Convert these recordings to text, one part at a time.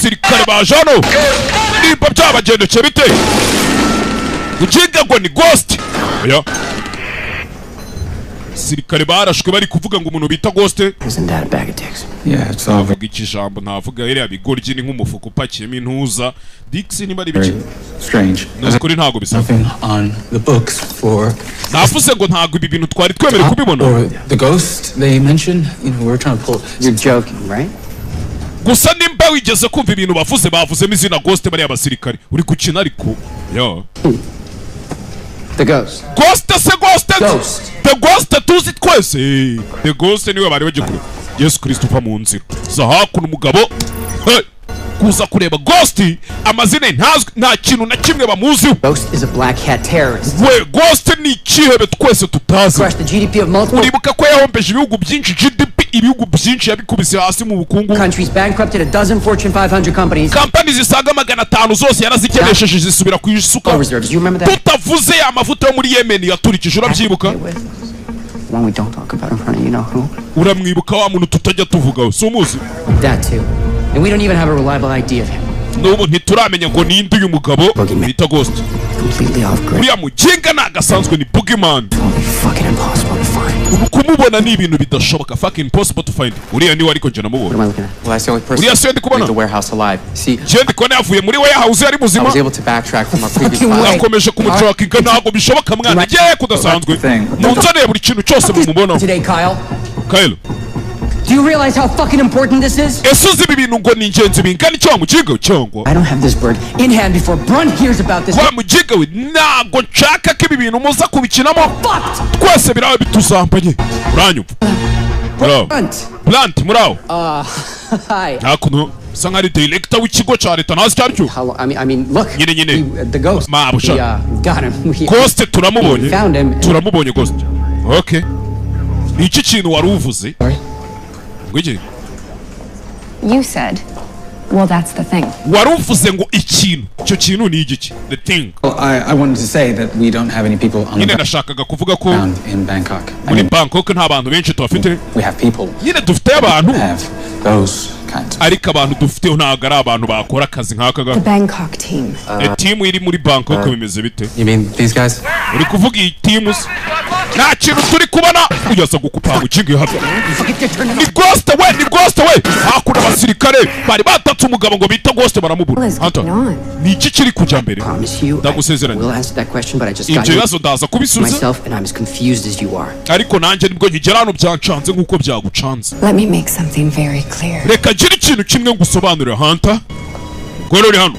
sirikare baje hano nimba byabagendekeye bite ukinga ngo ni ghost oya sirikare barashwe bari kuvuga ngo umuntu bita ghost Isn't that a bag of dicks? Yeah, it's all avuga ikijambo ntavuga iriya bigoryi ni nk'umufuka upakiyemo intuza dix niba ari biki very strange. nukuri ntago bisa Nothing on the books for navuze ngo ntago ibi bintu twari twemere kubibona or the ghost they mentioned. You know, we're trying to pull. You're joking, right? gusa nimba wigeze kumva ibintu bavuzemo izina ghost bari abasirikare uri gukina ariko yo The ghost. ghost Ghost. the ghost tuzi twese the ghost niwe bari bagikuru Yesu Kristo uva mu nzira za hakuno umugabo kuza kureba ghost amazina ntazwi nta kintu na kimwe bamuziho Ghost is a black hat terrorist. we ghost ni ikihebe twese tutazi Crushed the GDP of multiple uribuka ko yahombeje ibihugu byinshi GDP ibihugu byinshi yabikubise hasi mu bukungu countries, bankrupted a dozen Fortune 500 companies. kampani zisaga 500 zose yarazikenesheje zisubira ku isuka Oil reserves. You remember that? tutavuze amavuta yo muri Yemen yaturikije urabyibuka The one we don't talk about in front of you know who? uramwibuka wa muntu tutajya tuvugaho si umuzi That too. And we don't even have a reliable idea of him. n'ubu ntituramenya ngo ninde uyu mugabo bita ghost Completely off grid. uriya muginga nagasanzwe ni boogeyman Totally fucking impossible to find. ubu kumubona ni ibintu bidashoboka fucking impossible to find uriya niwe ariko njye What am namubona I looking at? Well, that's the only person uriya siyo ndi who leave the kubona warehouse alive. See, njye ndi kubona yavuye muri warehouse ari I muzima was able to backtrack from our previous Fucking file. way. akomeje kumutrakinga ntabwo bishoboka mwana ye kudasanzwe munzaniye buri kintu cyose mumubonaho Today, Kyle. Kyle Do you realize how fucking important this is? ese uzi ibi bintu ngo ni ingenzi bingana icyo wa muginga cyangwa I don't have this bird in hand before Brun hears about this. wa muginga we ntabwo nshaka ko ibi bintu muza kubikinamo Fucked! twese biraba bituzambanye uranyumva muraho Brunt. plant muraho Hi. hakuno bisa nk'ari director w'ikigo cya leta ntazi icyo ari cyo How long? I mean, look. Nyine. The ghost. Mabusha. We got him. We ghost turamubonye found him. turamubonye ghost okay ni iki kintu wari uvuze ngwiki You said, well, that's the thing. wari uvuze ngo ikintu icyo kintu ni igiki the thing Well, I wanted to say that we don't have any people on nyine the nashakaga kuvuga ko ground in Bangkok. I muri mean, Bangkok nta bantu benshi tuhafite we have people nyine dufite abantu who have those kinds. ariko abantu dufiteho ntabwo ari abantu bakora akazi nk'aka The Bangkok team. timu iri muri Bangkok bimeze bite You mean these guys? uri kuvuga iyi timu se nta kintu turi kubona uyaza gukupa mu kingi hafi ni ghost we hakuna abasirikare bari batatse umugabo ngo bita ghost baramubura What is Hunter, going on? ni iki kiri kujya mbere Promise you, I ndagusezeranya will answer that question, but I just got ibyo here bibazo ndaza kubisubiza myself, and I'm as confused as you are. ariko nanjye nibwo nkigera hano byancanze nk'uko byagucanze Let me make something very clear. reka gira ikintu kimwe ngusobanurire Hunter gore uri hano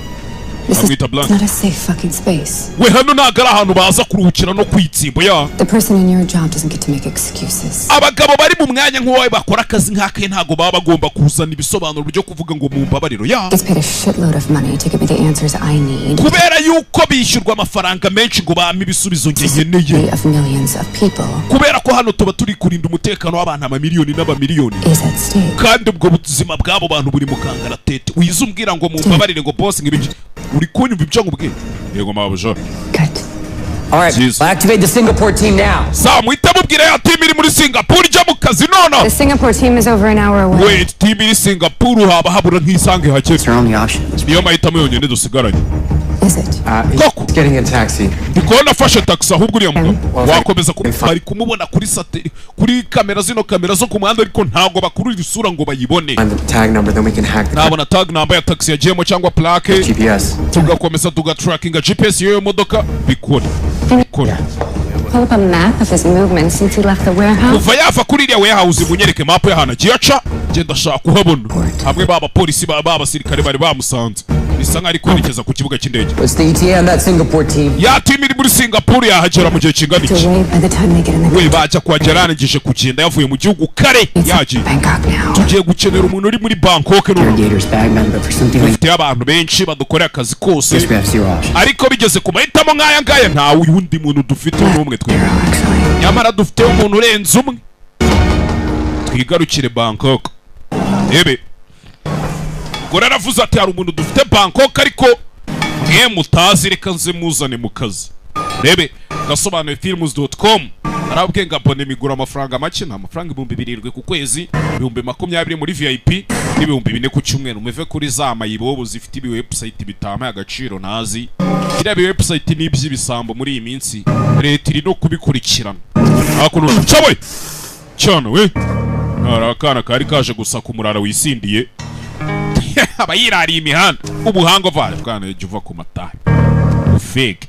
This is Amwita Blanc. not a safe fucking space. we hano ntabwo ari ahantu baza kuruhukira no kwitsimba ya The person in your job doesn't get to make excuses. abagabo bari mu mwanya nk'uwawe bakora akazi nk'ake ntabwo baba bagomba kuzana ibisobanuro byo kuvuga ngo mu mbabariro ya Gets paid a shitload of money to give me the answers I need. kubera yuko bishyurwa amafaranga menshi ngo bampe ibisubizo To the ngeneye of millions of people kubera ko hano tuba turi kurinda umutekano w'abantu amamiliyoni n'abamiliyoni is at stake. kandi ubwo buzima bw'abo bantu buri mu kangaratete wize umbwira ngo mumbabarire ngo boss nk'ibiki uri kunyumva ibyo nkubwiye yego mabuja Good. All right, Jeez. activate the Singapore team now. saa muhita mubwira ya timu iri muri Singapore ijya mu kazi nono The Singapore team is over an hour away. wait timu iri Singapore haba habura nk'isange hake It's our only option. niyo mahitamo yonyine dusigaranye Is it? koko Getting a taxi. ndikubona afashe taxi ahubwo uriya mugabo wakomeza bari kumubona kuri kuri kamera zino kamera zo ku muhanda ariko ntabwo bakurura isura ngo bayibone Find the tag number, then we can hack the nabona tag namba ya taxi yagiyemo cyangwa plaque GPS. tugakomeza tugatrackinga GPS y'iyo modoka bikore Pull up a map of his movements since he left the warehouse. kuva yava kuri iriya warehouse munyereke mapu y'ahantu agiye aca ngenda ashaka kuhabona hamwe b'abapolisi b'abasirikare bari bamusanze bisa nk'aho ari kwerekeza ku kibuga cy'indege What's the ETA on that Singapore team? ya timu iri muri Singapore yahagera mu gihe kingana To iki wait by the time they get in the we bajya kuhagera yarangije kugenda yavuye mu gihugu kare yagiye Bangkok now. tugiye gukenera umuntu uri muri Bangkok none Irrigators, bagman, but for something like dufite abantu benshi badukorera akazi kose this, we have zero options. ariko bigeze ku mahitamo nk'aya ngaya ntawe wundi muntu dufite n'umwe twebwe Zero, actually. nyamara dufite umuntu urenze umwe twigarukire Bangkok ebe gore aravuze ati hari umuntu dufite Bangkok ariko mwe mutazi reka nze muzane mu kazi rebe gasobanuye films.com arabwe ngo abone migura amafaranga make nta mafaranga 7,000 ku kwezi 20,000 muri VIP n'ibihumbi 4 ku cyumweru muve kuri za mayibobo zifite ibi website bitama agaciro nazi kiriya bi website n'iby'ibisambo muri iyi minsi leta iri no kubikurikirana hakuno cyawe cyane we arakana kari kaje gusa ku murara wisindiye abayirari imihanda ubuhanga vale bwana juva ku matahe fake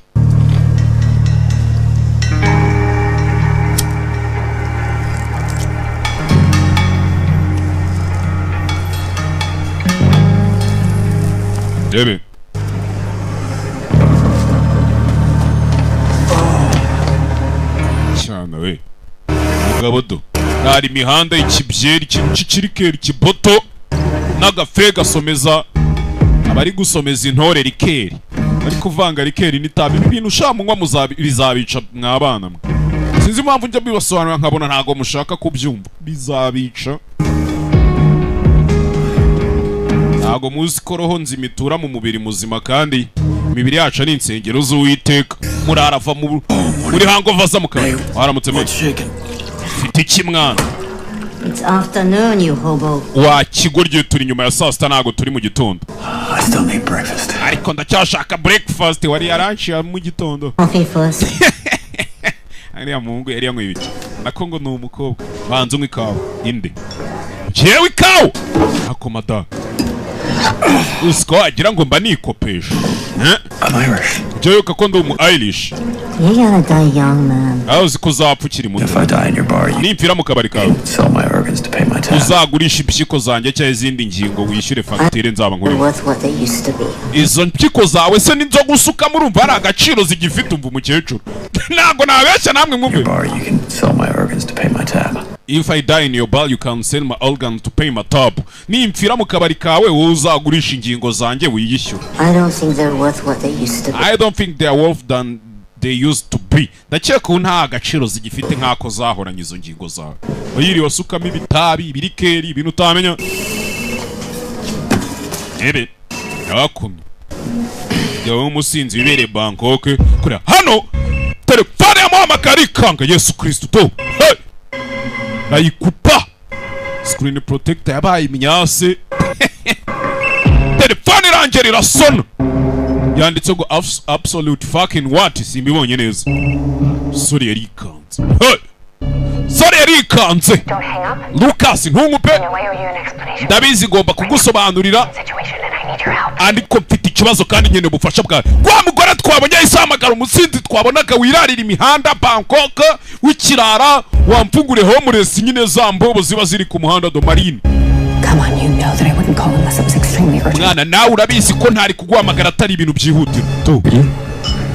Debe cyane we mugabodo nari imihanda ikibyeri cy'ikirikeri kiboto n'agafe gasomeza abari gusomeza intore rikeri bari kuvanga rikeri n'itabi ibintu shamunywa bizabica mwabana mwe sinzi impamvu njya bibasobanura nkabona ntago mushaka kubyumva bizabica ntago muzi ko roho nzimitura mu mubiri muzima kandi imibiri yacu ari insengero z'Uwiteka murarava muri hangova za mukara waramutse mfite iki mwana It's afternoon, you hobo. wa kigorye turi nyuma ya saa sita ntago turi mu gitondo I still need breakfast. ariko ndacyashaka breakfast wari yaranshi ya mu gitondo Coffee first. ariya muhungu yari yanyweye ibiki nako ngo ni umukobwa banza unywa ikawa inde jewe ikawa ako mada usiko wagira ngo mba nikopesha I'm Irish. jewe kako ndi umu Irish You're gonna die young, man. aho uzi ko uzapfa ukiri muto If I die in your bar, you nimpfira mu kabari kawe can sell my organs to pay my tab. uzagurisha impyiko zanjye cyangwa izindi ngingo wishyure fagitire nzaba They're nkuri worth what they used to be. izo mpyiko zawe se n'inzoga usuka murumva hari agaciro zigifite umva umukecuru ntabwo nabeshya namwe mwumve Your bar, you can sell my organs to pay my tab. if I die in your bar you can sell my organ to pay my tab nimpfira mu kabari kawe wowe uzagurisha ingingo zanjye wiyishyura I don't think they're worth what they used to be. I don't think they are worth than they used to be ndakeka ko nta agaciro zigifite nk'ako zahoranye izo ngingo zawe wayiriwe wasukamo ibitabi ibirikeri ibintu utamenya ebe yakumye yawe umusinzi wibereye Bangkok kuri hano telefone ya muhamagara ikanga Yesu Kristo to hey! nayikupa screen protector yabaye imyase telefone irangiye irasona yanditse ngo absolute fucking what simbibonye neza sorry yarikanze hey! sorry yarikanze Don't hang up. Lucas ntungupe No way are you an explanation. ndabizi ngomba kugusobanurira Situation and I need your help. ariko mfite ikibazo kandi nyene ubufasha bwawe kwa mugore twabonye isamagara umusinzi twabonaga wirarira imihanda Bangkok w'ikirara wamfungure homeless nyine za mbobo ziba ziri ku muhanda do marine Come on, you know that I wouldn't call unless it was extremely urgent. mwana nawe urabizi ko ntari kuguhamagara atari ibintu byihutira to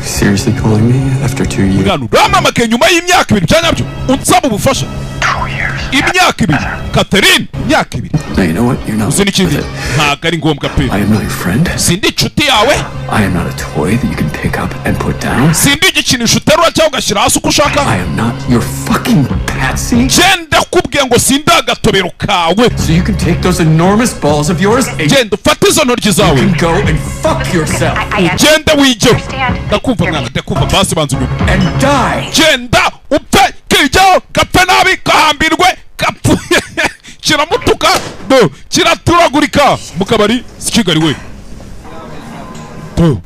Seriously calling me after 2 years? mwana uramamagaye nyuma y'imyaka 2 byanyabyo unsaba ubufasha 2 years. imyaka 2 Catherine imyaka 2 Now you know what? You're not uzi n'ikindi worth it. ntabwo ari ngombwa pe I am not your friend. sindi inshuti yawe I am not a toy that you can pick up and put down. sindi igikinisho uterura cyangwa ugashyira hasi uko ushaka I am not your fucking patsy. genda kubwiye ngo sindi agatobero kawe So you can take those enormous balls of yours and genda ufate izo ntoryi you zawe can go and fuck yourself genda wige ndakumva mwana ndakumva basi banza unyumve and die. genda upfe kijyaho gapfe nabi gahambirwe gapfuye kiramutuka do kiraturagurika mu kabari si Kigali we do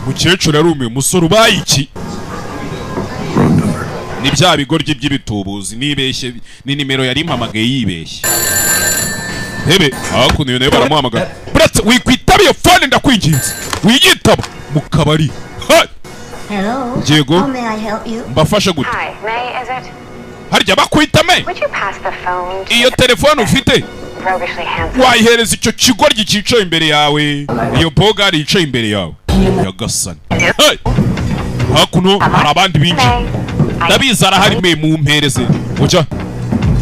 mukecuru yarumiye umusore ubaye iki Wrong number. ni bya bigoryi by'ibitubuzi nibeshye ni nimero yari impamagaye yibeshye hebe hakuno iyo nayo baramuhamagara buretse wikwitaba iyo fone ndakwinginze wiyitaba mu kabari ha Hello? Diego? How may I help you? mbafashe gute Hi, May, is it? harya bakwitame Would you pass the phone to iyo telefone ufite roguishly handsome? wayihereza icyo kigoryi cyicaye imbere yawe iyo bogari yicaye imbere yawe yagasani hey! hakuno hari abandi binshi May, ndabizi arahari me mumpereze ujya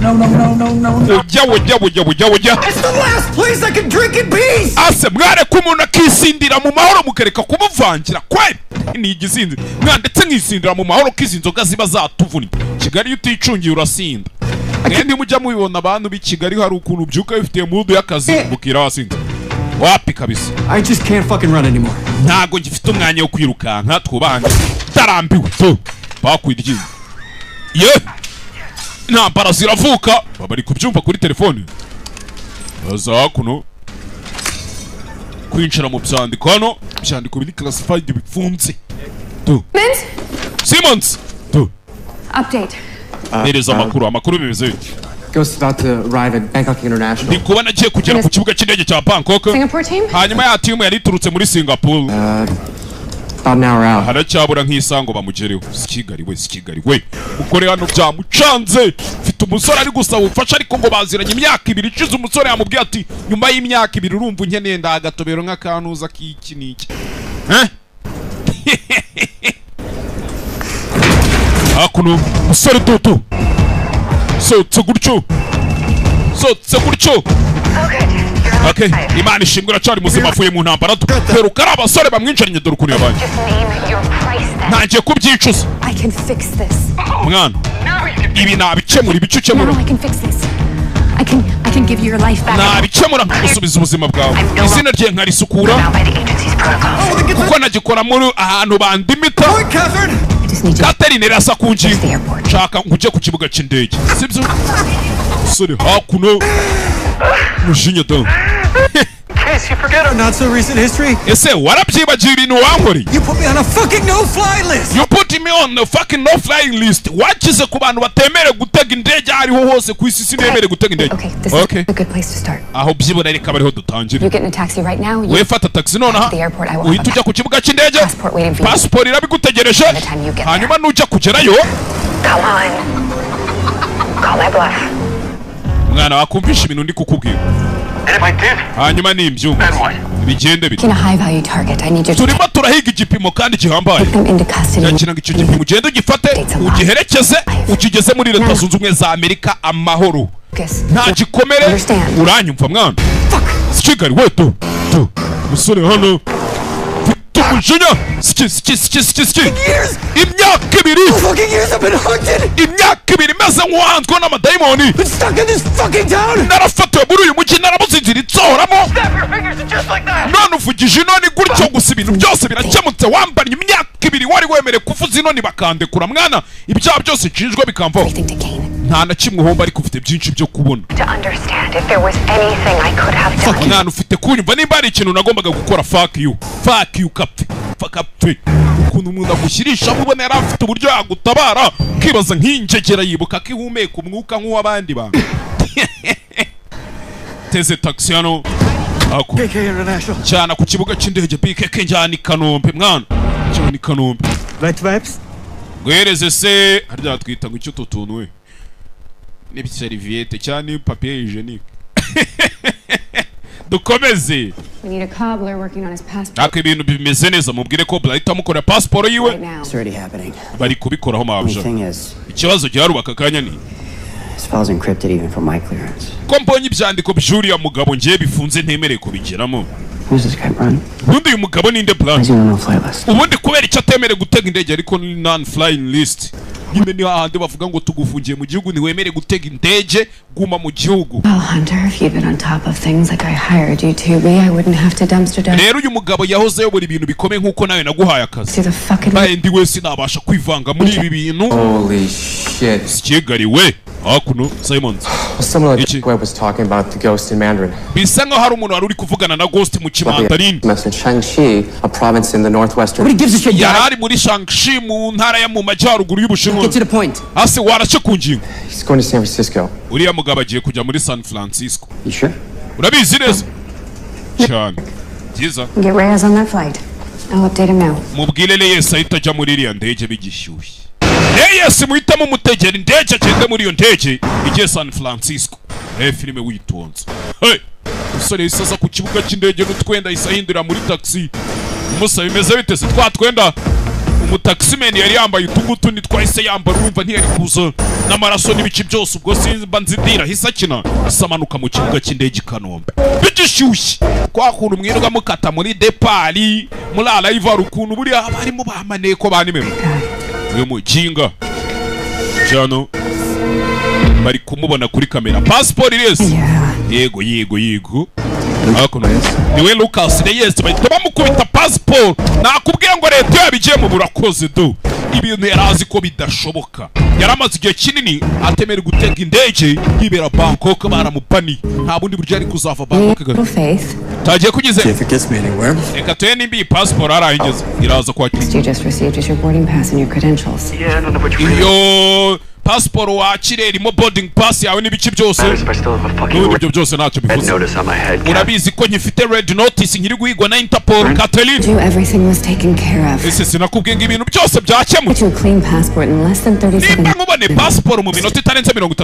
No, no, no, no, no, no. ujya It's the last place I can drink in peace! ase mwareka umuntu akisindira mu mahoro mukareka kumuvangira kweli ni igisinzi mwandetse nkisindira mu mahoro ko izi nzoga ziba zatuvunnye Kigali iyo uticungiye urasinda mwende mujya mubibona abantu b'i Kigali hari ukuntu ubyuka bifitiye mudu y'akazi mukira wasinze wapi kabisa I just can't fucking run anymore. ntago ngifite umwanya wo kwirukanka twubahane ndarambiwe to bakwirye ye intambara ziravuka bari kubyumva kuri telefone baza hakuno kwinjira mu byandiko hano byandiko biri classified bifunze tu Simmons tu Update. nereza amakuru bimeze bite Ghost is about to arrive at Bangkok International. ndi kuba nagiye kugera ku kibuga cy'indege cya Bangkok Singapore team? hanyuma ya timu yari iturutse muri Singapore About an hour out. haracyabura nk'isaha ngo bamugereho sikigari we ukore hano byamucanze mfite umusore ari gusaba ubufasha ariko ngo baziranye imyaka 2 ishize umusore yamubwiye ati nyuma y'imyaka 2 urumva unkeneye ndagatobero nk'akanuza k'iki n'iki hakuno musore dutu sotse gutyo okay imana ishimwe uracari muzima avuye mu ntambara duheruka ari abasore bamwinjiranye dore ukuntu yabaye ntangiye kubyicuza I can fix this. mwana ibi nabikemura ibice ukemura Now I can fix this. I can give you your life back. nabikemura gusubiza ubuzima bwawe izina rye nkarisukura kuko nagikora muri ahantu bandimita I just need you. Catherine rasa ku ngingo nshaka ngo ujye ku kibuga cy'indege sibyo sore hakuno mujinya da Case you forget our not so recent history. ese warabyibagiye ibintu wankoreye You put me on a fucking no-fly list. you put me on the fucking no flying list wakize ku bantu batemere gutega indege hariho hose ku isi sinemere gutega indege Okay, this is a good place to start. aho byibura reka bariho dutangire You get in a taxi right now. You we fata taxi nonaha At the airport, I will uhita have ujya ku kibuga cy'indege passport waiting for you. passport irabigutegereje By the time you get hanyuma nujya kugerayo Come on. Call my bluff. mwana wakumvisha ibintu ndi kukubwira And if I did, hanyuma nimbyumva then what? bigende bite in a high value target. I need you to turimo turahiga igipimo kandi gihambaye take them into custody. yakira ngo icyo gipimo ugende ugifate ugiherekeze ukigeze muri leta zunze ubumwe za Amerika amahoro Focus. nta gikomere Understand. uranyumva mwana sikigari we tu musore hano tumujinya siki imyaka 2 Fucking years I've been hunted. imyaka 2 meze nk'uwanzwe n'amadayimoni Been stuck in this fucking town. narafatiwe muri uyu mujyi narabuze inzira itsohoramo Snap your fingers and just like that. none uvugije inoni gutyo gusa ibintu byose birakemutse wambariye imyaka 2 wari wemerewe kuvuza inoni bakandekura mwana ibyaha byose nshinjwa bikamvaho Everything to gain. nta na kimwe uhomba ariko ufite byinshi byo kubona To understand if there was anything I could have done. mwana ufite kunyumva nimba hari ikintu nagombaga gukora fuck you kapfe ukuntu umuntu agushyirishamo ubona yari afite uburyo yagutabara ukibaza nk'injegera yibuka ko ihumeka umwuka nk'uw'abandi bantu teze taxi hano KK International. cyana ku kibuga cy'indege BKK njyana i Kanombe mwana njyana i Kanombe Light vibes. guhereze se harya twita ngo icyo tutuntu we ni serviette cyane papier hygienique dukomeze We need a cobbler working on his passport nako ibintu bimeze neza mubwire ko Blahita mukora passport yiwe right now. It's already happening. bari kubikoraho Only mabja thing is, ikibazo giharubaka kanya ni this file's encrypted even for my clearance. ko mbonye ibyandiko by'uriya mugabo ngiye bifunze ntemereye kubigeramo Who's this guy, Brian? ubundi uyu mugabo ninde Why plan is he on the no-fly list? ubundi kubera icyo atemereye gutega indege ariko ni non flying list nyine ni hahandi bavuga ngo tugufungiye mu gihugu ntiwemere gutega indege guma mu gihugu Well, Hunter, if you'd been on top of things like I hired you to be, I wouldn't have to dumpster dive rero uyu mugabo yahoze ayobora ibintu bikomeye nk'uko nawe naguhaye akazi through the fucking... baye ndi wese nabasha kwivanga muri ibi bintu Holy shit. sikigariwe hakuno Simons Someone like Ichi. Webb was talking about the ghost in Mandarin. bisa nkaho hari umuntu wari uri kuvugana na Ghost mu kimandarini Message Shangxi, a province in the northwestern. Nobody gives a shit. yari ari muri Shaanxi mu ntara yo mu majyaruguru y'Ubushinwa Get to the point. hasi warace ku ngingo He's going to San Francisco. uriya mugabo agiye kujya muri San Francisco You sure? urabizi neza cyane byiza Get Reyes on that flight. I'll update him now. mubwire Reyes ahita ajya muri iriya ndege bigishyushye Reyes muhitamo mutegera indege agende muri iyo ndege igiye San Francisco filime witonze hey umusore yahise aza ku kibuga cy'indege n'utwenda yahise ahindurira muri taxi umusaba bimeze bite se twa twenda umutaximeni yari yambaye utungutu ni twahise yambara urumva ntiyari kuza n'amaraso n'ibiki byose ubwo simba nzidira hise akina asamanuka mu kibuga cy'indege i Kanombe bigishyushye kwa kuntu mwirirwa mukata muri depari muri arayivari ukuntu buriya haba harimo ba maneko ba nimero uyu mukinga cyano bari kumubona kuri kamera passport irese Yeah. yego niwe Lucas Reyes bahita bamukubita passport. Nakubwiye ngo leta yabigiye mu burakoze do ibintu yarazi ko bidashoboka. Yaramaze igihe kinini atemera gutega indege yibera Bangkok baramupani. Nta bundi buryo ari kuzava Bangkok. Tagiye kugize reka tuye nimbi passport arahingeze iraza kwakira. You just received is your boarding pass and your credentials. Yeah, none of which Iyo passport wakire irimo boarding pass yawe n'ibiki byose. N'ibyo byose ntacyo bivuze. Urabizi ko nyifite red notice nkiri guhigwa na Interpol Catherine. Everything was taken care of. Ese sinakubwiye ngo ibintu byose byakemutse. You clean passport in less than 30 seconds. Niba nkubone passport mu minota itarenze 37.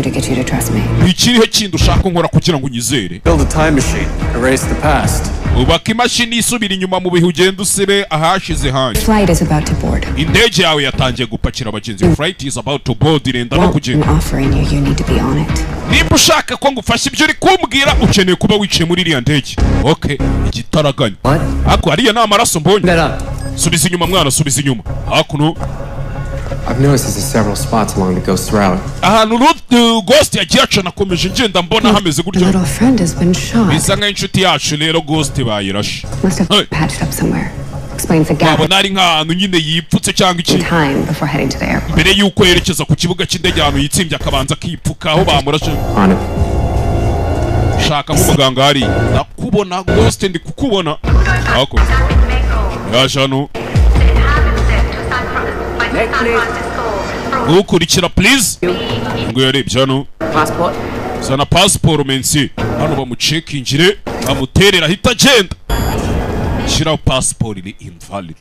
To get you to trust me. Ikirihe kindi ushaka nkora kugira ngo unyizere? Build a time machine. Erase the past. Ubaka imashini isubira inyuma mu bihe ugenda usibe ahashize hanjye. Flight is about to board. Indege yawe yatangiye gupakira abagenzi. Flight is about to board irenda no kugenda. I'm offering you need to be on it. Niba ushaka ko ngufasha ibyo uri kumbwira ukeneye kuba wicaye muri iriya ndege. Okay, igitaraganya. Ako ariya ni amaraso mbonye. Subiza inyuma mwana, subiza inyuma. Hakuno. I've noticed there's several spots along the Ghost route. Ahantu Ghost yagiye aca nakomeje ngenda mbona hameze gutyo. Little friend has been shot. Bisa nk'inshuti yacu rero Ghost bayirashe. Must have patched up somewhere. Explains the gap. Wabona ari nk'ahantu nyine yipfutse cyangwa iki. Time before heading to the airport. Mbere yuko yerekeza ku kibuga cy'indege ahantu yitsimbye akabanza akipfuka aho bamurashe. On it. Shaka nk'umuganga hari. Nakubona Ghost ndi kukubona. Ako. Yaje hano. Ukurikira please. Ngo yarebye hano. Passport. Sana passport mensi. Hano bamucekingire bamuterera hita agenda. Shira passport iri invalid.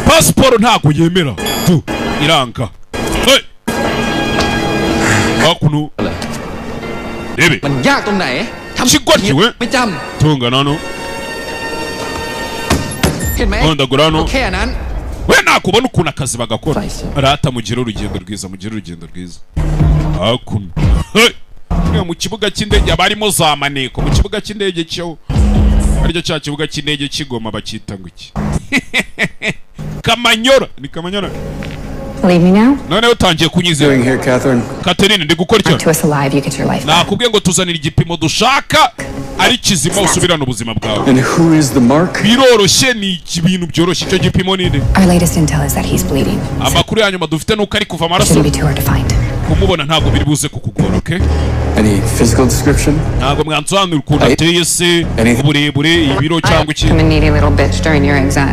Passport ntago yemera. Tu iranga. Hey. Hakuno. Rebe. มันยากตรงไหน Chigwatiwe. ไม่จ Tunga nano. ำเห็นไหม Ondagurano. แค่นั้น We nakubona ukuntu akazi bagakora. Rata mugira urugendo rwiza, mugira urugendo rwiza. Hakuno. Hey. Mu kibuga cy'indege abarimo za maneko mu kibuga cy'indege cyo aricyo cya kibuga cy'indege kigoma bakita ngo iki. Kamanyora ni Kamanyora. Leave me now. None utangiye kunyizera. Doing here, Catherine. Catherine ndi gukora icyo. To us alive, you get your life back. Nakubwiye ngo tuzanira igipimo dushaka ari kizima usubirana ubuzima bwawe. And who is the mark? Biroroshye ni ibintu byoroshye icyo gipimo ninde. Our latest intel is that he's bleeding. Amakuru ya nyuma dufite nuko ari kuva amaraso. Shouldn't be too hard to find. Kumubona ntabwo biri buze kukugora, okay? Any physical description? Ntabwo mwansobanurira ukuntu ateye se uburebure ibiro cyangwa iki. I'm a needy little bitch during your exile.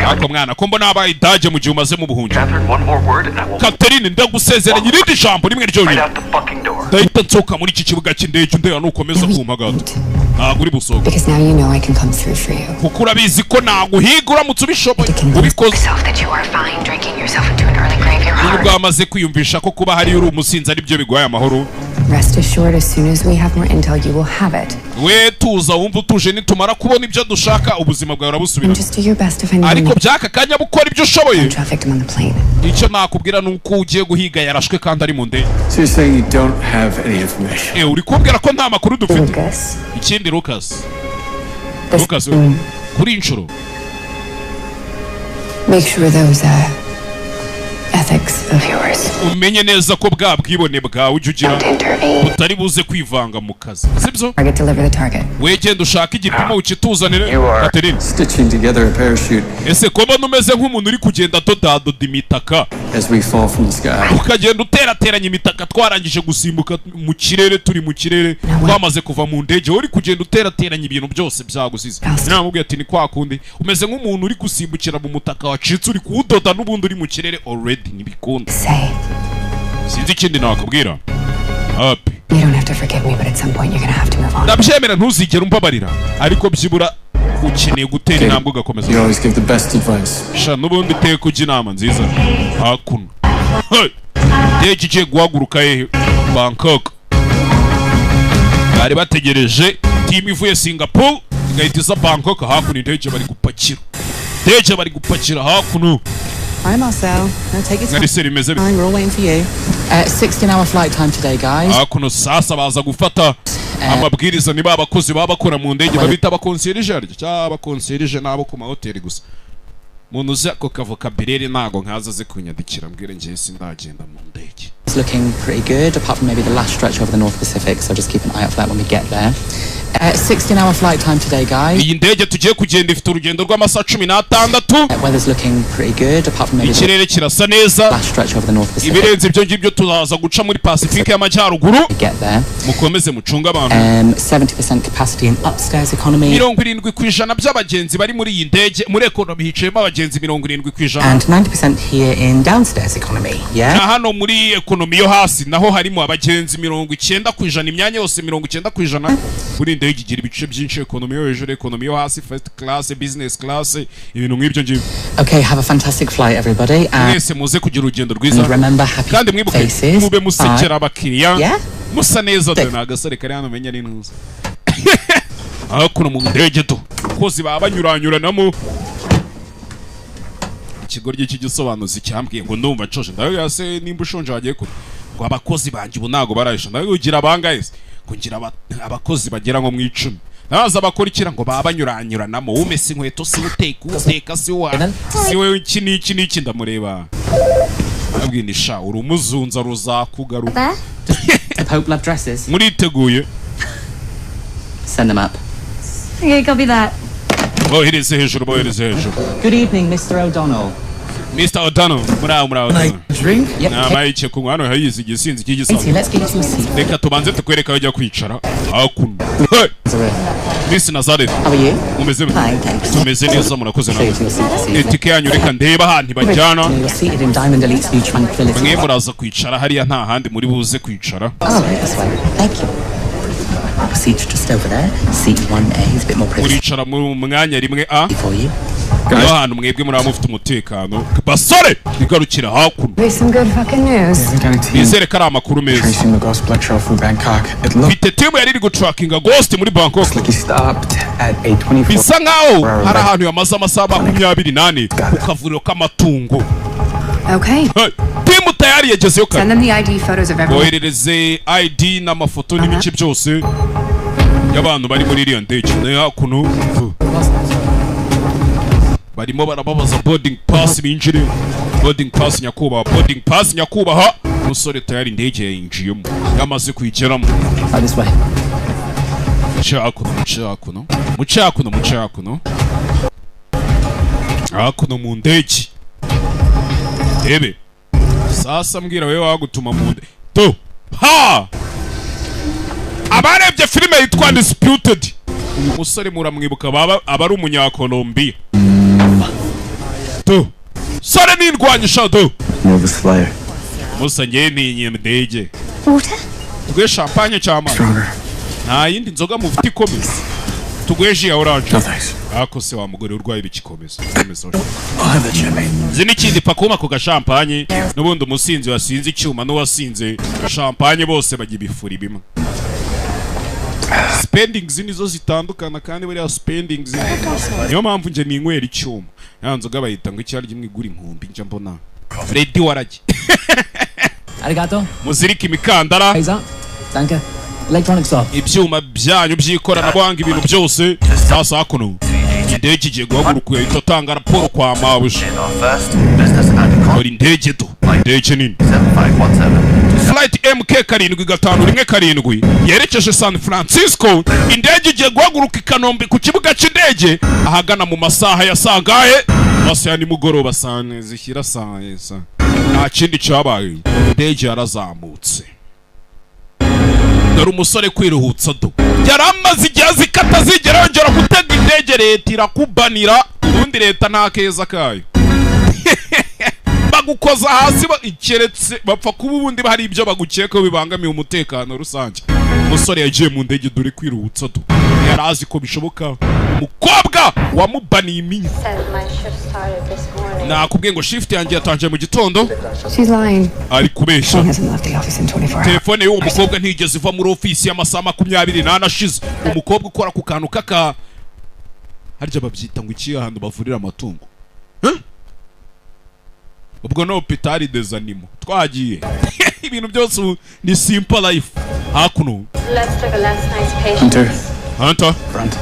Ako mwana ko mbona abaye Dage mu gihe umaze mu buhungiro. Catherine, one more word and I will Catherine ndagusezeranya irindi jambo rimwe ryo right out the fucking door. ndahita nsohoka muri iki kibuga cy'indege ndeba nukomeza kumpagata. Ntabwo uri busohoka. Because now you know I can come through for you. Kuko urabizi ko naguhiga uramutse ubishoboye. Ubikoze. That you are fine drinking yourself into an early grave your heart. Nubwo amaze kwiyumvisha ko kuba hari uri umusinzi ari byo bigwaye amahoro. Rest assured, as soon as we have more intel, you will have it. We tuza wumva utuje nitumara kubona ibyo dushaka ubuzima bwawe urabusubira. Just do your best to find Ariko byaka kanya bukora ibyo ushoboye. trafficked him on the plane. Icyo nakubwira nuko ugiye guhiga yarashwe kandi ari mu ndege. So you're saying you don't have any information? Uri kubwira ko nta makuru dufite. Lucas. Ikindi Lucas. This Lucas kuri inshuro. Make sure those ethics of yours Umenye neza ko bwa bwibone bwawe ujye ugira don't intervene. utari buze kwivanga mu kazi. Sibyo? Target, deliver the target. Wegenda ushaka igipimo ukituzanire. Catherine. Stitching together a parachute Ese ko mbona umeze nk'umuntu uri kugenda dodadoda imitaka. as we fall from the sky. Ukagenda uterateranya imitaka twarangije gusimbuka mu kirere turi mu kirere twamaze kuva mu ndege uri kugenda uterateranya ibintu byose byagusize. Namubwiye ati ni kwa kundi umeze nk'umuntu uri gusimbukira mu mutaka wacitse uri kuwudoda n'ubundi uri mu kirere already nibikunda. Say, Sinzi ikindi nakubwira. Happy. you don't have to forgive me, but at some point you're gonna have to move on. Ndabyemera ntuzigere umbabarira ariko byibura ukeneye gutera intambwe ugakomeza. You always give the best advice. Sha n'ubundi teye kujya inama nziza. Hakuno. Hey. Ndege igiye guhaguruka hehe? Bangkok. Bari bategereje team ivuye Singapore igahita iza Bangkok hakuno indege bari gupakira. Ndege bari gupakira hakuno. Hi Marcel. No, take it Nari seri meze. We're all waiting for you. 16-hour flight time today, guys. Hakuno sasa baza gufata amabwiriza niba abakozi baba bakora mu ndege babita abakonserije cyangwa abakonserije nabo ku mahoteli gusa. Muntu uzi ako kavokabirere ntago nkaza ze kunyandikira mbwire njye sindagenda mu ndege. It's looking pretty good, apart from maybe the last stretch over the North Pacific, so just keep an eye out for that when we get there. 16-hour flight time today, guys. iyi ndege tugiye kugenda ifite urugendo rw'amasaha 16. Weather's looking pretty good, apart from maybe ikirere kirasa neza. last stretch over the North Pacific. ibirenze ibyo ngibyo tuzaza guca muri Pacifique y'amajyaruguru. Get there. mukomeze mucunga abantu. 70% capacity in upstairs economy. 70% by'abagenzi bari muri iyi ndege muri economy hicayemo abagenzi 70%. And 90% here in downstairs economy. Yeah. na hano muri economy yo hasi naho harimo abagenzi 90%, imyanya yose 90%. Buri ndege igira ibice byinshi, economy yo hejuru, economy yo hasi, first class, business class, ibintu nk'ibyo ngibyo. Okay, have a fantastic flight, everybody. mwese muze kugira urugendo rwiza. And remember, happy kandi mwibuke faces. mube musekera abakiriya. Yeah. musa neza de nagasore kari hano menya ni ntuza. kuno mu ndege to kozi baba banyuranyuranamo. ikigoryi cy'igisobanuzi cyambwiye ngo ndumva nshonje. ndayo se nimba ushonje wagiye kure ngo abakozi banjye ubu ntago barayisha. ndayo ugira bangahe se ngo ngira abakozi bagera nko mu 10. naza bakurikira ngo baba banyuranyuranamo. umese inkweto si uteka si we iki niki ndamureba. abwinisha uri umuzunza ruzakugaruka. Hope love dresses. muriteguye? Send them up. Okay, copy that. bohereze hejuru. Good evening, Mr. O'Donnell. Mr. O'Donnell, muraho. Drink? Yep. Namayice kunywa hano hayizi igisinzi cy'igisaza. Let's get you some seats. reka tubanze tukwereka aho ujya kwicara. hakuno Miss Nazareth, How are you? mumeze Fine, thanks. tumeze neza murakoze nawe. Please, you'll see. etike yanyu reka ndeba ahantu bajyana. You're seated in Diamond Elite's new tranquility. mwe muraza kwicara hariya nta handi muri buze kwicara. Oh, right, this way. Thank you. Seat just over there. Seat 1A is a bit more privacy muricara mu mwanya rimwe A. for you. aho hantu mwebwe muri mufite umutekano. basore igarukira hakuno. Be some good fucking news. Lieutenant Team nizere ko ari amakuru meza. tracing the Ghost Blood Trail through Bangkok. It looked mfite timu yari iri gutrackinga Ghost muri Bangkok. like he stopped at a 24. bisa nkaho hari ahantu yamaze amasaha 28 ku kavuriro k'amatungo. Okay. timu tayari yagezeyo Send kare. them the ID photos of everyone. boherereze ID n'amafoto n'ibice byose y'abantu bari muri iriya ndege. hakuno barimo barababaza boarding pass binjire. boarding pass nyakubahwa, boarding pass nyakubahwa. umusore tayari indege yinjiyemo yamaze kuyigeramo. This way. mucakuno hakuno mu ndege. ebe sasa mbwira wewe wagutuma mu ndege to ha abarebye filime yitwa Undisputed. umusore muramwibuka aba ari umunyakolombia. to sore nindwanyisha to Nervous flyer. musa ngiye ninye ndege. Water? tugwe champagne cyama Stronger. nta yindi nzoga mufite ikomeza. tugwe ji ya orange. No thanks. ako se wa mugore urwaye ibikikomeza. I'll have the champagne. zini kindi pakuma ku gashampanye n'ubundi umusinzi wasinze icyuma n'uwasinze champagne bose bajya ibifuri bimwe. spendings nizo zitandukana kandi buriya spendings niyo mpamvu nje ninywera icyuma. yanzoga bayita ngo icyari gimwe igura inkumbi nje mbona ready waragi. Arigato. muzirika imikandara. Eyes up. Danke. Electronics off. ibyuma byanyu by'ikoranabuhanga ibintu byose. sasa hakuno indege igiye guhaguruka yahita atanga raporo kwa mabuja. dore indege to indege nini. flight MK751 yerekeje San Francisco. indege igiye guhaguruka i Kanombe ku kibuga cy'indege ahagana mu masaha ya sangahe. masaha ya nimugoroba sane zishyira saa. nta kindi cyabaye. indege yarazamutse. dore umusore kwiruhutsa do. yari amaze igihe azikata zigera yongera gutega indege. leta irakubanira. ubundi leta nta keza kayo. bagukoza hasi keretse bapfa kuba ubundi hari ibyo bagukeka bibangamiye umutekano rusange. umusore yagiye mu ndege dore kwiruhutsa do. yari azi ko bishoboka umukobwa wamubaniye iminsi. nakubwiye ngo shift yanjye yatangiye mu gitondo. She's lying. ari kubeshya. She hasn't left the office in 24 hours. telefone y'uwo mukobwa ntigeze iva muri ofisi y'amasaha 28 ashize. umukobwa ukora ku kantu kaka harya babyita ngo iki ahantu bavurira amatungo. ubwo no hospital des animaux twagiye. ibintu byose ni simple life. hakuno Let's take a last night's patient. Hunter. Hunter Front.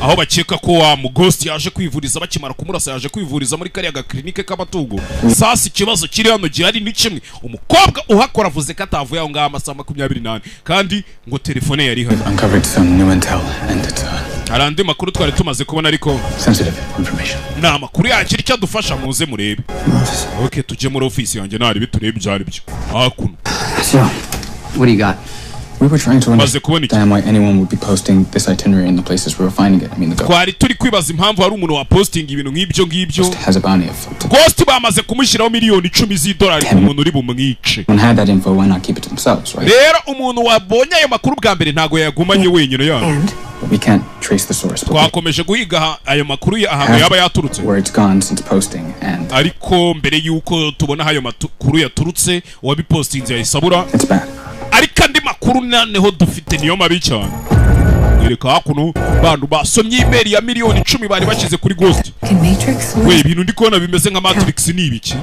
aho bakeka ko wa Ghost yaje kwivuriza bakimara kumurasa yaje kwivuriza muri kariya gaklinike k'amatungo. Sasa ikibazo kiri hano gihari ni kimwe, umukobwa uhakora avuze ko atavuye aho ngaho amasaha 28 kandi ngo telefone yari ihari. Uncovered some new intel and it's hari andi makuru twari tumaze kubona ariko sensitive information. ni amakuru yakira icyo adufasha muze murebe. Okay, tujye muri ofisi yanjye nari biturebe ibyo ari byo. Hakuno. So, what do you got? We were trying to understand why anyone would be posting this itinerary in the places we were finding it. I mean, the Ghost twari turi kwibaza impamvu hari umuntu wa posting ibintu nk'ibyo ngibyo. has a bounty of Ghost bamaze kumushyiraho miliyoni 10 z'idolari ku muntu uri bumwice. When had that info, why not keep it to themselves, right? Rero umuntu wabonye ayo makuru bwa mbere ntago yagumanye wenyine yana. We can't trace the source. Twakomeje guhiga ayo makuru ahantu yaba yaturutse. Where it's gone since posting and ariko mbere yuko tubona ayo makuru yaturutse wabipostinze yayisabura. It's bad. Ariko andi makuru naneho dufite niyo mabi cyane. Yereka hakuno bantu basomye email ya miliyoni 10 bari bashyize kuri Ghost. We ibintu ndi kubona bimeze nka Matrix ni ibiki?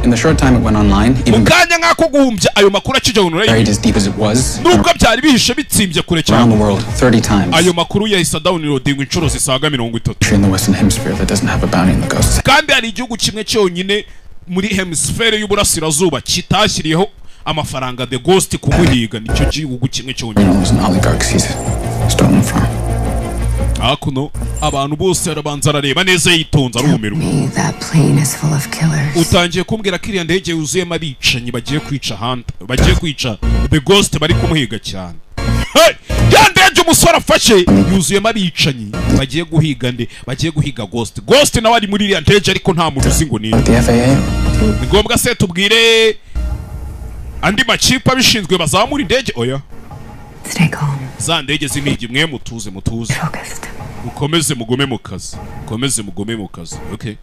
In the short time it went online, even mukanya nkako guhumbya ayo makuru akije hano buried as deep as it was. Nubwo byari bihishe bitsimbye kure cyane. Around the world 30 times. Ayo makuru yahise downloading inshuro zisaga 30. In the Western Hemisphere that doesn't have a bounty in the Ghost. Kandi hari igihugu kimwe cyonyine muri hemisfere y'uburasirazuba kitashyiriyeho amafaranga The Ghost kumuhiga, nicyo gihugu kimwe cyonyine. Hakuno abantu bose arabanza arareba neza yitonze arumirwa. Utangiye kumbwira ko iriya ndege yuzuyemo abicanyi bagiye kwica bagiye kwica The Ghost bari kumuhiga cyane. Ya ndege umusore afashe yuzuyemo abicanyi bagiye guhiga bagiye guhiga Ghost. Ghost nawe ari muri iriya ndege ariko nta muntu uzi ngo ni. Ni ngombwa se tubwire andi makipe abishinzwe bazamura indege? Oya, za ndege z'imigi mwe mutuze mukomeze mugume mu kazi, okay?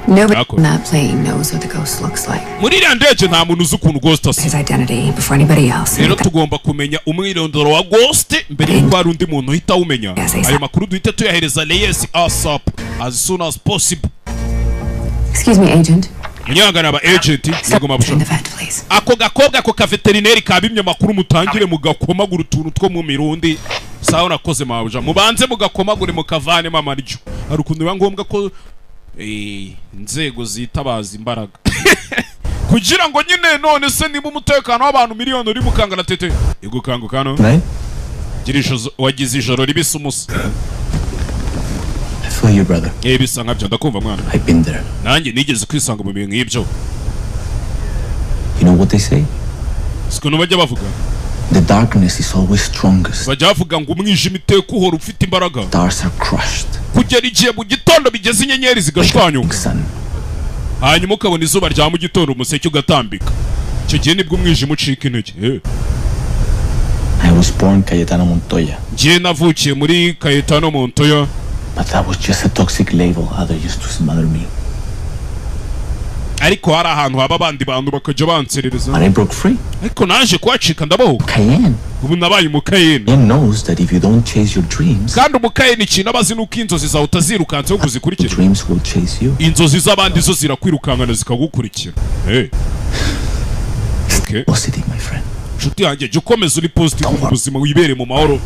Nobody on that plane knows what the Ghost looks like. Muri iriya ndege nta muntu uzi ukuntu Ghost asa. His identity before anybody else. Rero tugomba kumenya umwirondoro wa Ghost mbere yuko hari undi muntu uhita awumenya. Ayo makuru duhita tuyahereza Reyes ASAP as soon as possible. Excuse me, agent. Munyangana aba agent yagoma busho. Ako gakobwa ko kaveterineri kabimye makuru mutangire mugakomagura utuntu two mu mirundi. Sawa nakoze mabuja. Mubanze mugakomagure mukavane mamaryo. Hari ukuntu biba ngombwa ko inzego zitabaza imbaraga kugira ngo nyine none se niba umutekano w'abantu miliyoni uri mukangana tete igukanguka no girisho wagize ijoro ribisa umusa. I feel you, brother. Bisa nkabyo ndakumva mwana. I've been there. Nanjye nigeze kwisanga mu bintu nk'ibyo. You know what they say? Siko bajya bavuga. The darkness is always strongest. Bajya bavuga ngo umwijima iteka uhora ufite imbaraga. Stars are crushed. Kugera igihe mu gitondo bigeze inyenyeri zigashwanyuka. Hanyuma ukabona izuba rya mu gitondo umuseke ugatambika. Icyo gihe nibwo umwijima ucika intege. I was born Cayetano Montoya. Njye navukiye muri Cayetano Montoya. But that was just a toxic label others used to smother me. Ariko hari ahantu haba abandi bantu bakajya banserereza. And I broke free. Ariko naje kuhacika ndabaho. Cayenne. Ubu nabaye umukayeni. Cayenne knows that if you don't chase your dreams, kandi umukayeni ikintu abazi nuko inzozi zawe utazirukanse ho kuzikurikira. Dreams will chase you. Inzozi z'abandi zo zirakwirukankana zikagukurikira. Okay. Positive, my friend. Nshuti yanjye jya ukomeza uri positive mu buzima wibere mu mahoro.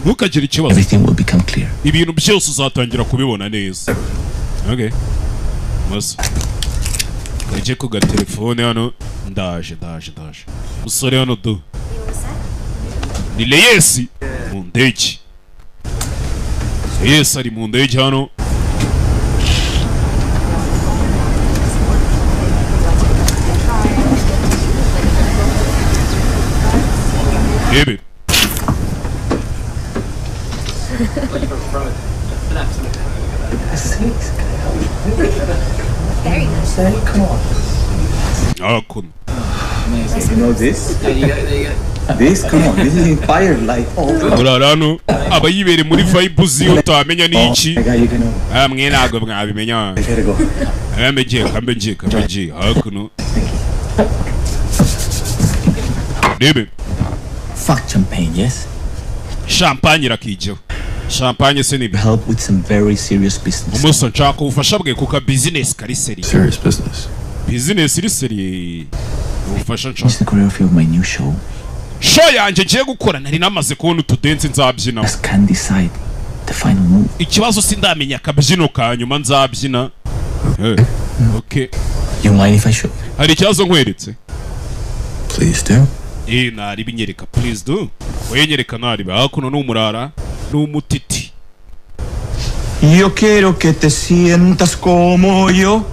Ntukagire ikibazo. Everything will become clear. Ibintu byose uzatangira kubibona neza. Okay. Masa. Kaje ku telefone hano ndaje. Musore hano do. Ni Reyes mu ndege. Reyes ari mu ndege hano. Ebe. Come on. Akun. You know this? This, come on, this is inspired like Urarano abayibere muri vibe ziyo utamenya niki. Amwe nago mwabimenya. Kambe hakuno. Ebe. Fuck champagne, yes? Champagne rakijo. Champagne se ni help with some very serious business. Umuso nshaka ubufasha bwe kuka business kari serious. Serious business. Business iri serious. Ubufasha nshaka. It's the choreography of my new show. Show yanjye ngiye gukora nari namaze kubona utudense nzabyina. As can decide. the final move. Ikibazo sindamenya akabyino ka nyuma nzabyina. Okay. You mind if I show you? Hari ikibazo nkweretse? Please do. Nari binyereka, please do. Wenyereka nari bakuno n'umurara n'umutiti. Yo quiero que te sientas como yo.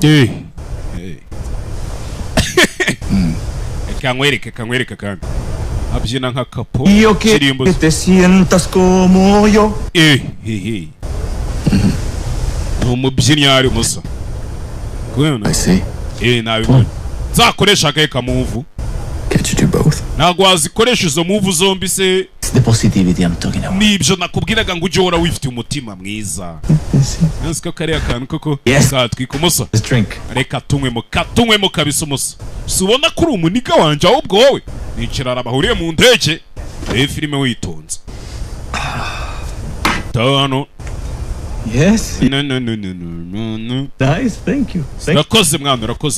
Kangwereka kandi. Abyina nka kapo. Yo quiero que te sientas como yo. Umubyinnyi ari musa. I see. Nabibonye. Zakoresha akaye kamuvu. Can't you do both? Ntabwo wazikoresha izo muvu zombi se. It's the positivity I'm talking about. Nibyo nakubwiraga ngo ujye uhora wifite umutima mwiza. Nzi ko kariya kantu koko katwika umusa. Let's drink. Reka tunywemo kabisa umusa. Si ubona ko uri umuniga wanje ahubwo wowe n'ikirara bahuriye mu ndege. Filime witonze. Tano. Yes. No. Nice, thank you. Urakoze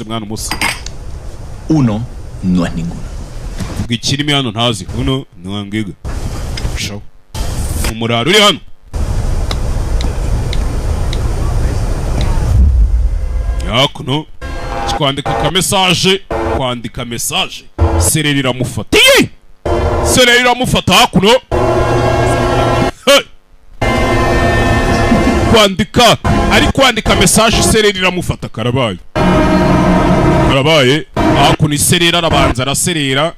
mwana umusa. Uno no es ninguno. Ikirimi hano ntazi. Uno ntiwambwiga. Shaw. Umuraro uri hano. Yakuno. Kwandika message. Sereri iramufata. Sereri iramufata hakuno. Kwandika message sereri iramufata karabaye. Hakuno iserera arabanza araserera.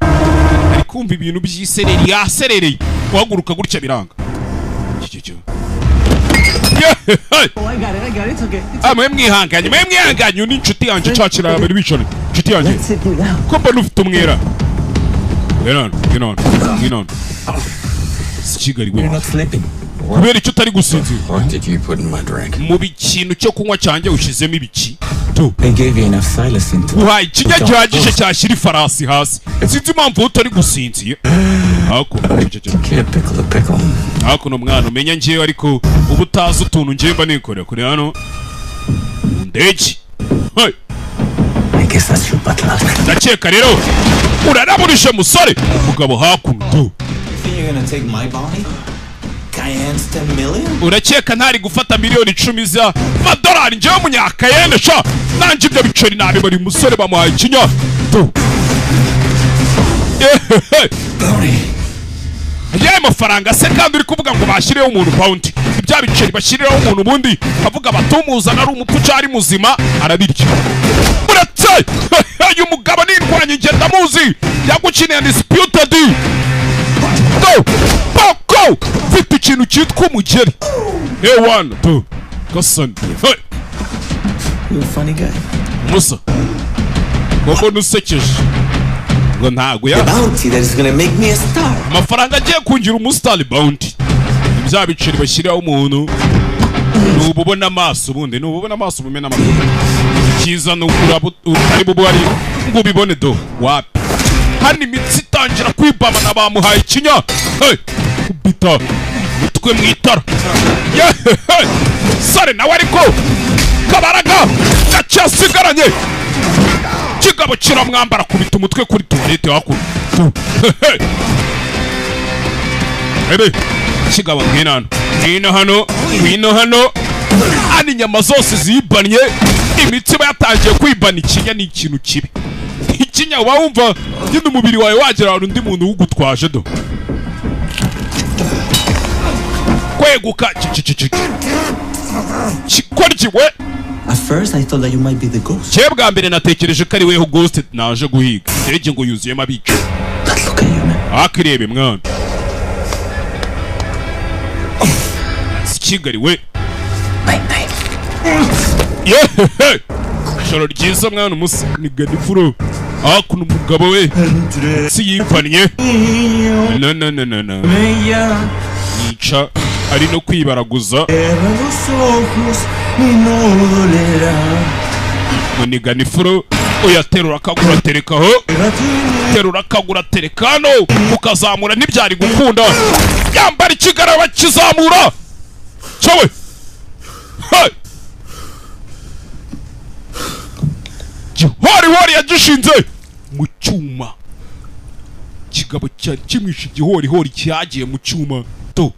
Ari kumva ibintu by'isereri yaserereye. Guhaguruka gutya biranga. I got it, it's okay. Mwe mwihanganye ni inshuti yanjye cacira abari bicane. Inshuti yanjye. Ko mbona ufite umwera. Get on. Sikigari we. You're not sleeping. Kubera icyo utari gusinzira. What did you put in my drink? Mu bikintu cyo kunywa cyanjye ushizemo ibiki. I gave you enough silence into. Uhaye ikinya gihagije cyashyira ifarasi hasi. Sinzi impamvu utari gusinzira. Hakuno mwana umenya ngewe ariko ubu utazi utuntu ngewe mba nikorera kuri hano mu ndege. Ndakeka rero uraraburishe musore umugabo hakuno. Urakeka ntari gufata miliyoni 10 z'amadolari ngewe munyakayene sha nanjye ibyo biceri nabi bari musore bamuhaye ikinya. Yaye mafaranga se kandi uri kuvuga ngo bashireho umuntu pound. Ibya biceri bashirireho umuntu ubundi avuga batumuza ari umupfu cyari muzima arabirya. Uratse uyu mugabo nirwanye ngenda muzi yagukineye disputed. Poko mfite ikintu cyitwa umugeri. One two Gasan. You're a funny guy. Musa. Gogo nusekeje. Ngo ntago ya bounty that is going to make me a star. Amafaranga agiye kungira umustar bounty. Ibya biceri bashyiraho umuntu. Nububona amaso ubundi nububona amaso bumena amakuru. Kiza no utari bubari ngo bibone do. Wapi? Hani imitsi itangira kwibama na bamuhaye ikinya. Kubita utwe mwitara. Sare nawe ariko kabaraga gacyasigaranye. Kigabo kiramwambara kubita umutwe kuri toilette hakuno. Kigabo ngino hano ani nyama zose zibanye imitsi bayatangiye kwibana ikinya ni ikintu kibi. Ikinya wumva nyine umubiri wawe wagera undi muntu ugutwaje do. Kweguka Chikorjiwe. At first I thought that you might be the ghost. Chebwa mbere natekereje ko ari weho ghost naje guhiga. Ndege ngo yuzuyemo abica. Look at you, man. Akirebe mwana. Sikigari we. Night. Shoro ryiza mwana umusa ni gadifuro. Akuno umugabo we. Si yipfanye. No. Nica ari no kwibaraguza. Muniga nifuro uyaterura akagura terekaho. Terura akagura terekano ukazamura ntibyari gukunda. Yambara ikigaraba kizamura. Cyawe. Hori yagishinze mu cyuma. Kigabo cyari kimwishe igihori cyagiye mu cyuma to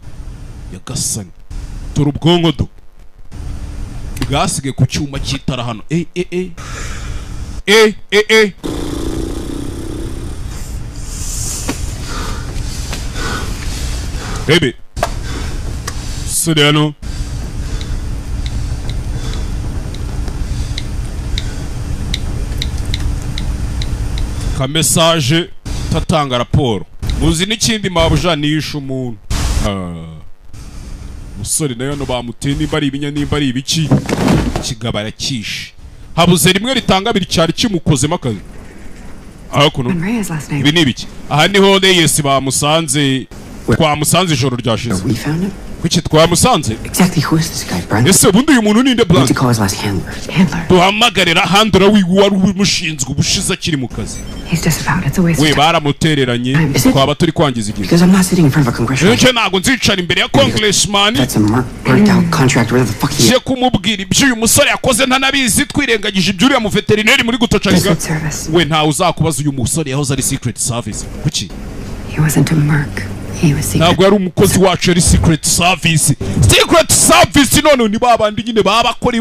yagasani. dore ubwonko do bwasige ku cyuma cy'itara hano. Baby sore hano ka message tatanga raporo. Muzi n'ikindi mabuja nisha umuntu. Musore nayo no bamuteye nimba ari ibinya nimba ari ibiki kigabara kishe. Habuze rimwe ritanga biri cyari kimukozemo akazi. Kuno ibi ni ibiki? Aha niho Yes bamusanze kwa musanze ijoro ryashize. Kuki twamusanze? Exactly who is this guy, Brent? Ese bundi uyu muntu ninde Brent? What do you call his last handler? Duhamagarira handler wiwe wari umushinzwe ubushize akiri mu kazi. He's just about. It's a waste of time. We baramutereranye twaba turi kwangiza igihe. Because I'm not sitting in front of a congressional. Nje nago nzicara imbere ya congressman. That's a burnt out contract. Where the fuck he is? Je kumubwira ibyo uyu musore yakoze ntanabizi twirengagije ibyo uriya mu veterinary muri gutocariga. We nta uzakubaza uyu musore yahoze ari secret service. Kuki? He wasn't a merc. He was secret. Ntabwo yari umukozi wacu ari secret service. Secret service none ni babandi nyine babakora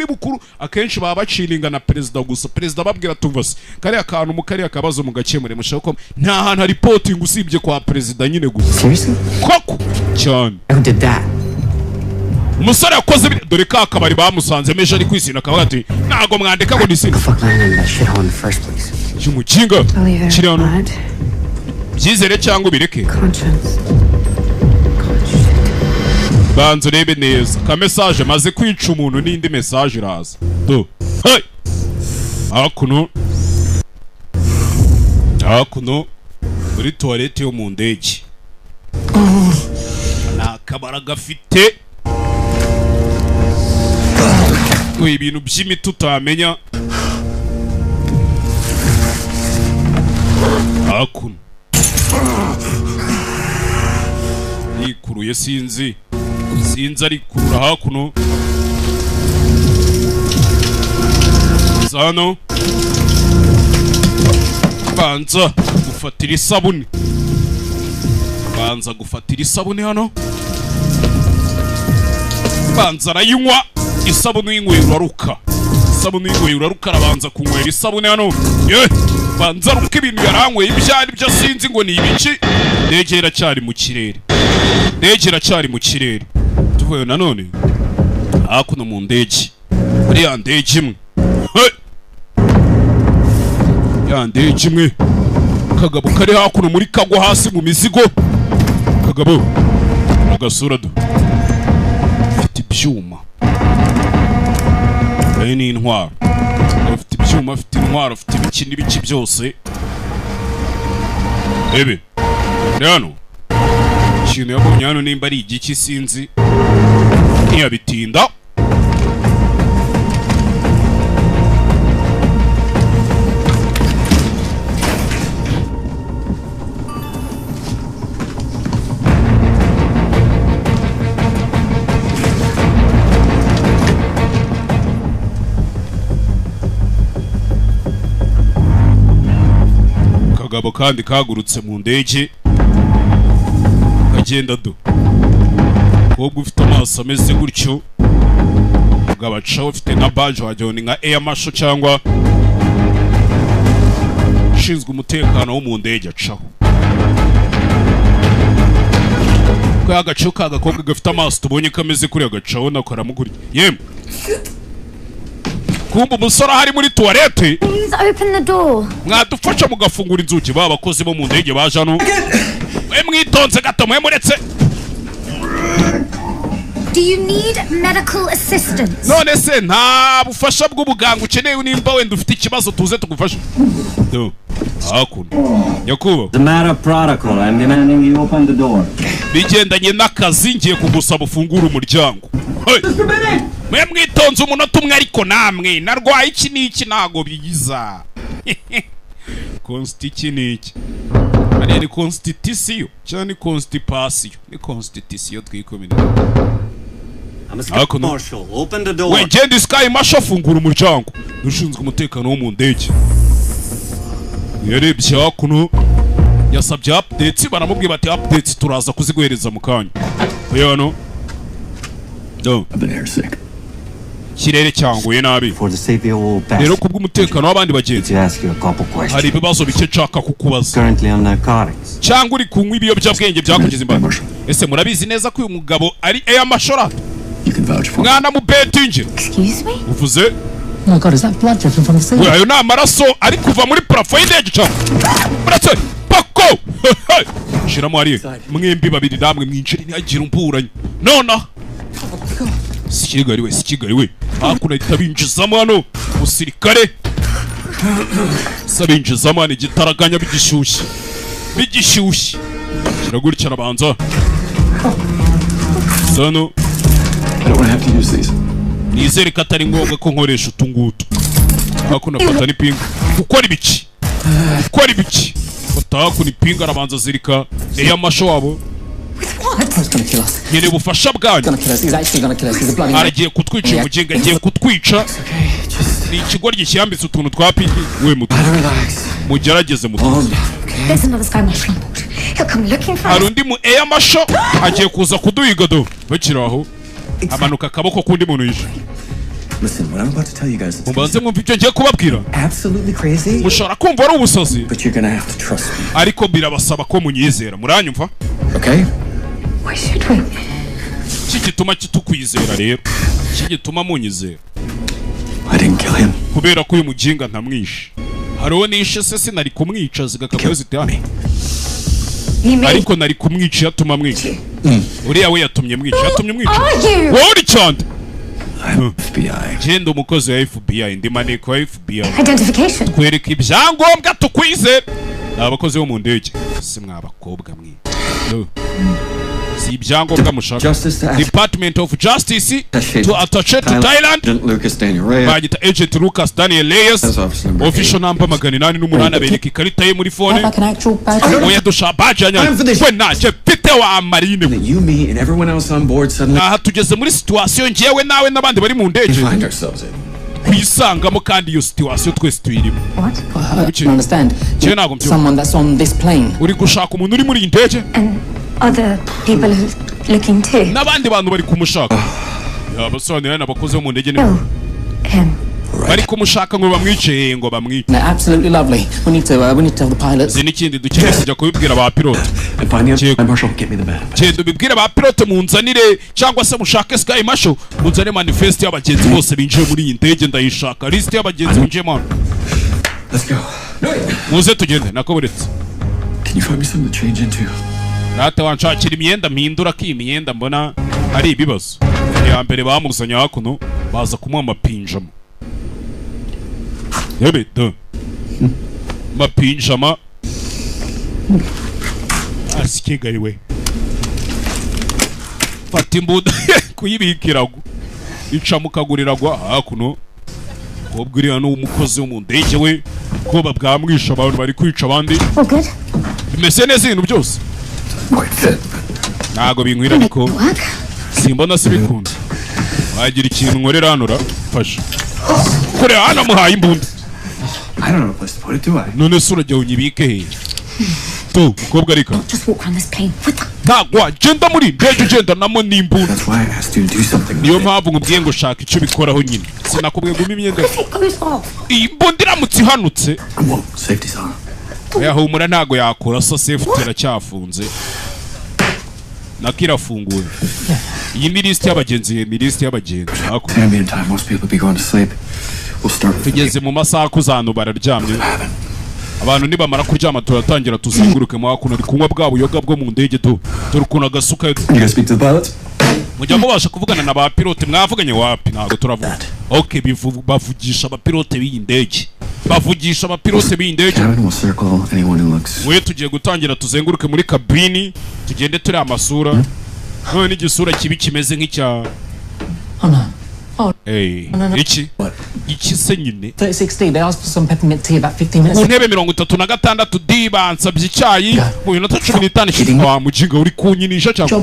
bukuru akenshi baba bacilinga na president gusa. President babwira tuvase kari akantu mu kari akabazo mu gakemure mushaka nta hantu reporting usibye kwa president nyine gusa. Seriously? Koko cyane. Who did that? Umusore yakoze dore ka kabari bamusanze mesha ari kwisina akavuga ati ntago mwandika ngo nisina. Fuck lying in that shithole in the first place. Cyumukinga. Kiri hano. Byizere cyangwa bireke. Banzo rebe neza ka message maze kwica umuntu n'indi message iraza do hey hakuno muri toilette yo mu ndege nakabara gafite ibintu by'imiti utamenya hakuno yikuruye sinzi ari kurura hakuno zano banza gufatira isabune hano banza arayinywa isabune y'inywera uraruka arabanza kunywera isabune hano banza ruka ibintu yaranyweye ibyari byo sinzi ngo ni ibiki. Ndege iracyari mu kirere tuvuye nanone hakuno mu ndege muri ya ndege imwe kagabo kari hakuno muri kagwa hasi mu mizigo kagabo agasura do afite ibyuma ni intwaro afite ibyuma afite intwaro afite ibiki n'ibiki byose ebe hano ikintu yabonye hano nimba ari igiki sinzi ntiyabitinda. Kagabo kandi kagurutse mu ndege kagenda do kobwa ufite amaso ameze gutyo ugabacaho ufite nka badge wagira ni nka air marshal cyangwa ushinzwe umutekano wo mu ndege acaho kwa agaco kagakobwa gafite amaso tubonye kameze kuri agacaho nako aramugurya yemwe kumba umusore hari muri toilette. Please open the door. Mwadufasha mugafungura inzugi babakozi bo mu ndege baje hano. We mwitonze gato mwe muretse. Do you need medical assistance? None se nta bufasha bw'ubuganga ukeneye nimba wenda ufite ikibazo tuze tugufasha. Do. Hakuno. Nyakuba. The matter protocol. I'm demanding you open the door. Bigendanye n'akazi ngiye kugusaba ufungura umuryango. Mwe mwitonze umunota umwe ariko namwe narwaye iki n'iki nago bigiza. Constitution iki. Ari constitution cyane constipation ni constitution twikomine. Marshal, open the door. We genda sky marshal fungura umuryango. Dushinzwe umutekano wo mu ndege. Yarebye hakuno yasabye updates baramubwiye bati updates turaza kuziguhereza mu kanya. Oya no. I've been airsick. Kirere cyanguye nabi. For the safety of all Rero kubw'umutekano w'abandi bagenzi. ask you a couple questions. Hari ibibazo bike nshaka kukubaza. Currently on narcotics. Cyangwa uri kunywa ibiyobyabwenge byakugize imbaraga. Ese murabizi neza ko uyu mugabo ari Air Mashora? You can vouch for. Mwana mu betinge. Excuse me? Uvuze? Oh my God, is that blood dripping from the ceiling? Ayo ni amaraso ari kuva muri parafo y'indege cyane. Muratse pako. Shiramo hariya. Mwembi babiri namwe mwinjira ntihagira umburanye. Nona. Sikigari we. Hakuna itabinjizamo hano. Musirikare. Sabinjizamo hano igitaraganya bigishyushye. Kiragurikira arabanza. Sano. I don't want to have to use these. Nizere ko atari ngombwa ko nkoresha utungutu. Hakuna fata n'ipinga. Ukora ibiki? Hakuna ipinga arabanza zirika. Air Marshal wabo. He's gonna kill us. Nyene ubufasha bwanyu. Gonna kill us. He's actually gonna kill us. He's a bloody man. Aragiye kutwica umugenga agiye kutwica. Ni ikigoryi cyambitse utuntu twa pinki. We mutu. Mugerageze mutu. There's another Sky Marshal on board. He'll come looking for us. Harundi mu Air Marshal agiye kuza kuduhiga do. Bakiraho. Amanuka akaboko kundi muntu yishe. Listen, what I'm about to tell you guys. Mubanze mwumva ibyo ngiye kubabwira. Absolutely crazy. Mushobora kumva ari ubusazi. But you're gonna have to trust me. Ariko birabasaba ko munyizera. Muranyumva? Okay? Why should we? Gituma kitukwizera rero. Gituma munyizera. I didn't kill him. Kubera ko uyu muginga ntamwishe. Hariho nishe se sinari kumwica zigakabwe zitane. Ariko nari kumwica yatuma mwica. Uriya we yatumye mwica. Wowe uri cyane. FBI. Genda umukozi wa FBI ndi maneko wa FBI. Identification. Kwereka ibyangombwa tukwizera. Abakozi bo mu ndege. Si mwabakobwa mwe. Si ibyangombwa mushaka. Department of Justice to attache to Thailand. Lucas Daniel Reyes. Bagita Agent Lucas Daniel Reyes. Official number 808 abereka ikarita ye muri phone. Oya dusha bajanya. We naje pite wa marine. You, me, and everyone else on board suddenly. Aha tugeze muri situation ngewe nawe n'abandi bari mu ndege. Find ourselves in. Kwisangamo kandi iyo situation twese tuyirimo. What? I don't understand. Someone that's on this plane. Uri gushaka umuntu uri muri indege? And other people who looking too. N'abandi bantu bari kumushaka. Yabasobanurira n'abakozi bo mu ndege ni. Him. Bari kumushaka ngo bamwice ngo bamwice. Absolutely lovely. We need to tell the pilots. Zinikindi dukeneye kujya kubibwira ba pilote. Marshal, give me the map. Genda bibwira ba pilote munzanire cyangwa se mushake Sky Marshal munzane manifest y'abagenzi bose binjiye muri iyi ndege ndayishaka. List y'abagenzi binjiye mu. Let's go. Muze tugende nakoburetse. Can you find me something to change into? Nata wanshakira imyenda mpindura ki imyenda mbona ari ibibazo. Ya mbere bamuzanye hakuno baza kumuha amapinjama. Yebito. Mapinjama. Asikigariwe. Fata imbuda kuyibikirago. Ica mukaguriragwa hakuno. Kobwiri hano umukozi wo mu ndege we ko babwamwisha abantu bari kwica abandi. Bimeze neza ibintu byose. Nago binkwira ariko simbona sibikunda. Wagira ikintu nkorera hano fasha. Kure hano muhaye imbunda. I don't know a place to put it, do I? None sura jya unyibike he. Tu kobwa rika. Just walk around this plane. Nagwa genda muri ndege genda namo nimbunda. That's why I asked you to do something. Niyo mpamvu ngubwiye ngo shaka icyo bikoraho nyine. Sinakubwiye gumi imyenda. Imbunda iramutse ihanutse. Safety's on. Humura ntago yakora so safety iracyafunze. Nakirafunguye. Iyi ni list y'abagenzi, ni list y'abagenzi. Ambient time, most people be going to sleep. We'll start with tugeze mu masaha kuzano bararyamye. Abantu nibamara kuryama turatangira tuzenguruke mu hakuno ari kunywa bwa buyoga bwo mu ndege tu. Turukuna agasuka. You guys speak to the pilots? Mujya mubasha kuvugana na ba pilote mwavuganye wapi ntago turavuga. Okay bavugisha aba pilote b'iyi ndege. Bavugisha aba pilote b'iyi ndege. Cabin will circle anyone who looks. We tugiye gutangira tuzenguruke muri kabini tugende turi amasura. None n'igisura kibi kimeze nk'icya. Hey, iki? Iki se nyine? 36D, they asked for some peppermint tea about 15 minutes. Untebe 36 D bansabye icyayi mu minota 15 shitwa wa mujinga uri kunyinisha cyangwa.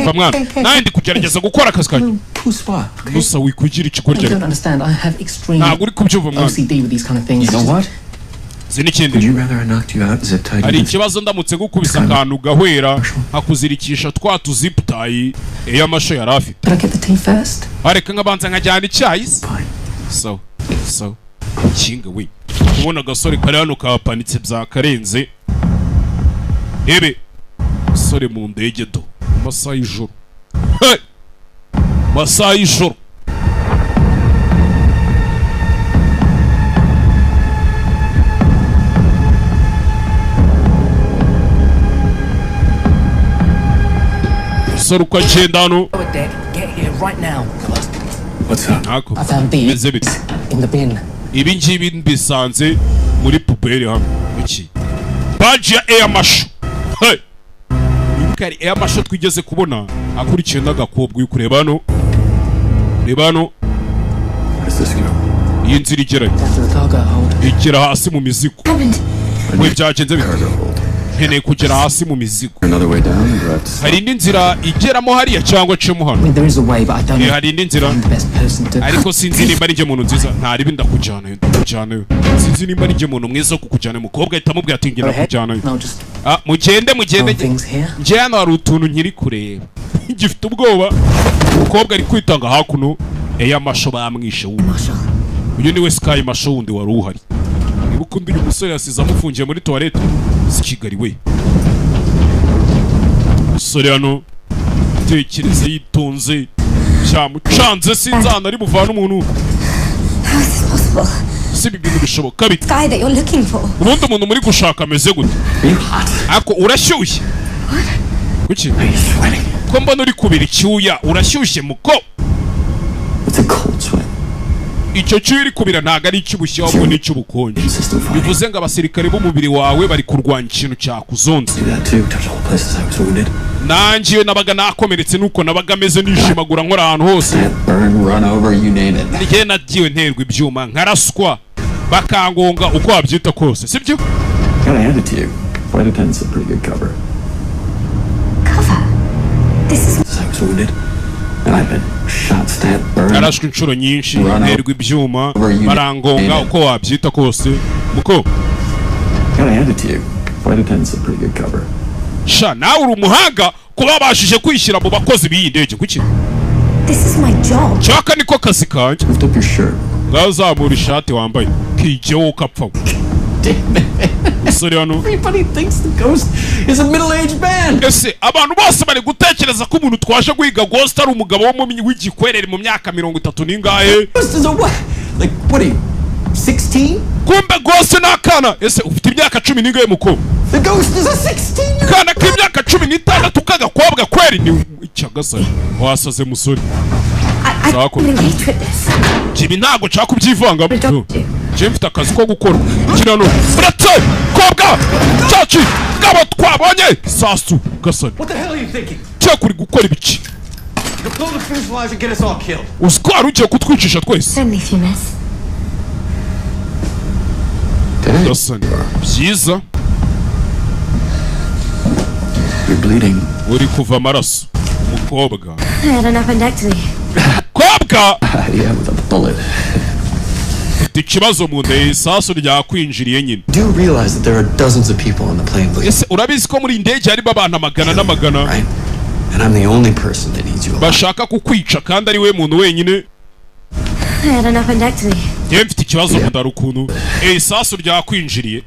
Bamwana, nawe ndi kugerageza gukora akazi kanyu. Musa wikugira ikikorya. I don't understand. I have extreme OCD with these kind of things. You know what? zinikindi you rather I knocked you out zip tied hari ikibazo ndamutse gukubisa akantu gahwera hakuzirikisha twa tuzip tie y'amasho yari afite. But I get the tea first. Areka nkabanza nkajyana icyayi. So kinga we ubona gasore kare hano kapanitse byakarenze ebe sore mu ndege do masaha y'ijoro masaha y'ijoro sore uko agenda hano. What's up? I found these in the bin. Ibi ngibi mbisanze muri puberi hano. Iki badge ya Air Masho. Hey, kari Air Masho twigeze kubona akurikiye n'agakobwa uri kureba hano. Reba hano. Iyi nzira igera hasi mu mizigo. We byagenze nkeneye kugera hasi mu mizigo. Hari indi nzira igeramo hariya cyangwa cemo hano. Hari indi nzira ariko sinzi nimba ari njye muntu nziza ntari ndakujyanayo. Sinzi nimba ari njye muntu mwiza wo kukujyana mukobwa ahita amubwira ati ngira kujyanayo. Mugende njye hano hari utuntu nkiri kureba. Gifite ubwoba umukobwa ari kwitanga hakuno Air Masho bamwishe wundi. Uyu niwe Sky Masho wundi wari uhari. Ubukundi uyu musore yasize amufungiye muri toilette z'Kigali we. Musore hano tekereze yitonze cyamucanze sinzana ari buvana umuntu. Si ibintu bishoboka bite? Guy that you're looking for. Ubundi umuntu muri gushaka ameze gute? Ako urashyushye. Kuki? Ko mbona uri kubira icyuya urashyushye muko. It's a cold sweat. Icyo cyuri kubira ntago ari icy'ubushye ahubwo ni icy'ubukonje. Bivuze ngo abasirikare b'umubiri wawe bari kurwanya ikintu cyakuzonze. Nanjye nabaga nakomeretse nuko nabaga ameze nishimagura nkora ahantu hose. Nige nagiwe nterwa ibyuma nkaraswa bakangonga uko wabyita kose sibyo? Flight attendant's a pretty good cover. This is... I was wounded. And I've been shot, stabbed, burned. Narashwe inshuro nyinshi nterwa ibyuma barangonga uko wabyita kose muko. Gotta hand it to you. Flight attendant's a pretty good cover. Sha nawe uri umuhanga kuba bashije kwishyira mu bakozi b'iyi ndege kuki? This is my job. Chaka niko kazi kanje. Lift up your shirt. Ngazamura ishati wambaye kijeho ukapfa. Musore hano. Everybody thinks the ghost is a middle-aged man. Ese abantu bose bari gutekereza ko umuntu twaje guhiga ghost ari umugabo w'igikwerere mu myaka 30 n'ingahe. Ghost is a what? Like what are you? 16? Kumbe ghost nakana. Ese ufite imyaka 10 n'ingahe muko? The ghost is a 16. Kana k'imyaka 16 kagakobwa kweri ni icyagasa. Wasaze musore. I can't engage with this. Kibi ntago cya kubyivanga. Je mfite akazi ko gukora. Kirano. Bratse kobwa. Chachi gabo twabonye. Sasu gasani. What the hell are you thinking? Cya kuri gukora ibiki. You pull the fuselage and get us all killed. Uskwaru ugiye kutwicisha twese. Only if you miss. Gasani. Byiza. You're bleeding. Uri kuva amaraso. Umukobwa. I had an appendectomy. Kobwa. Yeah, with a bullet. Ikibazo mu nda isaso ryakwinjiriye nyine. Do you realize that there are dozens of people on the plane bleeding? Ese urabizi ko muri indege harimo abantu amagana n'amagana. Right? And I'm the only person that needs you alive. Bashaka kukwica kandi ari we muntu wenyine. I had an appendectomy. Yewe mfite ikibazo mu nda rukuntu. Isaso ryakwinjiriye.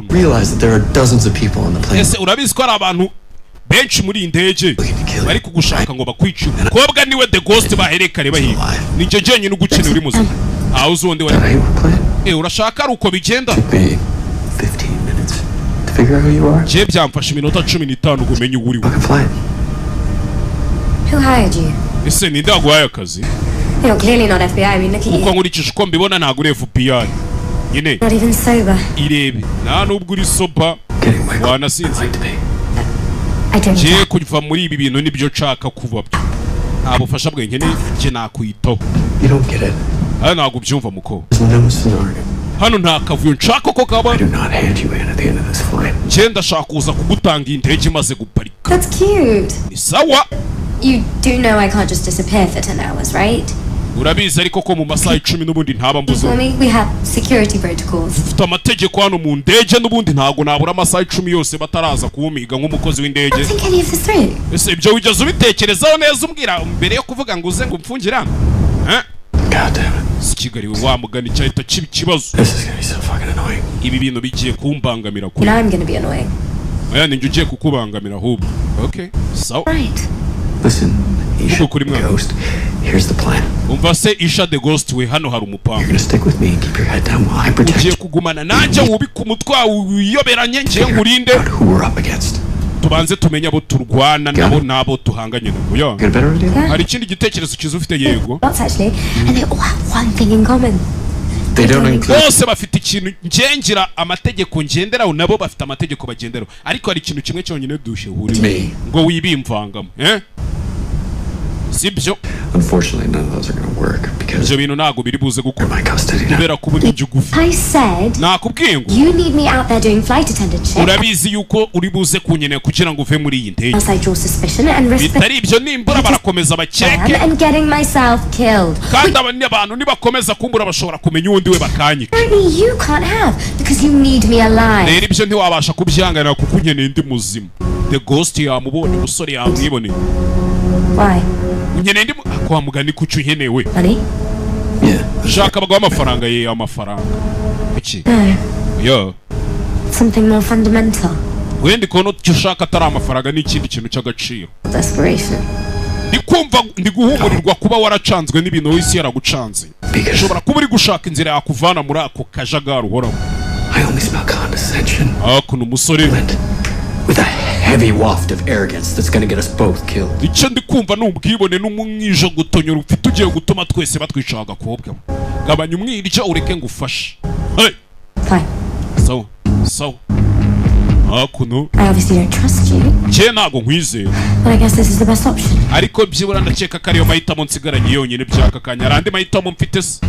Realize that there are dozens of people on the plane. Ese urabizi ko ari abantu benshi muri indege bari kugushaka ngo bakwice. Kobwa niwe the ghost baherekare bahiga. Nije jenyine ugukina uri muzima. Uzi wonde wari. Urashaka ari uko bigenda. 15 minutes to figure out who you are. Je byamfasha iminota 15 gumenye uri we. Who hired you? Ese ninde waguhaye akazi? You're clearly not FBI. I mean, look at you. Uko nkurikije uko mbibona ntago uri FBI. Nyine. Not even sober. Irebe. Nta nubwo uri sober. Wanasinze. Je kuva muri ibi bintu nibyo nshaka kuva. Nta bufasha bwe nkeneye je nakwitaho. You don't get it. Ntago byumva muko. No scenario. Hano nta kavuyo nshaka ko kaba. I do not hand you in at the end of this flight. Je ndashaka kuza kugutanga indege maze guparika. That's cute. Ni sawa. You do know I can't just disappear for 10 hours, right? urabizi ariko ko mu masaha 10 n'ubundi ntaba mbuze We have security protocols. ufite amategeko hano mu ndege n'ubundi ntago nabura amasaha 10 yose bataraza kuwumiga nk'umukozi w'indege. Ese ibyo wigeze ubitekerezaho neza umbwira mbere yo kuvuga ngo uze ngo mfungirane? Kigali wa mugani cyahita kiba ikibazo. Ibi bintu bigiye kumbangamira kuri. I'm going to be annoying. Aya ninjye ugiye kukubangamira ahubwo. Okay, so. Listen, Isha the Ghost. Here's the plan. Umva se Isha the Ghost we hano hari umupanga. You're gonna stick with me and keep your head down while I protect you. Ugiye kugumana nanjye ubika umutwe uyoberanye ngiye ngurinde. Who we're up against. Tubanze tumenya abo turwana nabo tuhanganye nabo. Yo. Hari ikindi gitekerezo kizo ufite yego. Lots actually, and they all have one thing in common. They don't include. Bose bafite ikintu ngengira amategeko ngenderaho nabo bafite amategeko bagenderaho ariko hari ikintu kimwe cyonyine dushe huri ngo wibimvangamo sibyo. Unfortunately, none of those are going to work because ibyo bintu ntago biri buze gukora my custody now. kubera kuba ninjye gufi. I said nakubwiye ngo you need me out there doing flight attendant shit. urabizi yuko uri buze kunyenera kugira ngo uve muri iyi ndege. I draw suspicion and risk bitari ibyo nimbura barakomeza bakeke and getting myself killed. kandi abantu nibakomeza kumbura bashobora kumenya undi we bakanyika. You can't have because you need me alive. rero ibyo ntiwabasha kubyanganira kuko unyeneye ndi muzima. The Ghost yamubonye umusore yamwiboneye. Why? Unyeneye ndi kwa mugani kucu nkenewe. Honey? Yeah. Shaka bagwa amafaranga ye amafaranga. Iki? Yo. Something more fundamental. Wendi kono cyushaka atari amafaranga n'ikindi kintu cy'agaciro. Desperation. Ndikumva ndiguhumurirwa kuba waracanzwe n'ibintu w'isi yaragucanze. Ushobora kuba uri gushaka inzira yakuvana muri ako kajagari uhoraho. I only smell condescension. Kuno musore with a heavy waft of arrogance that's going to get us both killed. Icyo ndikumva n'ubwibone n'umwijo gutonyora ufite ugiye gutuma twese batwica agakobwa. Gabanya umwirya ureke ngufashe. Hey. Fine. So. Kuno. I obviously don't trust you. Je nago nkwizeye. But I guess this is the best option. Ariko byibura ndakeka ko ariyo mahitamo nsigaranye yonyine byaka kanya. Arandi mahitamo mfite se.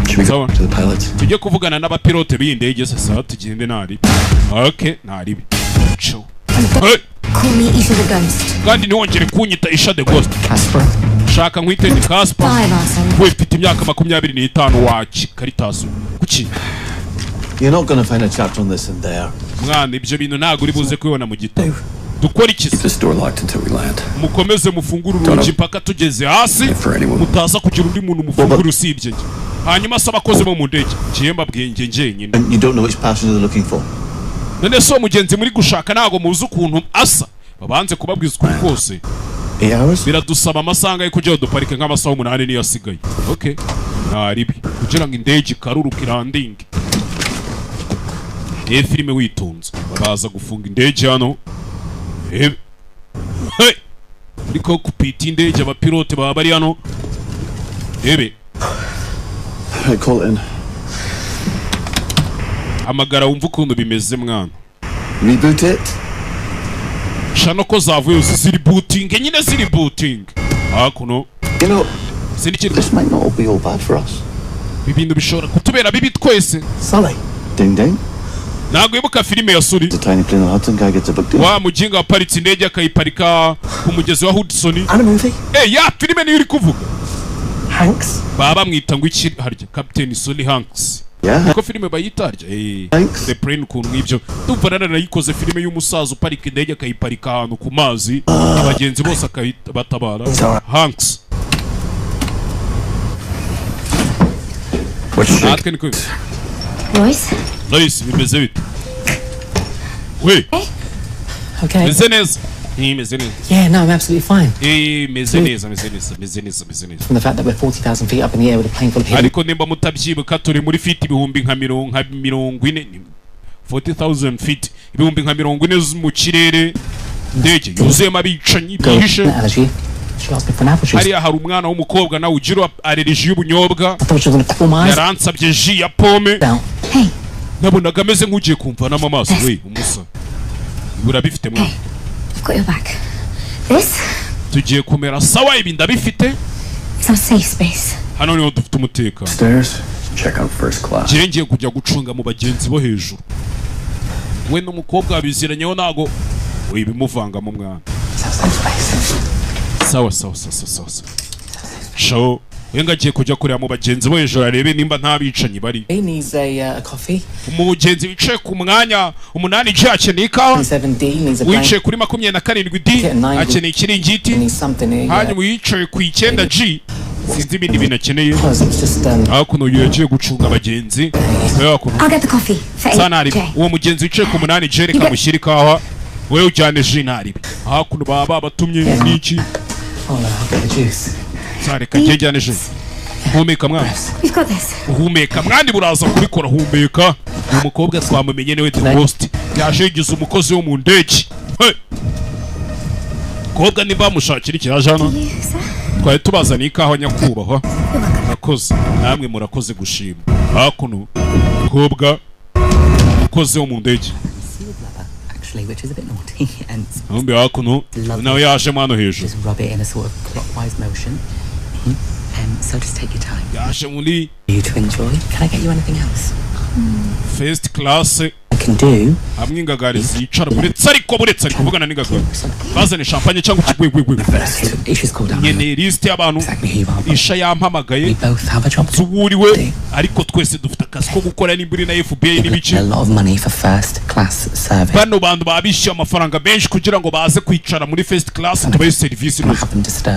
Should we go to the pilots? Tujye kuvugana n'abapilote b'indege sasa tugende nari. Okay, nari. Ciao. Hey. Call me Isha the Ghost. Kandi niwongere kunyita Isha the Ghost. Casper. Shaka nkwite ni Casper. Bye, Marcel. We mfite imyaka 25 wacu Caritas. Kuki? You're not going to find a chapter on this in there. Mwana ibyo bintu ntago uri buze kwibona mu gitabo. Dukora iki? Keep this door locked until we land. Mukomeze mufungura urugi mpaka tugeze hasi. Mutaza kugira undi muntu mufungura usibye. Hanyuma se abakoze mu ndege. Ngiye mbabwiye ngenyine. And you don't know which passenger they're looking for. None so mugenzi muri gushaka ntago muzi ukuntu asa. Babanze kubabwiza ukuri kose. 8 hours? Biradusaba amasanga yo kujya duparike nk'amasaha 8 niyo asigaye. Okay. Naribi kugira ngo indege karuruka irandinge. Filime witonze baza gufunga indege hano. Hey. Uriko kupita indege abapilote baba bari hano. Ebe. I call in. Amagara wumva ukuntu bimeze mwana. Reboot it. Shano ko zavuye ziri booting nyine ziri booting. Kuno. You know, this might not be all bad for us. Ibintu bishobora kutubera bibi twese. Sully. Ding ding. Ntago ibuka filime ya Suri. The tiny plane on Hudson guy gets a book deal. Wa mujinga waparitse indege akayiparika ku mugezi wa Hudson. And a movie. Ya filime niyo uri kuvuga. Hanks. Baba mwita ngo iki harya Captain Sully Hanks. Yeah. Ko filime bayitarya. Hanks. The plane kuntu ibyo. Ndumva narayikoze filime y'umusaza uparika indege akayiparika ahantu ku mazi. Abagenzi bose akabatabara. Hanks. What's your Royce? Royce, bimeze bite? We. Okay. Meze neza. Meze neza. Yeah, no, I'm absolutely fine. Meze neza. From the fact that we're 40,000 feet up in the air with a plane full of hidden... Ariko nimba mutabyibuka turi muri feet ibihumbi nka 40,000 feet. Ibihumbi nka 40 mu kirere. Ndege yuzuyemo abicanyi bihishe. Hariya hari umwana w'umukobwa nawe ugira allergie y'ubunyobwa. Yaransabye ji ya pome. Nabonaga ameze nk'ugiye kumvanamo amaso we umusa. Urabifite mwana. Got your back. This? Tugiye kumera sawa ibi ndabifite. It's our safe space. Hano niho dufite umutekano. Stairs. Check out first class. Ngiye kujya gucunga mu bagenzi bo hejuru. We n'umukobwa biziranyeho nago wibimuvanga mu mwana. Sawa. Show. wenga agiye kujya kureba mu bagenzi bo hejuru arebe nimba nta bicanyi bari. He needs a coffee. Umugenzi wicaye ku mwanya 8 G akeneye ikawa. 7D needs a wicaye kuri 27 D akeneye ikiringiti. Hanyuma wicaye ku 9 G sinzi ibindi bintu akeneye. Hakuno yagiye gucunga abagenzi. I'll get the coffee. Sanari uwo mugenzi wicaye ku 8 G reka mushyire ikawa. Wewe ujyane ji nari. Hakuno baba batumye niki. Sare kajyane ji. Humeka mwana. You've got this. Humeka mwandi buraza kubikora humeka. Umukobwa twamumenye newe The Ghost. Yaje yigize umukozi wo mu ndege. Hey. Kobwa niba mushakira ikiraje hano. Twaye tubazana ikaho nyakubahwa. Nakoze namwe murakoze gushima. Hakuno kobwa umukozi wo mu ndege. Which is a bit naughty and Umbe hakuno nawe yaje mano hejuru. Just rub it in a sort of clockwise motion. So just take your time. Yaje muri You to enjoy. Can I get you anything else? First class. I can do. Hamwe ingagari zicara buretse ariko buretse ari kuvugana n'ingagari. Bazane champagne cyangwa ikigwegwegwe. She's called out. Nyene list y'abantu. Isha yampamagaye. We both have a job. Tuwuriwe ariko twese dufite akazi ko gukora n'imburi na FBI n'ibice. A lot of money for first class service. Bano bantu babishyuye amafaranga benshi kugira ngo baze kwicara muri first class tubaye service neza.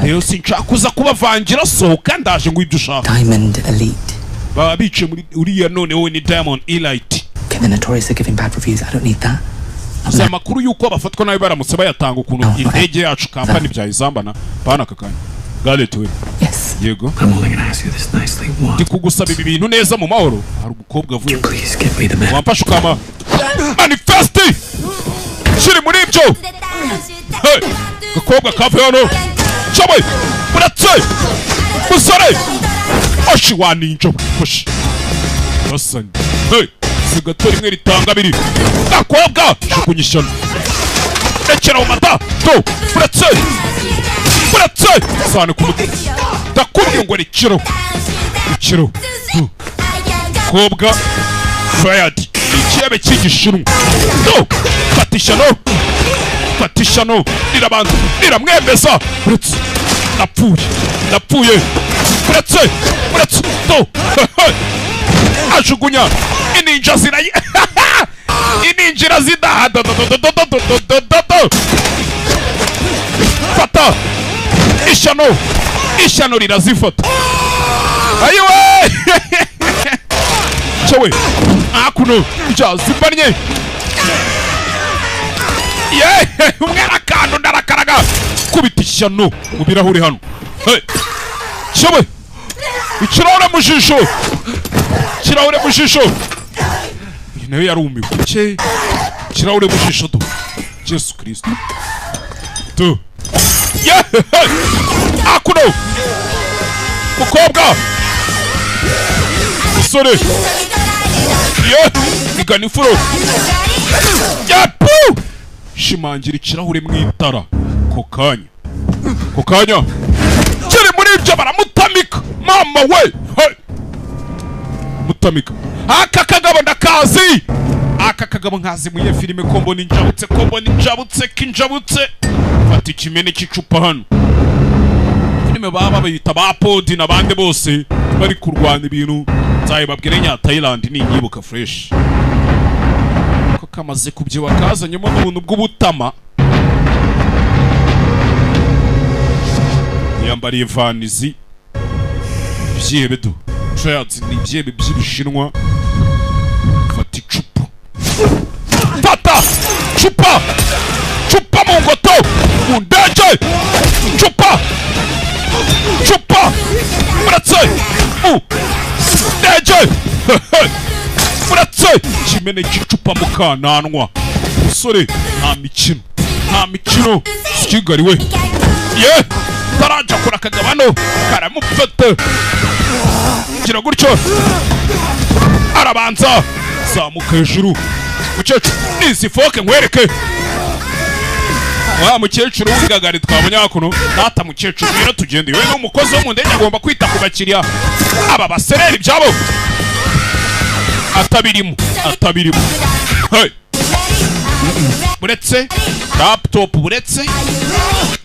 Rero sinshaka kuza kubavangira sohoka ndaje ngo ibyo ushaka. Diamond Elite. Baba bice muri uriya none wowe ni Diamond Elite. The notorious for giving bad reviews. I don't need that. Za makuru yuko abafatwa nayo baramutse bayatanga ukuntu indege yacu kampani byayizambana bana kakanya. Galet we. Yes. Yego. I'm only gonna ask you this nicely once. Ndikugusaba ibi bintu neza mu mahoro. Hari umukobwa avuye. Please give me the man. Wamfasha kama. Manifesti. Shiri muri ibyo. Hey. Gakobwa kafe hano. Chaboy. Buratse. Musare. Oshi wa ninja. Oshi. Basanye. Hey. Sigatori mwe ritanga biri. Gakobwa. Shukunyishana. Ekera umata. Go. Buratse. Buratse. Sane kumutu. Dakubwiye ngo rikiro. Rikiro. Kobwa. Fired. Ikiebe cy'igishinwa. No. Fatishano. Fatishano. Nirabantu. Niramwemeza. Buratse. Napfuye. Buratse. Buratse. No. Ajugunya. Ininja zirayi. Ininjira zidahada. Fata. Ishano rirazifata. Ayiwe. Chawe. Akuno. Jazibanye. Umwana kando ndarakaraga. Kubita ishano mu birahuri hano. Chawe. Ikirahure mu jisho. Kirahure mu jisho. Nawe yarumiwe. Kirahure mu jisho tu. Yesu Kristo. Tu. Akuno. Mukobwa. Musore. Iganifuro. Yapu. Shimangira ikirahure mu itara. Kokanya. Kiri muri ibyo baramutamika. Mama we. Mutamika. Aka kagabo ndakazi. Aka kagabo nkazi mu filime kombo ninjabutse kinjabutse. Fata ikimene cy'icupa hano. Filime baba bayita ba Podi nabande bose bari kurwana ibintu. Nzaye babwire nya Thailand ni nyibuka fresh. Ko kamaze kubyiwa kazanyemo n'ubuntu bw'ubutama. Yambariye vanizi. Byebedo. Triads ni byebe by'ibishinwa. Fata icupa. Fata! Chupa mu ngoto! Mu ndege! Chupa! Buratse! Ndege! Buratse! Kimene cy'icupa mu kananwa. Musore, nta mikino. Kigali we. Tarajya kora kagabano. Karamufata. Gira gutyo. Arabanza. Zamuka hejuru. Mukecuru nisifoke nkwereke. Wa mukecuru w'ingagari twabonye hakuno. Data mukecuru rero tugende. Yewe n'umukozi wo mu ndege agomba kwita ku bakiriya. Aba basereri byabo. Atabirimo. Hey. Buretse. Laptop buretse.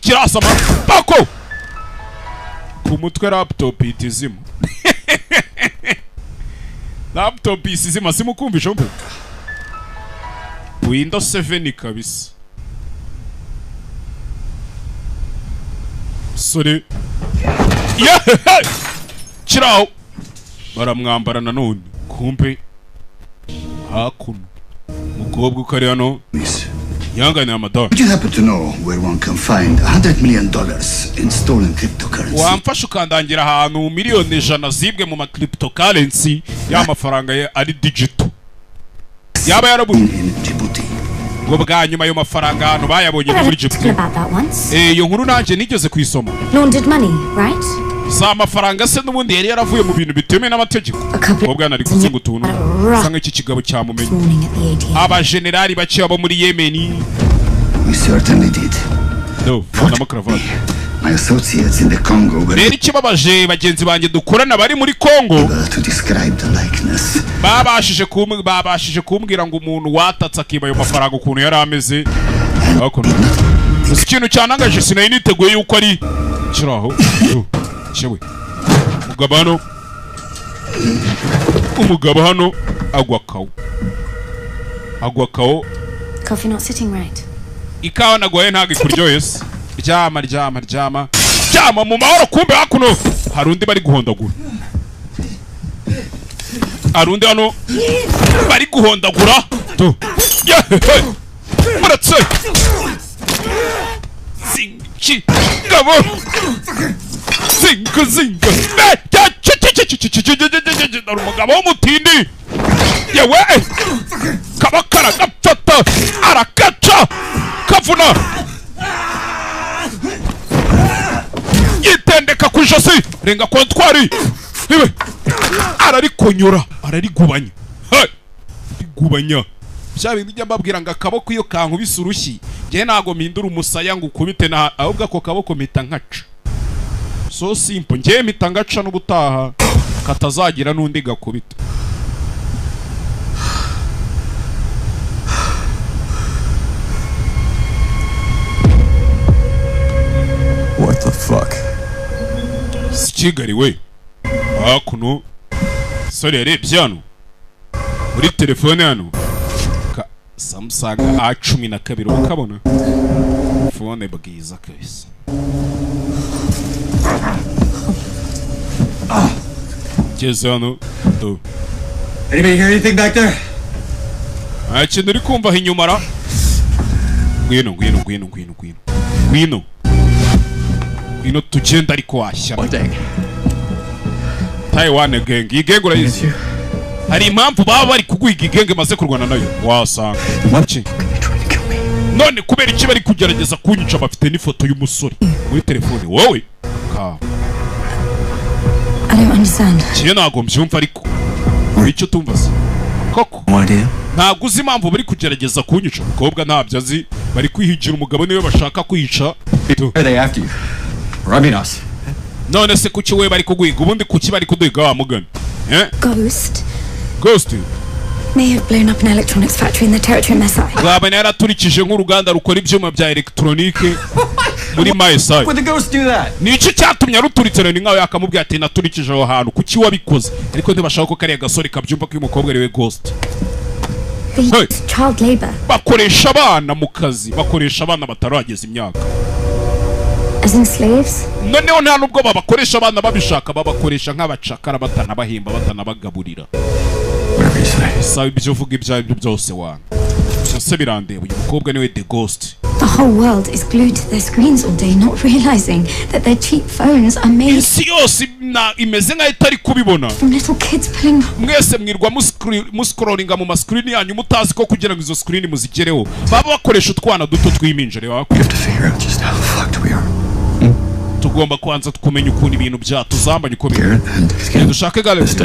Kirasama. Bako. ku mutwe laptop itizima. Laptop isizima simukumvisha mbu. Windows 7 kabisa. Sorry. Yeah! Chirao. Baramwambara nanone. Kumbe hakuno. Mukobwa ukari hano. Yangana amadolari. Do you happen to know where one can find $100 million in stolen cryptocurrency? Wamfasha ukandangira ahantu miliyoni 100 zibwe mu ma cryptocurrency y'amafaranga ye ari digital. Yaba yarabuye. Ngo bwa nyuma yo mafaranga hano bayabonye muri Djibouti. Iyo nkuru nanje nigeze kwisoma. Laundered money, right? Sa mafaranga se n'ubundi yari yaravuye mu bintu bitemewe n'amategeko. Ubwo nari kuzinga utuntu. Sanga iki kigabo cyamumenye. Aba generali baciye abo muri Yemen. We certainly did. No, namakravati. My associates in the Congo were rero ikibabaje bagenzi banjye dukorana bari muri Congo to describe the likeness. babashije kumbwira ngo umuntu watatse akiba ayo mafaranga ukuntu yari ameze. Ikintu cyanangaje sinayi niteguye yuko ari kiraho. Chewe. Umugabo hano agwa kawo. Coffee not sitting right. Ikawa nagwaye ntago ikuryohese. Ryama mu mahoro kumbe hakuno harundi bari guhondagura. Arundi hano bari guhondagura. To. Muratse. Zingi gabo. Zinga. Umugabo w'umutindi. Yewe. Kabakara gapfata. Arakaca. Kavuna. Yitendeka ku ijosi. Renga kontwari. Iwe. Ararigubanya. Rigubanya. Byabindi njya mbabwira ngo akaboko iyo kankubise urushyi. Je nago mpindura umusaya ngo ukubite na ahubwo ako kaboko mpita nkaca. So simple. Ngiye mpita ngaca no gutaha katazagira n'undi gakubita. What the fuck? Sikigari we. Hakuno. Sorry yarebye hano. Muri telefone hano. Samsung A12 ukabona. Phone bwiza kabisa. Geze hano. Anybody hear anything back there? Ikintu uri kumva inyuma ra. Ngwino. Ngwino tugenda ariko washyira. Taiwan gang. Iyi gang urayizi. Hari impamvu baba bari kuguhiga igenge maze kurwana nayo. Wasanga. None kubera iki bari kugerageza kunyica bafite n'ifoto y'umusore muri telefone wowe. I don't understand. Kiye nago mbyumva ariko. Icyo tumbaza. Koko. Ntabwo uzi impamvu bari kugerageza kunyica. Umukobwa ntabyo azi. Bari kwihigira umugabo niwe bashaka kwica. They after you. Robbing us. None se kuki we bari kuguhiga ubundi kuki bari kuduhiga wa mugani? Ghost may have blown up an electronics factory in the territory of Masai. Baba yaraturikije nk'uruganda rukora ibyuma bya elektronike muri Masai. Would the ghost do that? Niki cyatumye aruturitsana ni nkawe akamubwira ati naturikije aho hantu kuki wabikoze ariko ntibashaka ko kariya gasore kabyumva ko uyu mukobwa ari we Ghost. Child labor. Bakoresha abana mu kazi, bakoresha abana batarageza imyaka. As in slaves? Noneho nta nubwo babakoresha abana babishaka, babakoresha nk'abacakara batanabahemba batanabagaburira. Sabe ibyo uvuga ibyo byose wana. Byose birandeba uyu mukobwa niwe The Ghost. The whole world is glued to their screens all day, not realizing that their cheap phones are made. Isi yose imeze nka itari kubibona. From little kids pulling. Mwese mwirwa muscrollinga mu mascreen yanyu mutazi ko kugira ngo izo screen muzigereho. Baba bakoresha utwana duto twiminje reba. We have to figure out just how fucked we are. Tugomba kwanza tukumenya ukuntu ibintu byatuzambanye uko biri. Dushake galaxy.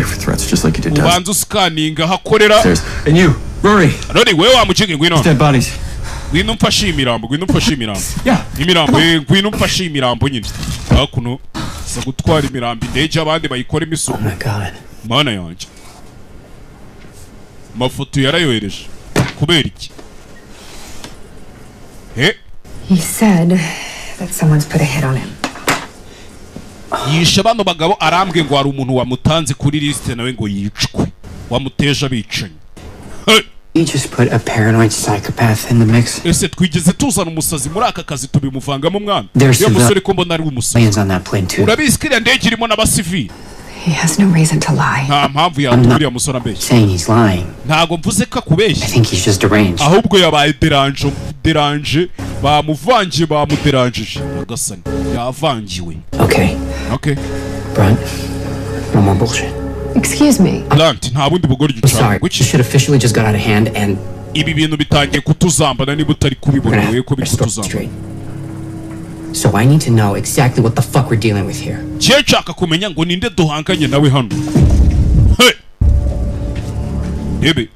Ubanza uscanninga hakorera. And you, Rory. Rory, wewe wamukinge ngwino. Dead bodies. Ngwino mfashe imirambo. Yeah. Imirambo, ngwino mfashe imirambo nyine. Hakuno sa gutwara imirambo indege abandi bayikora imisuku. Oh my god. Mana yanje. Mafoto yarayohereje. Kubera iki? He said that someone's put a hit on him. yishe bano bagabo arambwe ngo hari umuntu wamutanze kuri liste nawe ngo yicwe wamuteje abicanyi. You just put a paranoid psychopath in the mix. Ese twigeze tuzana umusazi muri aka kazi tubimuvangamo mwana. There's musore ko mbona ari umusazi. on that plane too. Urabizi kiriya ndege irimo n'abasivili. He has no reason to lie. Nta mpamvu yatuma uriya musore ambeshya. Saying he's lying. Ntago mvuze ko akubeshya. I think he's just deranged. Ahubwo yabaye deranje bamuvangiye bamuderanjije agasani yavangiwe. Okay. Brunt, no more bullshit. Excuse me. Blunt, nta bundi bugoryi ucana. This shit officially just got out of hand and ibi bintu bitangiye kutuzambana niba utari kubibona wewe ko bikutuzambana. So I need to know exactly what the fuck we're dealing with here. Nshaka kumenya ngo ninde duhanganye nawe hano. Hey. Ebe.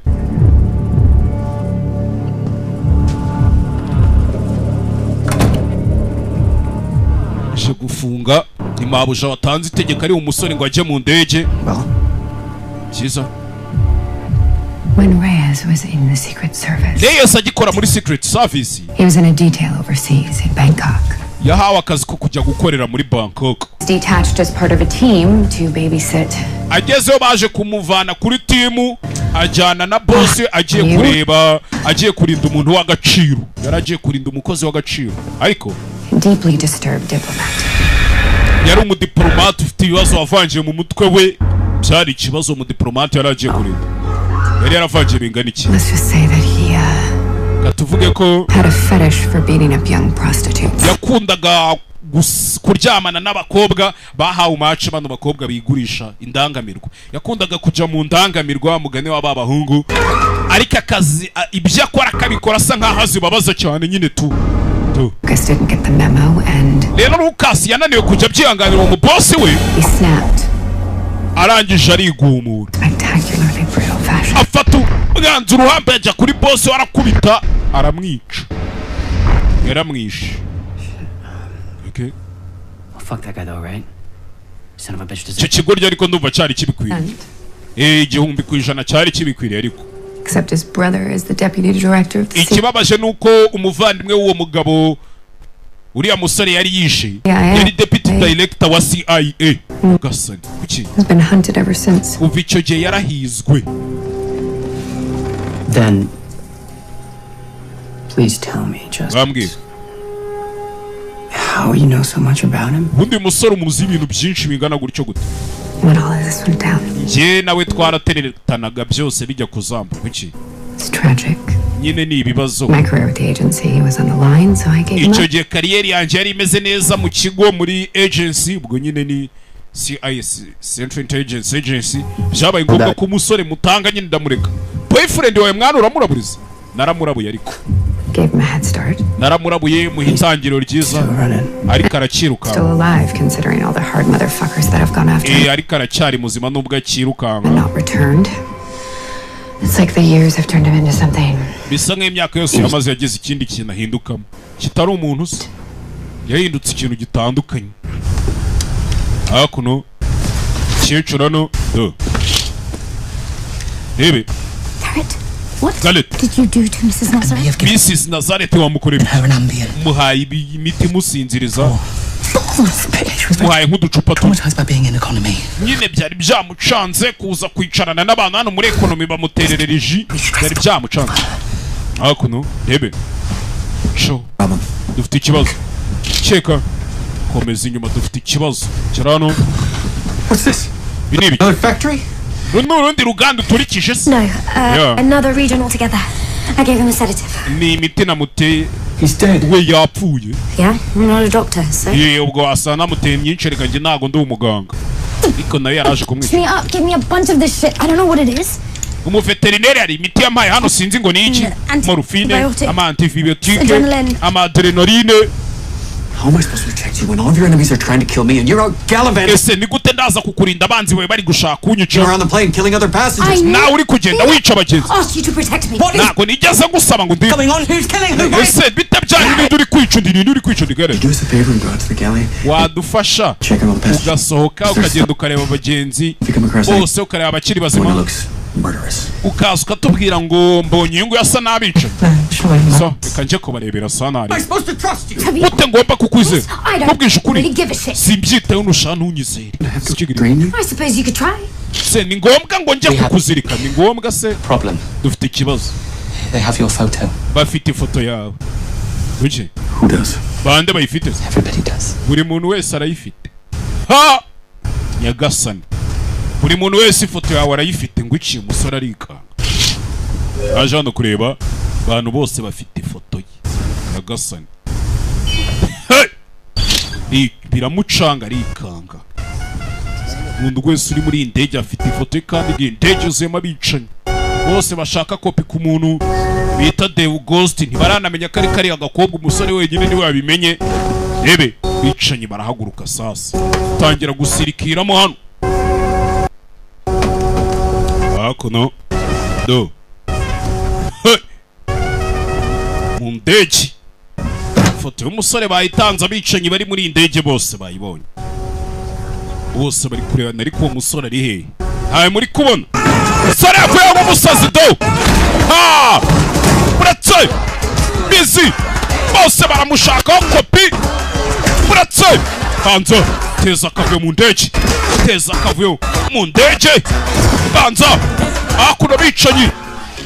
Je gufunga imabuja watanze itegeko ari umusore ngo ajye mu ndege. Cyiza. When Reyes was in the Secret Service. Reyes agikora muri Secret Service. He was in a detail overseas in Bangkok. Yahawe akazi ko kujya gukorera muri Bangkok. Detached as part of a team to babysit. Agezeyo baje kumuvana kuri timu ajyana na boss agiye kureba agiye kurinda umuntu w'agaciro. Yaragiye kurinda umukozi w'agaciro. Ariko deeply disturbed diplomat. Yari umudiplomate ufite ibibazo wavangiye mu mutwe we. Cyari ikibazo umudiplomate yaragiye kurinda. Yari yaravangiye bingana iki? Let's just say that he tuvuge ko had a fetish for beating up young prostitutes. Yakundaga kuryamana n'abakobwa bahawe umace bano bakobwa bigurisha indangamirwa. Yakundaga kujya mu ndangamirwa mugane wa babahungu. Ariko akazi ibyo akora kabikora asa nkaho azibabaza cyane nyine tu. Lucas didn't get the memo and rero Lucas yananiwe kujya byihanganira mu boss we. He snapped. Arangije arigumura. Spectacularly brutal fashion. Afata umwanzuro uhambe ajya kuri boss arakubita aramwica. Yaramwishe. Okay. Well, fuck that guy though, right? Son of a bitch does. Kigorya ariko ndumva cyari kibikwiriye. Igihumbi ku ijana cyari kibikwiriye ariko. Except his brother is the deputy director of the Ikibabaje nuko umuvandimwe w'uwo mugabo uriya musore yari yishe yari deputy director wa CIA. Gasani kuki? Has been hunted ever since. Uva icyo gihe yarahizwe. Then please tell me just how you know so much about him. Undi musore umuzi ibintu byinshi bingana gutyo gute. When all of this went down. Je nawe twarateretanaga byose bijya kuzamba kuki? It's tragic. Nyine ni ibibazo. My career with the agency was on the line, so I gave him. Icyo gihe kariyeri yanjye yari imeze neza mu kigo muri agency ubwo nyine ni CIS Central Intelligence Agency. Jabaye ngombwa ko umusore mutanga nyine ndamureka. Boyfriend wawe mwana uramuraburiza. Naramurabuye ariko. Gave him a head start. Naramurabuye mu hitangiro ryiza. Ariko araciruka. Still alive considering all the hard motherfuckers that have gone after him. Ariko aracyari muzima nubwo acirukanga. Not returned. It's like the years have turned him into something. Bisa nk'imyaka yose yamaze yagize ikindi kintu ahindukamo. Kitari umuntu se. Yahindutse ikintu gitandukanye. Hakuno cyecurano Ebe. What did you do to Mrs. Nazareth? Mrs. Nazareth wamukorera muhaye imiti musinziriza. Muhaye nk'uducupa nyine byari byamucanze kuza kwicarana n'abantu hano muri economy bamutererera iji byari byamucanze. Hakuno Ebe. Sho dufite ikibazo. Cheka komeza inyuma dufite ikibazo. Kirano. What's this? Another factory? Rundi ruganda turikije se. No, another region altogether. I gave him a sedative. Ni imiti namuteye. He's dead. We yapfuye. Yeah, I'm not a doctor, so. Ubwo asa namuteye myinshi reka nge ntago ndi umuganga. Ariko nawe yaraje kumwica. Me up, give me a bunch of this shit. I don't know what it is. Umuveterineri ari imiti yampaye hano sinzi ngo ni iki. Morphine, ama antibiotique, ama adrenaline. How am I supposed to protect you when all of your enemies are trying to kill me and you're out gallivanting? Ese ni gute ndaza kukurinda abanzi bawe bari gushaka kunyica? You're on the plane killing other passengers. Nawe uri kugenda wica abagenzi. Ask you to protect me. Ntago nigeze ngusaba ngo ndi. Coming on, who's killing who? Ese bitabyanye n'indi uri kwica undi uri kwica undi. Do us a favor and go out to the galley. Wadufasha ugasohoka ukagenda ukareba abagenzi bose ukareba abakiri bazima murderous. ukaza ukatubwira ngo mbonye uyu nguyu asa n'abica. So reka nje kubarebera sanari ute ngomba kukwizera mubwisha ukuri simbyiteho nushaka ntunyizere. I suppose you could try. Se ni ngombwa ngo njye kukuzirika? Ni ngombwa se? Problem. Dufite ikibazo. They have your photo. Bafite ifoto yawe. Uje? Who does? Bande bayifite? Everybody does. Buri muntu wese arayifite. Ha! Nyagasani. Buri muntu wese ifoto yawe arayifite ngo iki umusore arikanga. Aje hano kureba abantu bose bafite ifoto ye. Nyagasani. Hey! Biramucanga arikanga. Umuntu wese uri muri indege afite ifoto ye kandi indege zema bicanyi. Bose bashaka kopi ku muntu bita Dave Ghost ntibaranamenya ko ari kari agakobwa umusore wenyine niwe yabimenye. Rebe bicanyi barahaguruka sasa tangira gusirikiramo hano hakuno do mu ndege. Ifoto y'umusore bayitanze abicanyi bari muri indege bose bayibonye. Bose bari kurebana ariko uwo musore ari hehe? Ntawe muri kubona. Musore yavuye mu musazi do. Ha! Buratse! Busy! Bose baramushakaho kopi. Buratse! Banza teza akavuyo mu ndege. Teza akavuyo mu ndege. Banza hakuno bicanyi.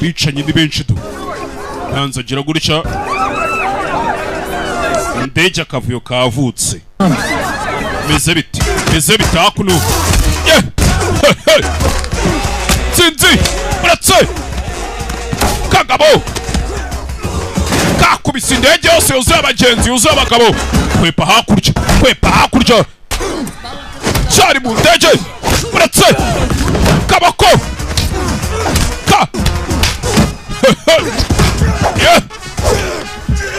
Bicanyi ni benshi do. Banza gira gutya. Indege akavuyo kavutse. Meze biti hakuno. Yeah! Zinzi! Buratse! Kagabo! Kakubise indege yose yuzuye abagenzi yuzuye abagabo. Kwepa hakurya. Cyari mu ndege. Buratse! Kabako! Ka! Yeah!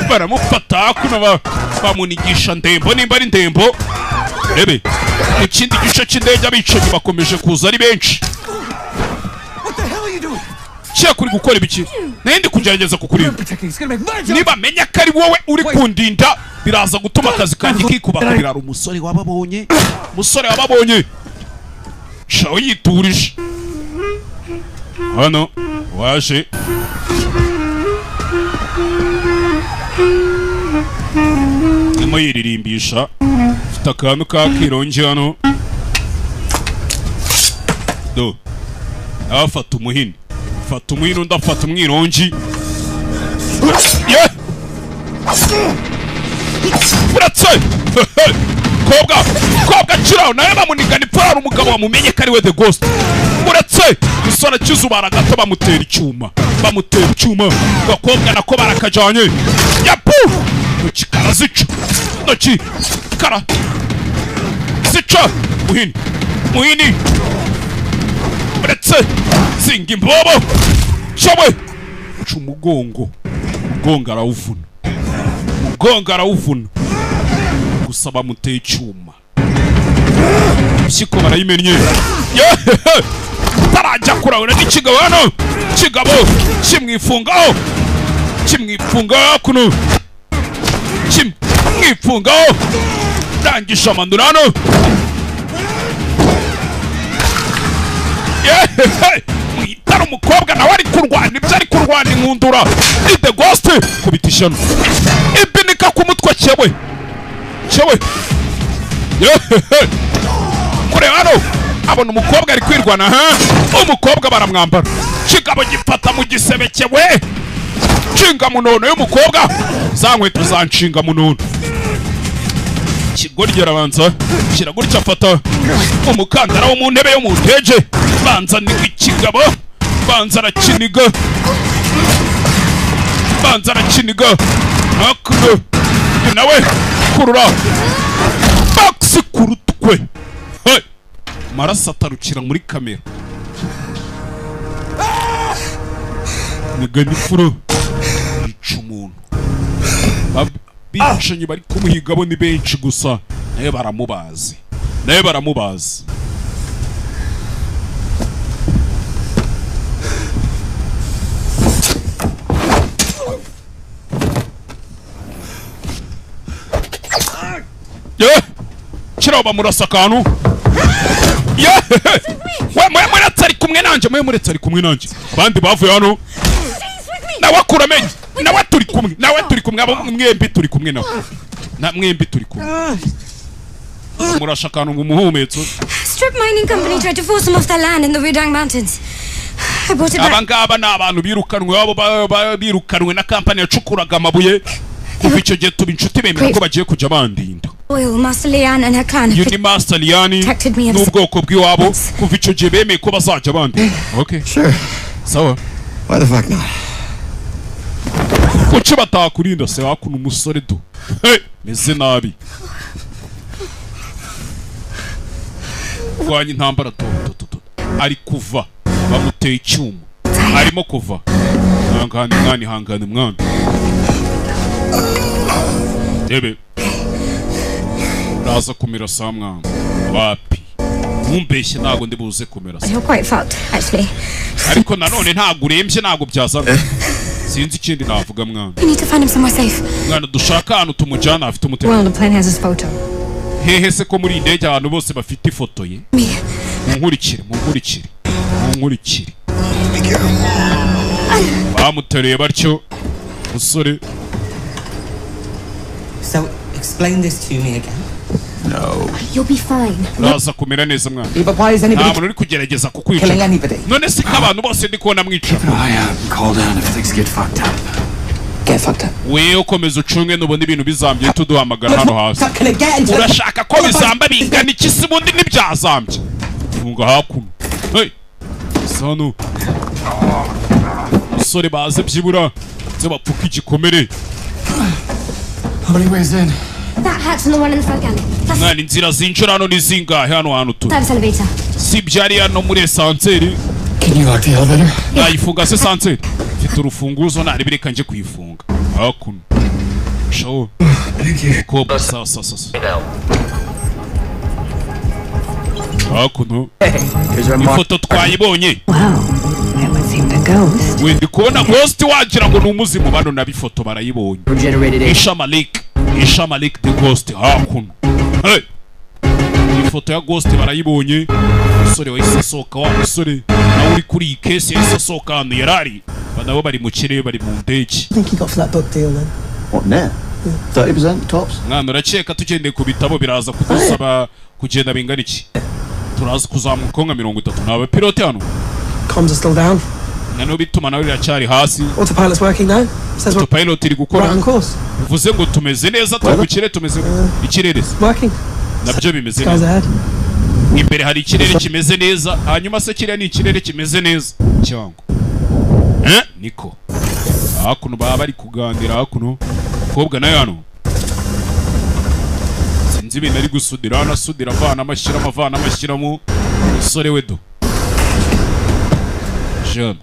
Baramufata hakuno bamunigisha ndembo nimba ari ndembo. Rebe mu kindi gice cy'indege abicanyi bakomeje kuza ari benshi. Cya kuri gukora ibiki? Nende kugerageza kukurinda. Niba menya ko ari wowe uri kundinda biraza gutuma akazi kanjye kikuba kubirara. Umusore wababonye. Shaho yiturije. Hano waje. Ndimo yiririmbisha. Mfite akantu ka kirongi hano. Do. Afata umuhini. Fata umuhini undi afata umwirongi. Yeah! Buratse! Kobwa kiraho nawe bamunigana ipfara umugabo wamumenye ko ari we The Ghost. Buratse! Musore akizubara gato bamutera icyuma. Gakobwa nako barakajanye. Yapu! Noki karazica. Noki kara. Zica! Muhini! Buratse! Zinga imbobo! Shawe! Umugongo arawuvuna. Gusa bamuteye icyuma. Siko barayimennye. Tarajya kurabona n'ikigabo hano. Kigabo kimwifungaho kuno. Kimwifungaho. Rangisha amandura hano. Mwitara umukobwa nawe ari kurwana ibyo ari kurwana inkundura. Ni The Ghost kubitishano. Ibinika ku mutwe cyewe. Kure hano abona umukobwa ari kwirwana umukobwa baramwambara. Kigabo gifata mu gisebe cyewe. Nshinga munono y'umukobwa. Za nkweto za nshinga munono. Kigoryo arabanza kiragurya afata umukandara wo mu ntebe yo mu ndege. Banza ni ikigabo. Banza arakiniga. Hakuno nawe kurura. Box kurutwe. Maraso atarukira muri kamera. Nigani furo. Yica umuntu. Bicanyi bari kumuhiga bo ni benshi gusa. Naye baramubazi. Kiraho bamurasa akantu. Mwe atari kumwe nanjye mwe muretse ari kumwe nanjye abandi bavuye hano nawe akuramenye nawe turi kumwe abo mwembi turi kumwe nawe na mwembi turi kumwe murashakana ngo umuhumetso. Strip mining company tried to force them off their land in the Rudang Mountains. I brought it back. Abangaba na abantu birukanwe abo birukanwe na company yacukuraga amabuye kuva icyo gihe tuba inshuti bemera ko bagiye kujya bandinda. Oil, Master Lian and her clan. You ni Master Lian n'ubwoko bw'iwabo kuva icyo gihe bemeye ko bazajya bandinda. Okay. Sure. Sawa. Why the fuck not? Kuki batakurinda se wakuna umusore do. Hey, meze nabi. Kwanya intambara to ari kuva bamuteye icyuma arimo kuva hangane mwana debe uraza kumira saa mwana wapi mumbeshye ntago ndi buze kumira saa. You're quite fucked actually. Ariko nanone ntago urembye ntago byazana sinzi ikindi navuga mwana. We need to find him somewhere safe. Mwana dushaka ahantu tumujyana afite umutima. Well, the plane has his photo. Hehe se ko muri indege abantu bose bafite ifoto ye. Munkurikire bamutereye batyo musore. So explain this to me again. No. You'll be fine. Uraza kumera neza mwana. But why is anybody uri kugerageza kukwica? killing anybody? None se abantu bose ndi kubona mwica. Call down if things get fucked up. Get fucked up. Wewe ukomeza ucunge nubona ibintu bizambye tuduhamagara hano hasi. Urashaka ko bizamba bingana iki se bundi nibyazambye? Funga hakuno. Hey. Sano. Sore baze byibura. Ze bapfuka igikomere. How many ways in? That hat's the one in the front galley. Nani inzira zinjira hano nizingahe hano hantu tu. That's elevator. Si byari hano muri esanseri. Can you lock the elevator? Nayifunga se esanseri. Mfite urufunguzo nari bireka nje kuyifunga. Hakuno. Show. Ko basa. Hakuno. Ifoto twayibonye. Wow, that would seem the ghost. Wendi kubona ghost wagira ngo numuzimu bano nabifoto barayibonye. Isha Malik the ghost hakuno. Hey. Ifoto ya ghost barayibonye. Musore wahise soka wa musore. Na uri kuri case yahise soka hano yarari. Banabo bari mu kirere bari mu ndege. I think you got for that book deal then. What now? 30% tops? Mwana urakeka tugendeye ku bitabo biraza kudusaba kugenda bingana iki? Turaza kuzamuka nka 30 nawe pilote hano. Comms are still down. Nano bituma nawe iracyari hasi. Autopilot's working now. Says we're Autopilot iri gukora. right on course. Uvuze ngo tumeze neza tukukire tumeze ikirere. Working. Nabyo bimeze Guys neza. ahead. Imbere hari ikirere kimeze neza hanyuma se kiriya ni ikirere kimeze neza cyangwa niko hakuno baba bari kuganira hakuno kobwa nayo hano sinzi ibintu ari gusudira hano asudira avana amashyiramo umusore we do jeune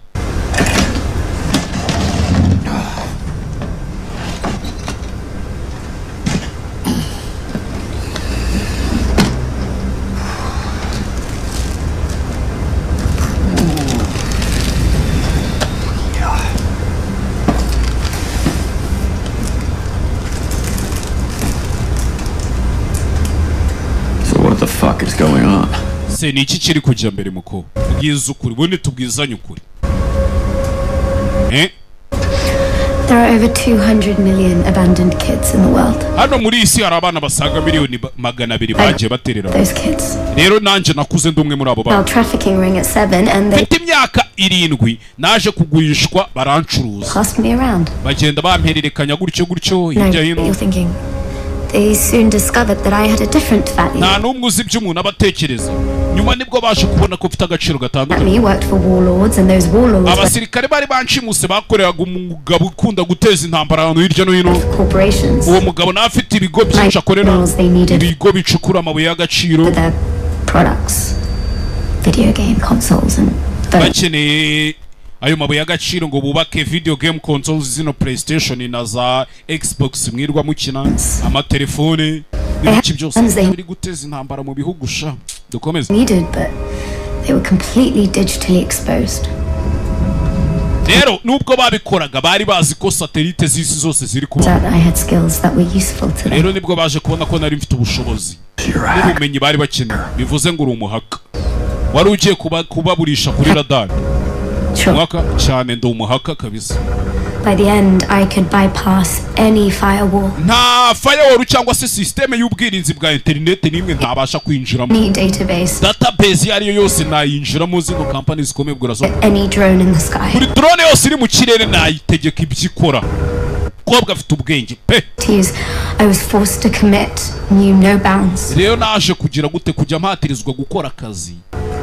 What the fuck is going on? Se ni iki kiri kujya mbere muko bwiza ukuri bundi tubwizanye ukuri There are over 200 million abandoned kids in the world. Hano muri isi hari abana basaga miliyoni 200 bagiye baterera. Those kids. Rero nanje nakuze ndumwe muri abo bana. Trafficking ring at 7 and they imyaka 7 naje kugurishwa barancuruza. passed me around. Bagenda bampererekanya gutyo hirya hino. You're thinking they soon discovered that I had a different value. Nta numwe uzi ibyo umuntu abatekereza. Nyuma nibwo baje kubona ko mfite agaciro gatandukanye. We worked for warlords and those warlords. Abasirikare bari banshimuse bakoreraga umugabo ukunda guteza intambara ahantu hirya no hino. Corporations. Uwo mugabo nawe afite ibigo byinshi akorera. Ibigo bicukura amabuye y'agaciro. Products, video game consoles and bakeneye ayo mabuye y'agaciro ngo bubake video game consoles zino PlayStation na za Xbox mwirwa mukina amatelefone n'ibiki byose biri guteza intambara mu bihugu sha dukomeze needed but they were completely digitally exposed. Rero nubwo babikoraga bari bazi ko satellite z'isi zose ziri kuba. I had skills that were useful to them. Rero nibwo baje kubona ko nari mfite ubushobozi n'ubumenyi bari bakeneye bivuze ngo uri umuhaka wari ugiye kubaburisha kuri radar mwaka cyane ndo umuhaka kabisa. By the end, I could bypass any firewall. Nta firewall cyangwa se systeme y'ubwirinzi bwa internet nimwe ntabasha kwinjiramo. Any database yariyo yose nayinjiramo zino companies zikomeye bwirazo. Any drone in the sky. Buri drone yose iri mu kirere nayitegeka ibyikora. Kobwa afite ubwenge pe. I was forced to commit, knew no bounds. Rero naje kugira gute kujya mpatirizwa gukora akazi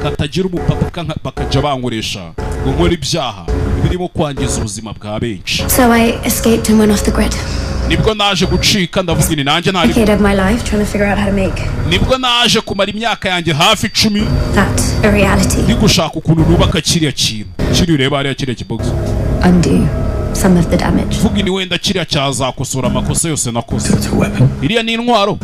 katagira umupaka bakaja bankoresha ngo nkora ibyaha birimo kwangiza ubuzima bwa benshi. So I escaped and went off the grid. Nibwo naje gucika ndavuga ni nanjye ntari. Of my life trying to figure out how to make. Nibwo naje kumara imyaka yanjye hafi 10. That a reality. Ndi gushaka ukuntu nubaka kiriya kintu. Kiri ureba ari kiriya kibox. Undo some of the damage. Vuga ni wenda kiriya cyazakosora amakosa yose nakoze. Iriya ni intwaro.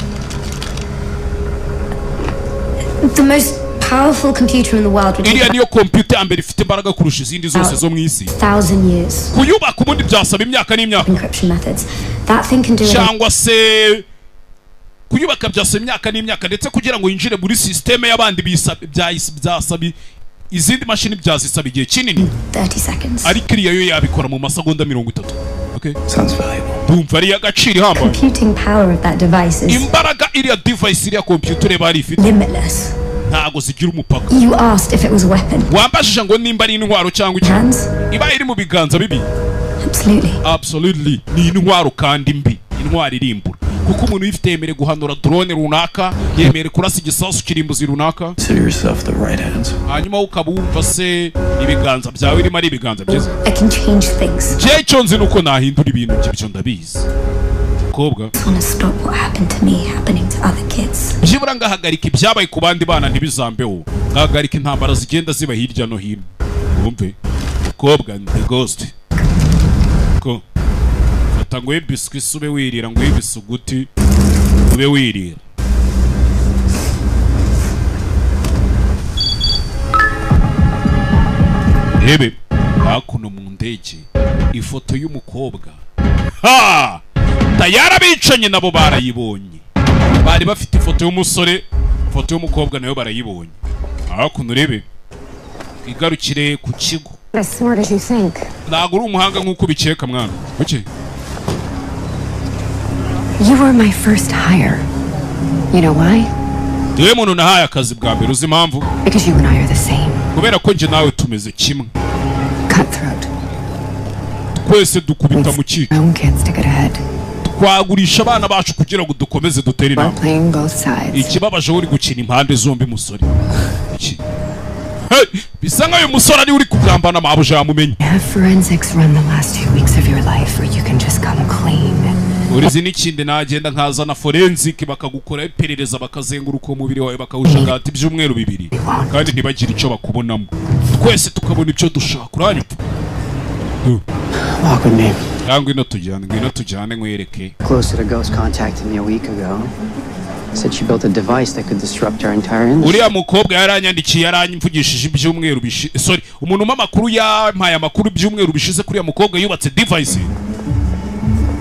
The most powerful computer in the world would iriya niyo computer ambere ifite imbaraga kurusha izindi zose zo mu isi. 1000 years. Kuyubaka ubundi byasaba imyaka n'imyaka. Encryption methods. That thing can do it. Cyangwa se kuyubaka byasaba imyaka n'imyaka ndetse kugira ngo yinjire muri systeme y'abandi byasaba izindi mashini byazisaba igihe kinini. 30 seconds. Ariko iriya yo yabikora mu masegonda 30. Okay? Sounds valuable. Dumva ari agaciro hamba. Computing power of that device is imbaraga iriya device iriya computer bari ifite. Limitless. Ntago zigira umupaka. You asked if it was a weapon. Wambashije ngo nimba ari intwaro cyangwa iki? Iba iri mu biganza bibi. Absolutely. Ni intwaro kandi mbi. Intwaro irimbura. Kuko umuntu yifite yemere guhanura drone runaka, yemere kurasa igisasu kirimbuzi runaka. Consider yourself the right hands. Hanyuma ukabumva se ibiganza byawe irimo ari ibiganza byiza. I can change things. Je cyonze nuko nahindura ibintu by'ibyo ndabizi. Kobwa. I want to stop what happened to me happening to other kids. Jibura ngahagarika ibyabaye ku bandi bana ntibizambeho. Ngahagarika intambara zigenda ziba hirya no hino. Wumve. Kobwa the ghost. Ko. Fata ngo ibiswi sube wirira ngo ibisuguti ube wirira. Ebe hakuno mu ndege ifoto y'umukobwa. Ha! Tayara bicanye nabo barayibonye. Bari bafite ifoto y'umusore, ifoto y'umukobwa nayo barayibonye. Hakuno rebe igarukire ku kigo. As smart as you think. Ntago uri umuhanga nk'uko bikeka mwana. Kuki? You were my first hire. You know why? Dewe muntu nahaye akazi bwa mbere uzi impamvu? Because you and I are the same. Kubera ko nje nawe tumeze kimwe. Cutthroat. Twese dukubita mu ciki. Own kids to get ahead. Twagurisha abana bacu kugira ngo dukomeze dutere We're playing both sides. Ikibabaje uri gukina impande zombi musore. Iki? Bisa nkayo musore ari uri kugambana mabuja yamumenye. Forensics run the last 2 weeks of your life where you can just come clean. Urizi n'ikindi nagenda nkazana forensic bakagukora iperereza bakazenguruka umubiri wawe bakawushagata ibyumweru 2 kandi ntibagire icyo bakubonamo. Twese tukabona ibyo dushaka uranyuma. Walk with me. Ngwino tujyane nkwereke. Closer to Ghost contacted me a week ago. Said she built a device that could disrupt our entire industry. Uriya mukobwa yaranyandikiye yaranyimvugishije ibyumweru bishize. Sorry, umuntu mamakuru yampaye amakuru ibyumweru bishize kuri ya mukobwa yubatse device.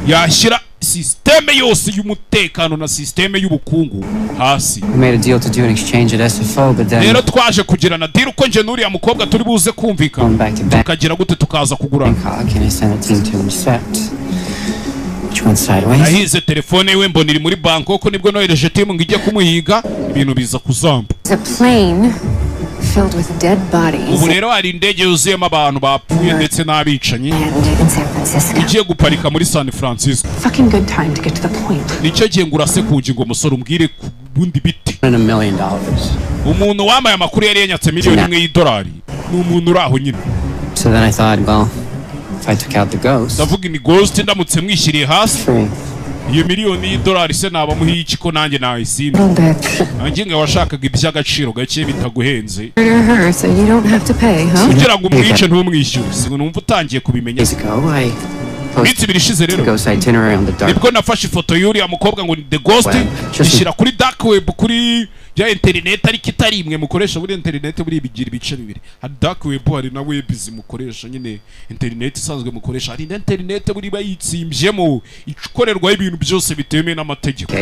Yashyira systeme yose y'umutekano na systeme y'ubukungu hasi. We made a deal to do an exchange at SFO, but then rero twaje kugirana deal uko nje n'uriya mukobwa turi buze kumvikana. Tukagira gute tukaza kugurana. Can I send a team to inspect? Which went sideways? Nahize telefone iwe mbona iri muri Bangkok nibwo nohereje team ngo ijye kumuhiga ibintu biza kuzamba. It's a plane filled with dead bodies. Ubu rero hari indege yuzuyemo abantu bapfuye ndetse n'abicanyi. Igiye guparika muri San Francisco. Fucking good time to get to the point. Nicyo gihe ngurase kuji ngo musore umbwire bundi biti. $1 million. Umuntu wamaye amakuru yari yanyatse $1,000,000 ni umuntu uraho nyine. So then I thought, well, if I took out the ghost. Ndavuga ni ghost ndamutse mwishyiriye hasi. Iyo $1,000,000 se naba muhiye iki ko nanjye nayisimba. Nanjye nga washakaga iby'agaciro gake bitaguhenze. So you don't have to pay, huh? Kugira ngo umwice ntumwishyure. Singo numva utangiye kubimenya. Bitsi birishize rero. Nibwo nafashe ifoto y'uriya mukobwa ngo ni The Ghost ishyira kuri dark web kuri ya internet ariko itari imwe mukoresha muri internet buri bigira ibice bibiri. Hari dark web hari na web zimukoresha nyine internet isanzwe mukoresha. Hari internet buri bayitsimbyemo ikorerwa ibintu byose bitemewe n'amategeko.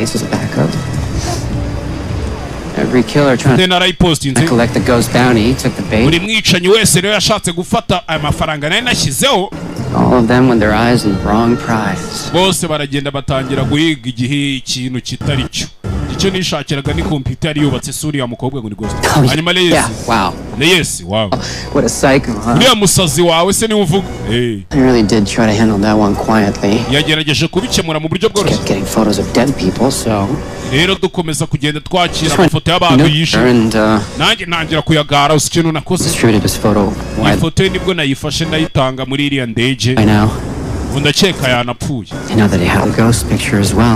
Every killer trying to collect the ghost bounty took the bait. buri mwicanyi wese rero yashatse gufata aya mafaranga nari nashyizeho. All of them with their eyes on the wrong prize. Bose baragenda batangira guhiga igihe ikintu kitari cyo. Icyo nishakiraga ni computer yari yubatse suri ya mukobwa ngo ni ghost. Hanyuma Reyes, wow. What a psycho, huh? Uriya musazi wawe se niwe uvuga. I really did try to handle that one quietly. Yagerageje kubikemura mu buryo bworoshye. Getting photos of dead people, so rero dukomeza kugenda twakira amafoto y'abantu yishe. Nanjye ntangira kuyagara usi ikintu nakoze. Ifoto ye nibwo nayifashe ndayitanga muri iriya ndege. Ubu ndakeka yanapfuye.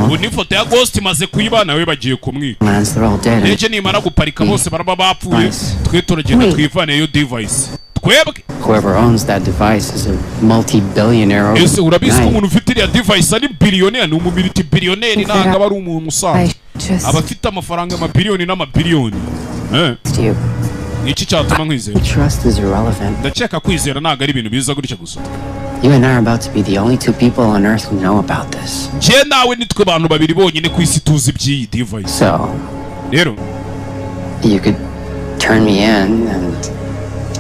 Ubu n'ifoto ya ghost imaze kuyibana we bagiye kumwika. Ndege nimara guparika bose baraba bapfuye. Twe turagenda twivaneyo device. Twebwe. Whoever owns that device is a multi-billionaire. Ese urabizi ko umuntu ufite iriya device ari billionaire, ni multi-billionaire, ntabwo aba ari umuntu usanzwe. Abafite amafaranga amabiliyoni n'amabiliyoni. Iki cyatuma nkwizera. Ndakeka kwizera ntabwo ari ibintu biza gutya gusa. You and I are about to be the only two people on earth who know about this. Je nawe nitwe bantu babiri bonyine ku isi tuzi by'iyi device. So, rero you could turn me in and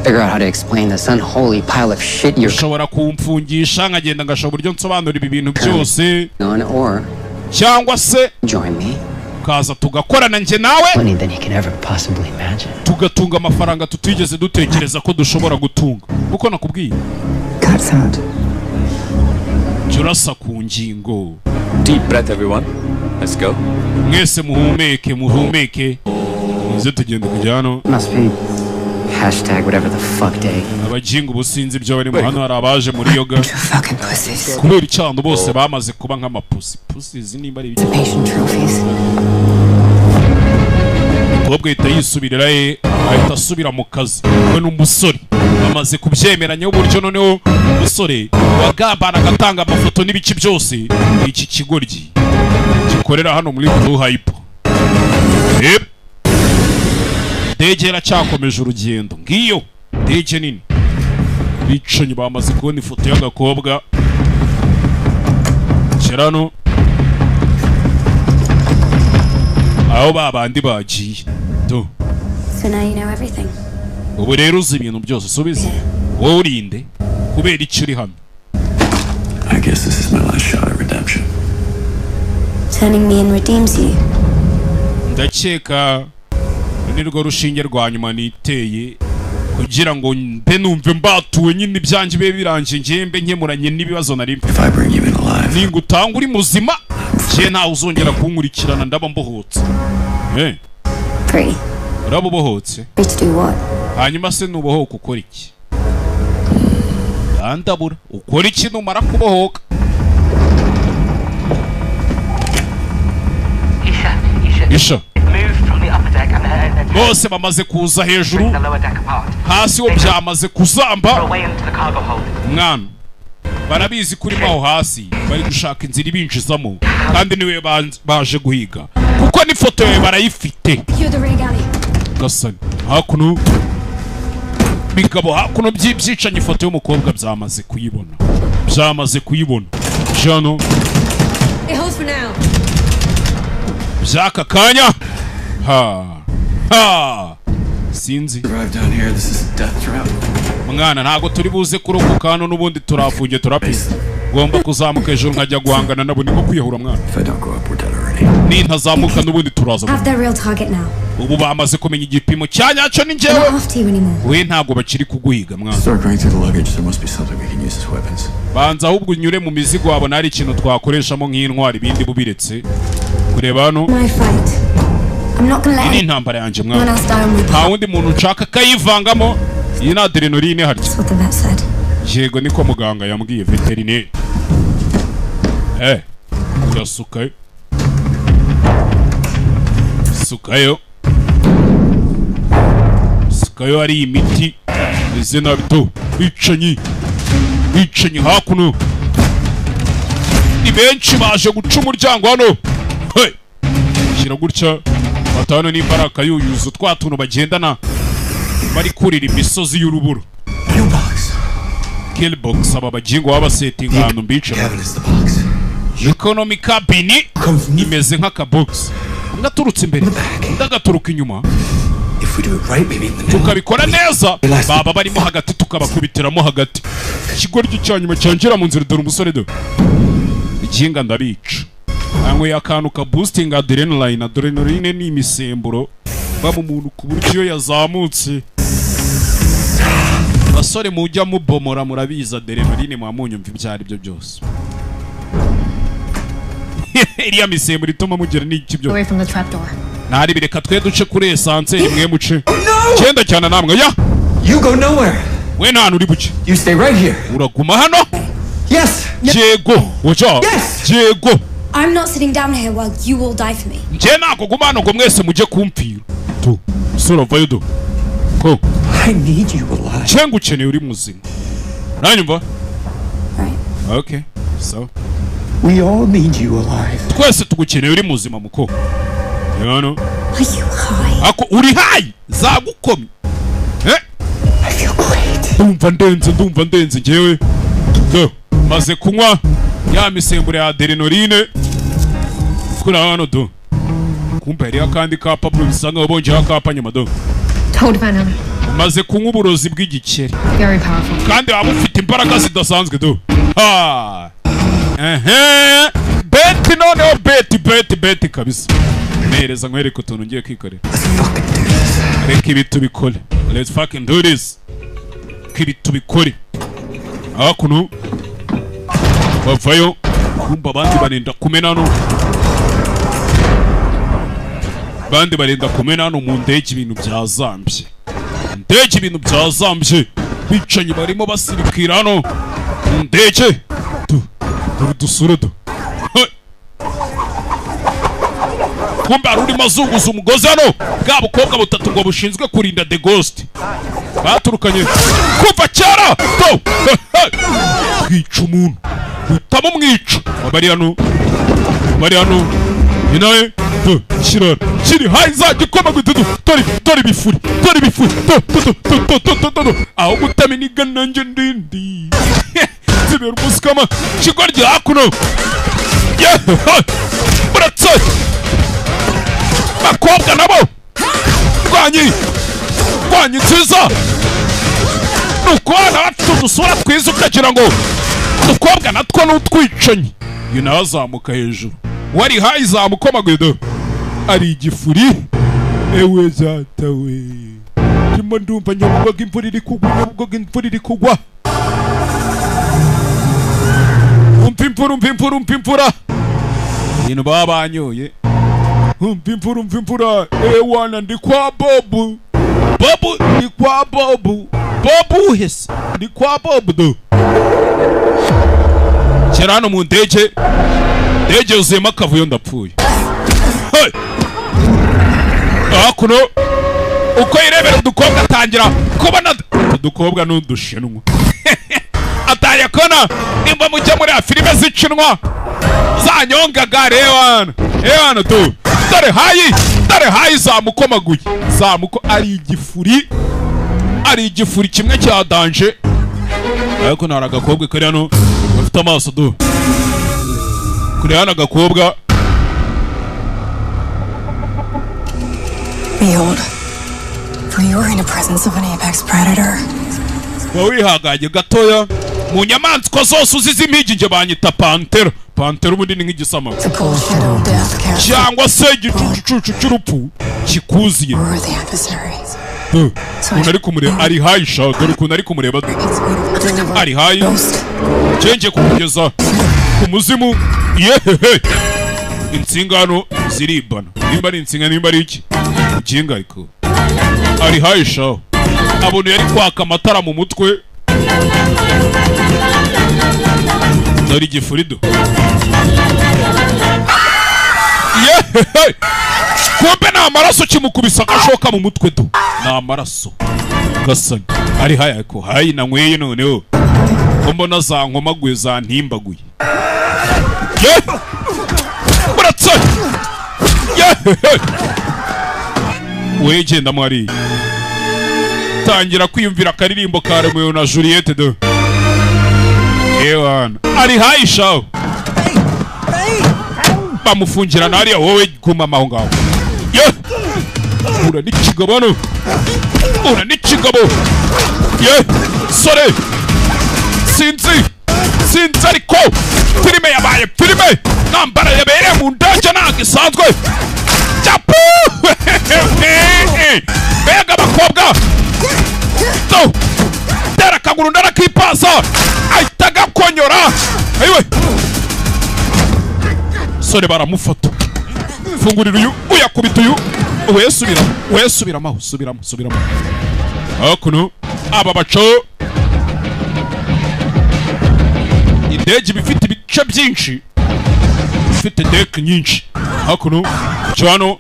figure out how to explain this unholy pile of shit you're ushobora kumfungisha nkagenda ngashobora uburyo nsobanura ibi bintu byose. Or cyangwa se join me. Kaza tugakorana nje nawe. Money than he can ever possibly imagine. Tugatunga amafaranga tutigeze dutekereza ko dushobora gutunga. Uko nakubwiye. Cuts out. Jurasa ku ngingo. Deep breath, everyone. Let's go. Mwese muhumeke. Muze tugende kujyano. Must be #whatever the fuck day. Abajingu businzi byo bari mu hano hari abaje muri yoga. Kubera icyando bose bamaze kuba nk'amapusi. Pusi nimba ari ibyo. Ubwo yita yisubirira ahita asubira mu kazi. We n'umusore bamaze kubyemeranya uburyo noneho umusore wagabana agatanga amafoto n'ibiki byose iki kigoryi gikorera hano muri Blue Hyper. Ndege yaracyakomeje urugendo ngiyo ndege nini. Bicanyi bamaze kubona ifoto y'agakobwa Cerano aho babandi bagiye. So now you know everything. Ubu rero uzi ibintu byose subize. Wowe urinde kubera icyo uri hano. I guess this is my last shot at redemption. Turning me in redeems you. Ndakeka nirwo rushinge rwa nyuma niteye kugira ngo mbe numve mbatuwe nyine ibyanjye bibe biranje ngembe nkemuranye n'ibibazo nari mfite. Ninga utanga uri muzima je ntawe uzongera kunkurikirana ndaba mbohotse. Free. Uraba ubohotse? Free to do what? Hanyuma se nubohoka ukora iki? Andabura ukora iki numara kubohoka? Isha. Bose bamaze kuza hejuru. Hasi ho byamaze kuzamba. Mwana. Barabizi kuri maho hasi bari gushaka inzira ibinjizamo kandi niwe baje guhiga kuko ni foto yawe barayifite. Gasani hakuno bigabo hakuno by'ibyicanye ifoto y'umukobwa byamaze kuyibona jano byaka kanya sinzi mwana ntago turi buze kurokoka hano n'ubundi turafunge turapisa ngomba kuzamuka hejuru nkajya guhangana nabo niko kwiyahura mwana nintazamuka n'ubundi turaza ubu bamaze kumenya igipimo cyanyacyo ni njyewe we ntago bakiri kuguhiga mwana banza ahubwo unyure mu mizigo wabona hari ikintu twakoreshamo nk'intwari ibindi bubiretse kureba hano ni intambara yanjye mwana nta wundi muntu nshaka kayivangamo. Iyi ni adrenaline harya. Yego niko muganga yambwiye veterineri. Urasukayo. Sukayo ari imiti. Ize nabito. Bicanyi hakuno. Ni benshi baje guca umuryango hano. Shira gutya. Batano n'imbaraga yuyuzo twatuntu bagendana. Bari kurira imisozi y'uruburo. Killbox aba bajingo baba setting ahantu mbicara. Economy cabin imeze nk'aka box. ngaturutse imbere ndagaturuka inyuma tukabikora neza baba barimo hagati tukabakubitiramo hagati ikigoryi cyanyuma cyanjira mu nzira dore umusore do igihinga ndabica anyweye akantu ka boosting adrenaline. Adrenaline ni imisemburo ba mu muntu ku buryo iyo yazamutse basore mujya mubomora murabiza adrenaline mwamunyumva ibyari byo byose. Iriya misemburo ituma mugera n'iki byo ntari bireka twe duce kuri essence imwe muce cyenda cyane namwe ya You go nowhere. we nta uri buce You stay right here. uraguma hano. Yes. Jego oja Jego I'm not sitting down here while you will die for me. nje nako guma hano ngo mwese mujye kumpfira tu sura vayo do ko I need you alive. cyengu ukeneye uri muzima nanyumva. Okay so We all need you alive. twese tugukeneye uri muzima muko yano. Are you high? Ako uri high zagukomye I feel great. ndumva ndenze ngewe do maze kunywa ya misemburo ya adrenaline kuri hano do kumpa yari akandi kapa bro bisanga wabonjeho akapa nyuma do Toad venom. maze kunywa uburozi bw'igikeri Very powerful. kandi waba ufite imbaraga zidasanzwe do ha beti noneho beti kabisa nereza nkwereke utuntu ngiye kwikorera. Reka ibi tubikore. Let's fucking do this. Ibi tubikore. Hakuno bavayo kumba abandi barinda kumena hano. Bandi barinda kumena hano mu ndege ibintu byazambye. Ndege ibintu byazambye. Bicanye barimo basirikira hano. Mu ndege. Dusura do. Kumbe aruri mazunguza umugozi hano bwa bukobwa butatu ngo bushinzwe kurinda The Ghost baturukanye kuva cyara to kwica umuntu utamo mwica bari hano inaye to kirara kiri haiza gikoma gutudu tori bifuri to aho gutaminiga nanjye ndindi zibera umusikama kigoryi hakuno buratse bakobwa nabo rwanyi nziza nukwana bafite udusura twiza ukagira ngo dukobwa natwo n'utwicanyi iyo nawe azamuka hejuru wari hayi zamukomaguye do ari igifuri ewe zatawe ndimo ndumva nyabugoga imvura iri kugwa umpa imvura ibintu baba banyoye umpa imvura ewana ndi kwa Bobu uhese ndi kwa Bobu do kera hano mu ndege yuzuyemo akavuyo ndapfuye hakuno uko irebera udukobwa atangira kubona udukobwa n'udushinwa atangira kubona nimba mujya muri filime z'icinwa zanyongaga ewana tu dore hayi zamukomaguye ari igifuri kimwe cya danje ariko nari agakobwa kari hano gafite amaso do kuri hano agakobwa. Behold, for you are in the presence of an apex predator. wihagaye gatoya mu nyamaswa zose uzize impigi nge banyita pantera ubundi ni nk'igisamagwe cyangwa se igicucu cy'urupfu kikuziye. ukuntu ari kumureba ari hayi sha dore ukuntu ari kumureba ari hayi cenge kugeza ku muzimu yehehe insinga hano ziribana nimba ari insinga nimba ari iki ukinga ariko ari hayi sha abona yari kwaka amatara mu mutwe dore igifurido yehehe kumbe ni amaraso kimukubisa agashoka mu mutwe do ni amaraso gasanya ari hayi ariko hayi nanyweye noneho ko mbona za nkomaguye za ntimbaguye buratse wegenda mwari tangira kwiyumvira akaririmbo ka Romeo na Juliette do ewana ari hayi shawo bamufungirana hariya wowe guma aho ngaho ura n'ikigabo hano, ura n'ikigabo. Ye sore, sinzi ariko filime yabaye filime, nambara yabereye mu ndege ntabwo isanzwe. Japu mbega abakobwa tera akaguru ndarakipasa ahita agakonyora. Ayiwe sore baramufata, fungurira uyu uyakubita uyu, subiramo hakuno. Aba baco indege iba ifite ibice byinshi, ifite deke nyinshi. Hakuno cyano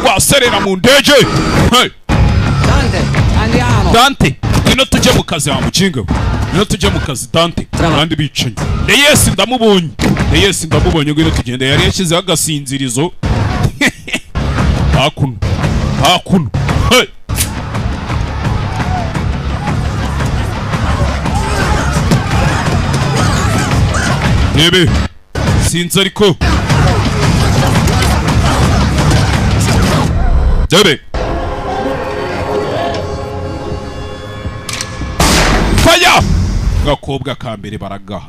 waserera mu ndege. Dante ino tujye mu kazi wa mukinga, ino tujye mu kazi Dante kandi bicanye. Yes ndamubonye ngo ino tugende, yari yashyizeho agasinzirizo. hakuno Nebe sinzi ariko Debe faya gakobwa ka mbere baragaha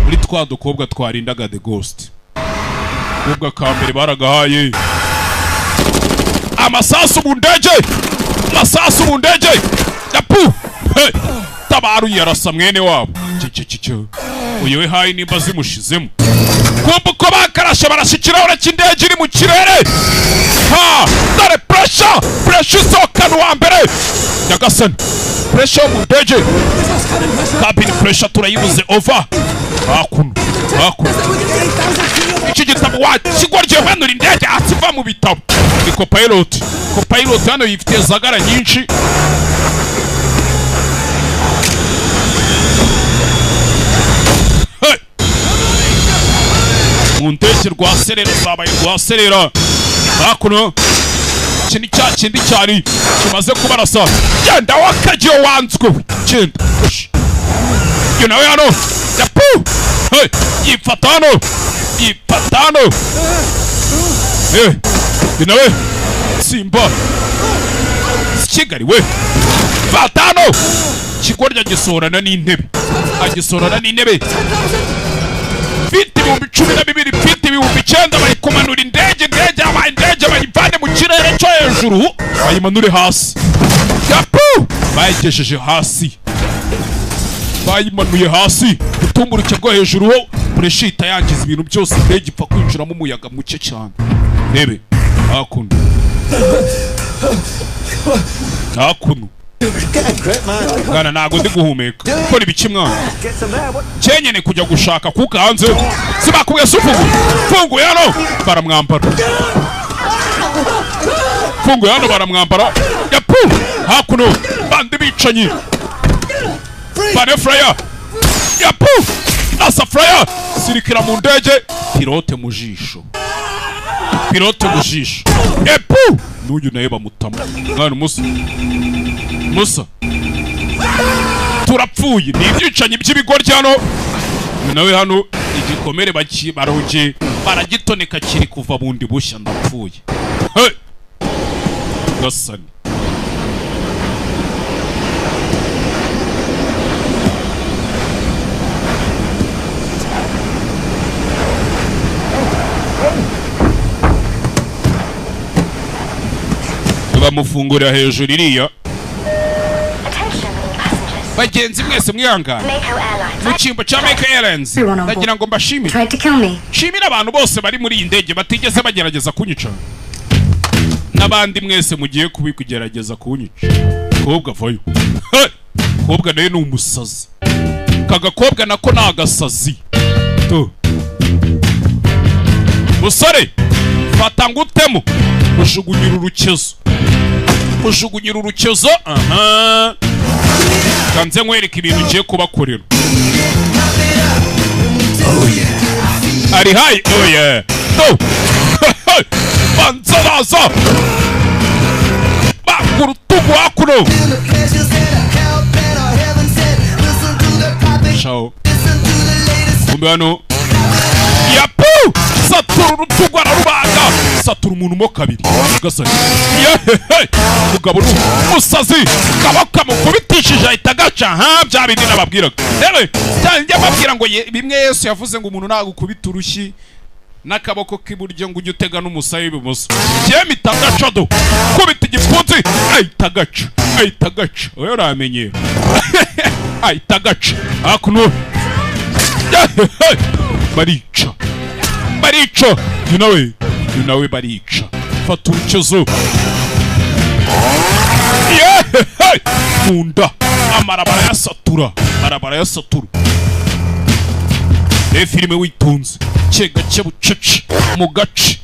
muri twa dukobwa twarindaga The Ghost. Kobwa ka mbere baragahaye amasasu mu ndege yapu tabaru yarasa mwene wabo uyewe hayi nimba zimushizemo. Kumva uko bakarashe barashikira urakindege iri mu kirere. Dore pressure isokana uwa mbere nyagasani, pressure mu ndege, cabin pressure turayibuze over. Hakuno iki gitabo wakigwa ryewenura indege asiva mu bitabo. Ni copilot hano yifitiye zagara nyinshi. mu ndege rwaserera zabaye rwaserera. Hakuno iki ni cya kindi cyari kimaze kubarasa. Genda wakagiye wanzwe genda nawe hano yapu yifata hano nawe simba Kigali we fata hano. Kigorya gisorana n'intebe, agisorana n'intebe. Fiti ibihumbi 12, fiti ibihumbi 9 bari kumanura indege bayivane mu kirere cyo hejuru bayimanure hasi. Yapu bayigesheje hasi, bayimanuye hasi. Utumburuke bwo hejuru ho preshita yangiza ibintu byose, indege ipfa kwinjiramo umuyaga muke cyane. Rebe hakuno Gana nago ndi guhumeka ko nibiki mwana cyenyene kujya gushaka kuka hanze sibakuye fungu yano baramwambara yapu hakuno bandi bicanyi bane fryer yapu nasa fryer sirikira mu ndege pilote mu jisho yapu n'uyu naye bamutama mwana Musa turapfuye ni ibyicanyi by'ibigoryi hano. Nawe hano igikomere baroje baragitoneka kiri kuva bundi bushya ndapfuye. Gasani bamufungurira hejuru iriya. Bagenzi mwese mwihangana mu cyimbo cya Mako Airlines ndagira ngo mbashimire. Shimira abantu bose bari muri iyi ndege batigeze bagerageza kunyica, n'abandi mwese mugiye kubikugerageza kunyica. Kobwa vayo kobwa naye ni umusazi, kagakobwa nako ni agasazi. Musore fata ngutemo ujugunyira urukezo. Kanze nkwereka ibintu ugiye kubakorera. Ari hayi banzabaza bakurutugu hakuno. Ciao kumbe hano yapu satura urutugu ararubaga asatura umuntu mo kabiri gasani umugabo n'umusazi kabaka mukubitishije ahita gaca bya bindi nababwiraga rero njya babwira ngo bimwe Yesu yavuze ngo umuntu nagukubita urushyi n'akaboko k'iburyo ngo ujye utega n'umusaya w'ibumoso jyemi tagaca do kubita igipfunsi ahita gaca oyo ramenyera ahita gaca hakuno barica you nawe barica fata urukezo munda amarabara yasatura filime witonze gake bucece mu gace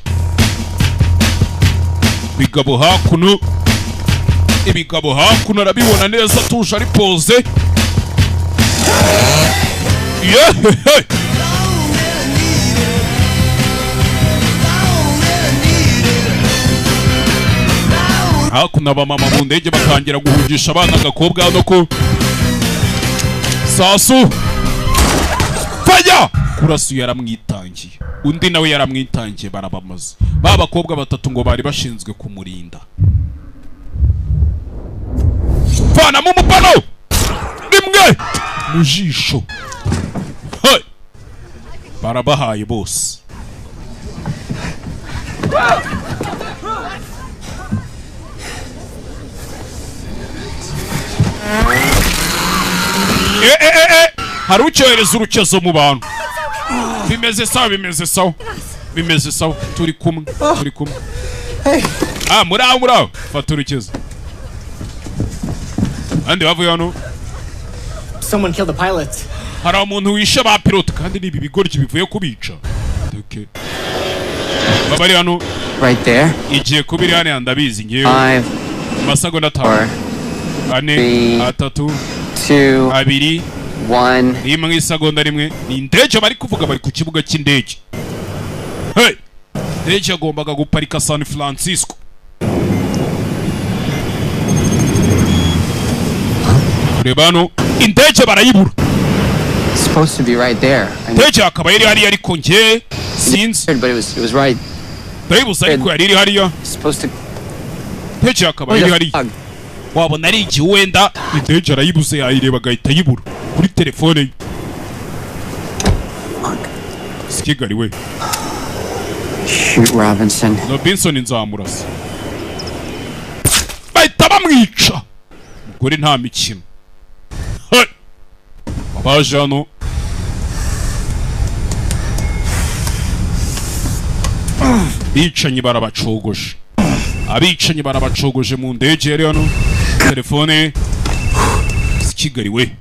ibigabo hakuno arabibona neza tuje ari pose hakuno abamama mu ndege batangira guhungisha abana agakobwa no ku sasu faya kurasuye yaramwitangiye undi nawe yaramwitangiye barabamaze bakobwa batatu ngo bari bashinzwe kumurinda fana mu mupano rimwe mu jisho barabahaye bose hari ucyohereza urukezo mu bantu bimeze sawa turi kumwe muraho fata urukezo andi bavuye hano Someone killed the pilot. hari umuntu wishe ba pilote kandi nibi bigoryi bivuye kubica okay baba ari hano right there igiye kubiri hano ndabizi ngewe masagonda 5 4 3 2 1 rimwe isegonda rimwe ni indege bari kuvuga bari ku kibuga cy'indege indege yagombaga guparika San Francisco rebano indege barayibura supposed to be right there indege akaba yari hari ariko nge sinzi but it was right ndayibuza ariko yari hariya supposed to indege akaba yari hari wabona ari iki wenda indege arayibuze yayireba agahita yibura kuri telefone ye Skigari we shoot Robinson Robinson nzamurasa bahita bamwica umugore nta mikino baje hano bicanyi barabacogoje mu ndege yari hano telefone Skigari we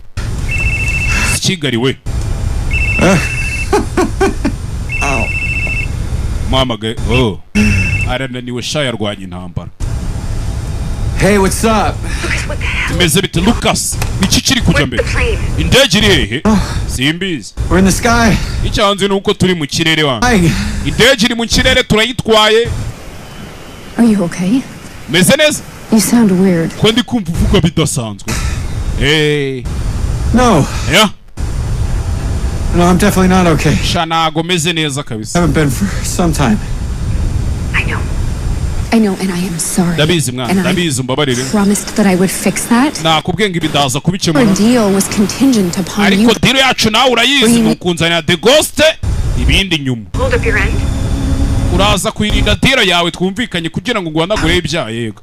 mama ge arananiwe yarwanya intambara Hey, what's up? Tumeze bite Lucas iki kiri kujya mbere indege iri hehe simbizi We're in the sky. icyanze nuko turi mu kirere wanjye indege iri mu kirere turayitwaye Are you okay? meze neza You sound weird. ko ndi kumva uvuga bidasanzwe No. Yeah. No, I'm definitely not okay. Shanago meze neza kabisa. Haven't been for some time. I know, and I am sorry. Ndabizi mwana, ndabizi mbabarire. I promised that I would fix that. Nakubwiye ngo ibidaza kubikemura. Our deal was contingent upon you. Ariko deal yacu nawe urayizi nukunzanira The Ghost ibindi nyuma. Hold up your end. Uraza kwirinda deal yawe twumvikanye kugira ngo ngwandagure ibya yego.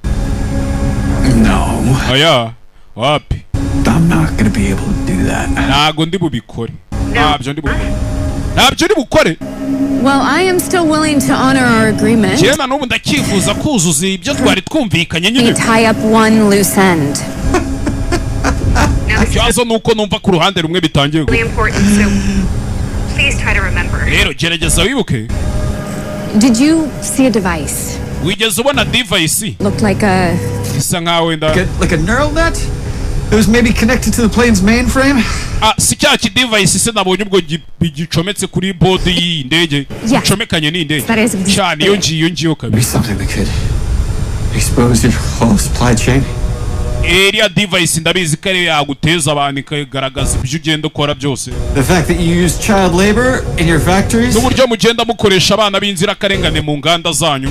No. Oya, wapi? I'm not going to be able to do that. Ntago ndi bubikore. Ntabyo ndi bukore. Well, I am still willing to honor our agreement. Jena n'ubu ndakifuza kuzuza ibyo twari twumvikanye nyine. We tie up one loose end. Ikibazo nuko numva ku ruhande rumwe bitangiye Really important, so please try to remember. Rero gerageza wibuke. Did you see a device? Wigeze ubona device? Looked like a... Isa nkaho wenda. Like a neural net? It was maybe connected to the plane's mainframe? Si cya ki device se nabonye ubwo gicometse kuri board y'indege. Gicomekanye n'indege. Cyane iyo ngiyo kabisa. Something that could expose your whole supply chain. area device ndabizi ko ari yaguteza abantu ikagaragaza ibyo ugenda ukora byose. The fact that you use child labor in your factories. N'uburyo mugenda mukoresha abana b'inzira karengane mu nganda zanyu.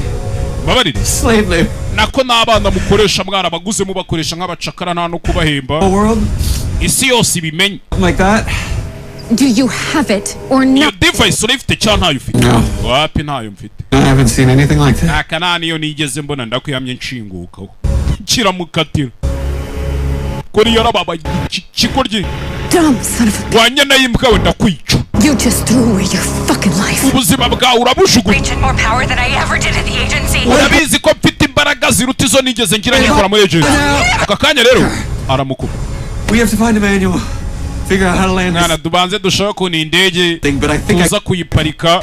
Babarire. Slave labor. Nako n'abana mukoresha mwana baguze mubakoresha nk'abacakara nta no kubahemba. Isi yose ibimenye. Like that. Do you have it or not? Your device urifite cyangwa ntayo ufite? No. Wapi ntayo mfite? I haven't seen anything like that. Akanani yo nigeze mbona ndakuyamye nshinguka. Kira mukatira. Kuri yara baba chikorye. Dumb son of a... Wanyana yimbwa wenda kwica. You just threw away your fucking life. Ubuzima bwawe urabushuguye. Reaching more power than I ever did at the agency. Urabizi ko mfite imbaraga ziruta izo nigeze ngira nkikora muri agency. Aka kanya rero aramukuba. We have to find a manual. Figure out how to land. Nana dubanze dushaka ko ni indege. Tuza kuyiparika.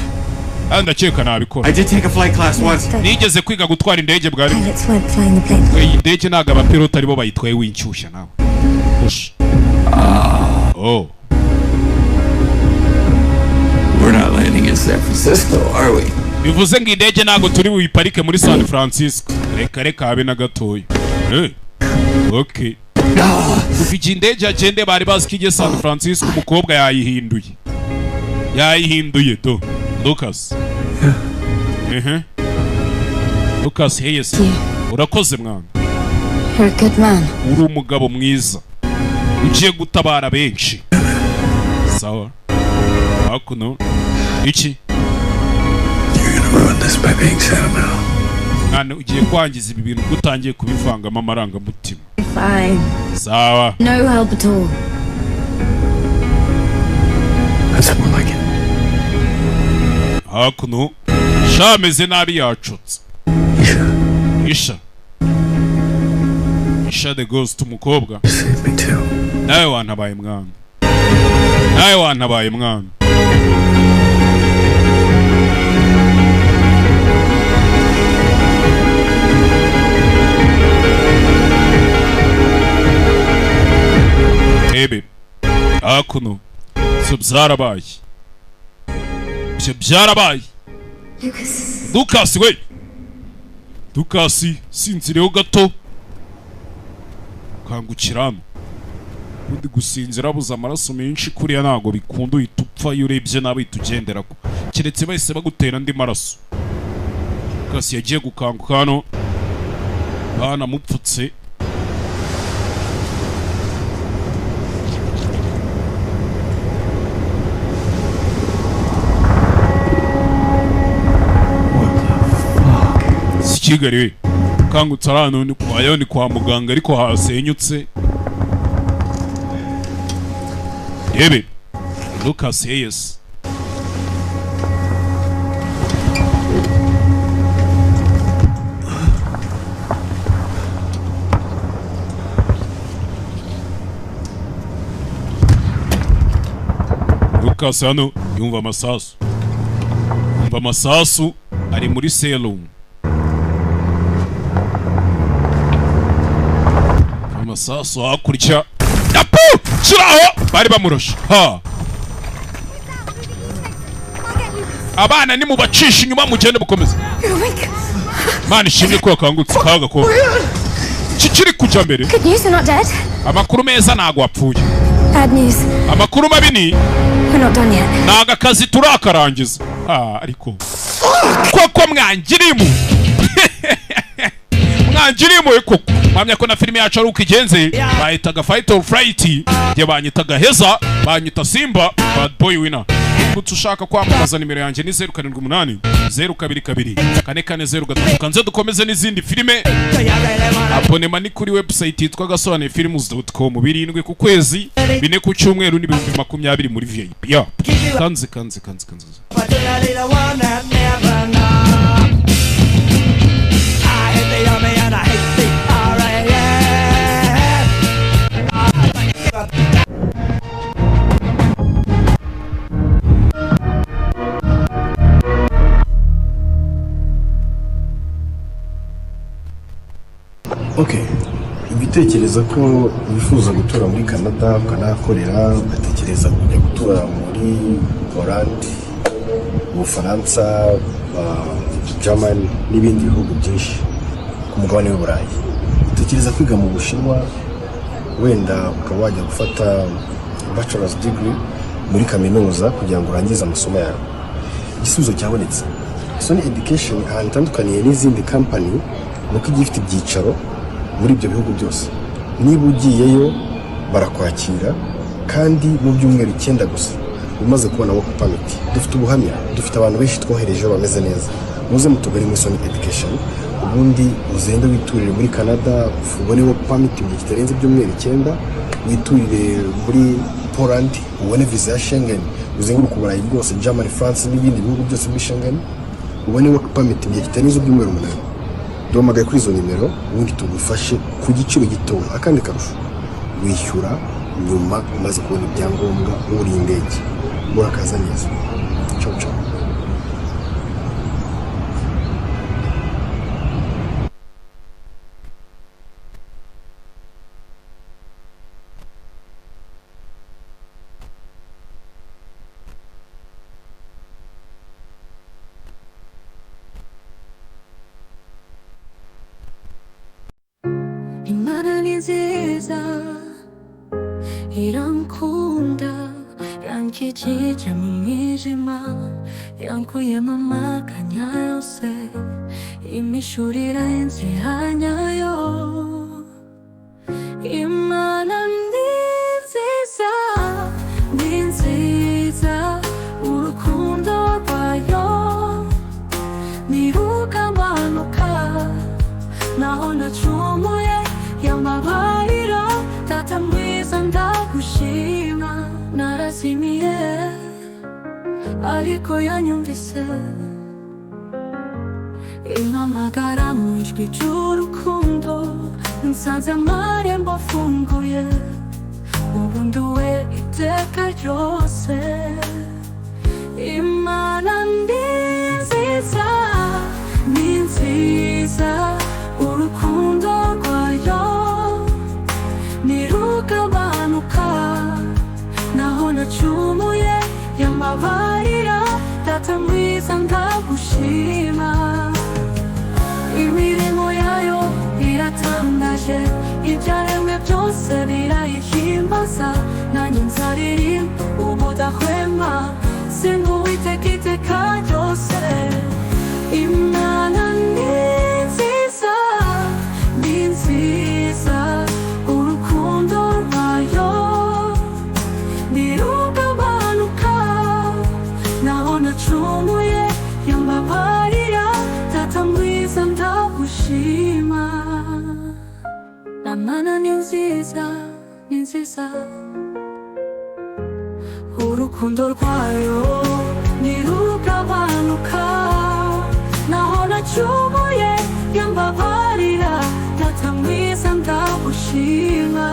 Ndakeka nabikora. I did take a flight class once. Nigeze kwiga gutwara indege bwari. Pilots weren't flying the plane. Iyi ndege naga abapilota aribo bayitwaye winshyushya nawe. Ush. Oh. We're not landing in San Francisco, are we? Bivuze ngo indege nago turi buyiparike muri San Francisco. Reka habe na gatoya. Okay. Kuva indege agende bari bazi kije San Francisco umukobwa yayihinduye to Lucas. Lucas Hayes. Urakoze mwana. You're a good man. Uri umugabo mwiza. Ugiye gutabara benshi. Sawa. Hakuno. Iki? You're gonna ruin this by being sentimental. Nane ugiye kwangiza ibi bintu gutangiye kubivangamo amarangamutima. Fine. Sawa. No help at all. That's more like it. Hakuno. Shameze nabi yacutse. Isha the ghost umukobwa. Save me too. Nawe wantabaye mwana. Baby. Hakuno. Byarabaye. Lucas we. Lucas sinzireho gato. Kangukiramo. Undi gusinzira buza amaraso menshi kuriya nago bikunda uhita upfa iyo urebye nabi tugenderako. Kiretse bahise bagutera andi maraso. Lucas yagiye gukanguka hano. Bana mupfutse. Kigali we kangutse arano ni kwa muganga ariko hasenyutse. Yebe Lucas Hayes. Lucas hano yumva amasasu ari muri serum. Amasasu hakurya. Yapu! Shiraho! Bari bamurusha. Ha! Abana ni mubacisha inyuma mugende bukomeza. Mani shimye ko yakangutse kaga ko. Kikiri kujya mbere. Good news, you're not dead. Amakuru meza nago apfuye. Bad news. Amakuru mabi ni We're not done yet. naga kazi turakarangiza. Ariko koko mwangirimu. Mwangirimu koko. Mwamya ko na filime yacu ari ukigenze bayitaga Fight or Flight ye banyitaga Heza banyita Simba Bad Boy Winner. Kutse ushaka kwamamaza nimero yanjye ni 078 022 4403 kanze dukomeze n'izindi filime. Abonema ni kuri website yitwa gasobanefilms.com 7 ku kwezi 4 ku cyumweru ni 2020 muri VIP. Ya kanze. Okay, ubitekereza ko wifuza gutura muri Canada ukanahakorera ugatekereza kujya gutura muri Poland, Ubufaransa, Germany n'ibindi bihugu byinshi ku mugabane w'Uburayi. tekereza kwiga mu Bushinwa wenda ukaba wajya gufata bachelor's degree muri kaminuza kugira ngo urangize amasomo yawe. Igisubizo cyabonetse. Sony Education ahantu itandukaniye n'izindi company nuko igiye ifite ibyicaro muri ibyo bihugu byose. Niba ugiyeyo barakwakira kandi mu byumweru 9 gusa umaze kubona work permit. Dufite ubuhamya, dufite abantu benshi twohereje bameze neza. Muze mutugari muri Sony Education ubundi uzende witurire muri Canada ubone work permit mu kitarenze byumweru 9, witurire muri Poland ubone visa ya Schengen, uzenguruka Uburayi bwose, Germany, France n'ibindi bihugu byose muri Schengen ubone work permit mu kitarenze byumweru 8. Duhamagaye kuri izo nimero ubundi tugufashe ku giciro gito. Akandi karusho wishyura nyuma umaze kubona ibyangombwa uri indege. Murakaza neza. Ciao ciao. 이런콩다 양키지 잠이지만 양쿠의 맘마가냐요세 이미 슈리라 인지 아냐요 이만한 닌지자 우르콘도 봐요 니루가 마노카 나오나 주무에 야마바이라 Tatamwizandakushima narasimie aliko yanyumvise inamagara ijwi ry'urukundo nsanze amarembo afunguye ubunduwe iteka ryose Imana ni nziza urukundo rwayo nirugabanuka naho nacumuye yamabarira data mwiza ndagushima imirimo yayo iratangaje ibyaremwe byose birayihimbaza nanjye nzaririmba ubudahwema singuwiteka iteka ryose Imana ni nziza urukundo rwayo nirugabanuka naho nacumuye yambabarira data mwiza ndagushima Imana ni nziza urukundo rwayo nirugabanuka naho nacumuye yambabarira data mwiza ndagushima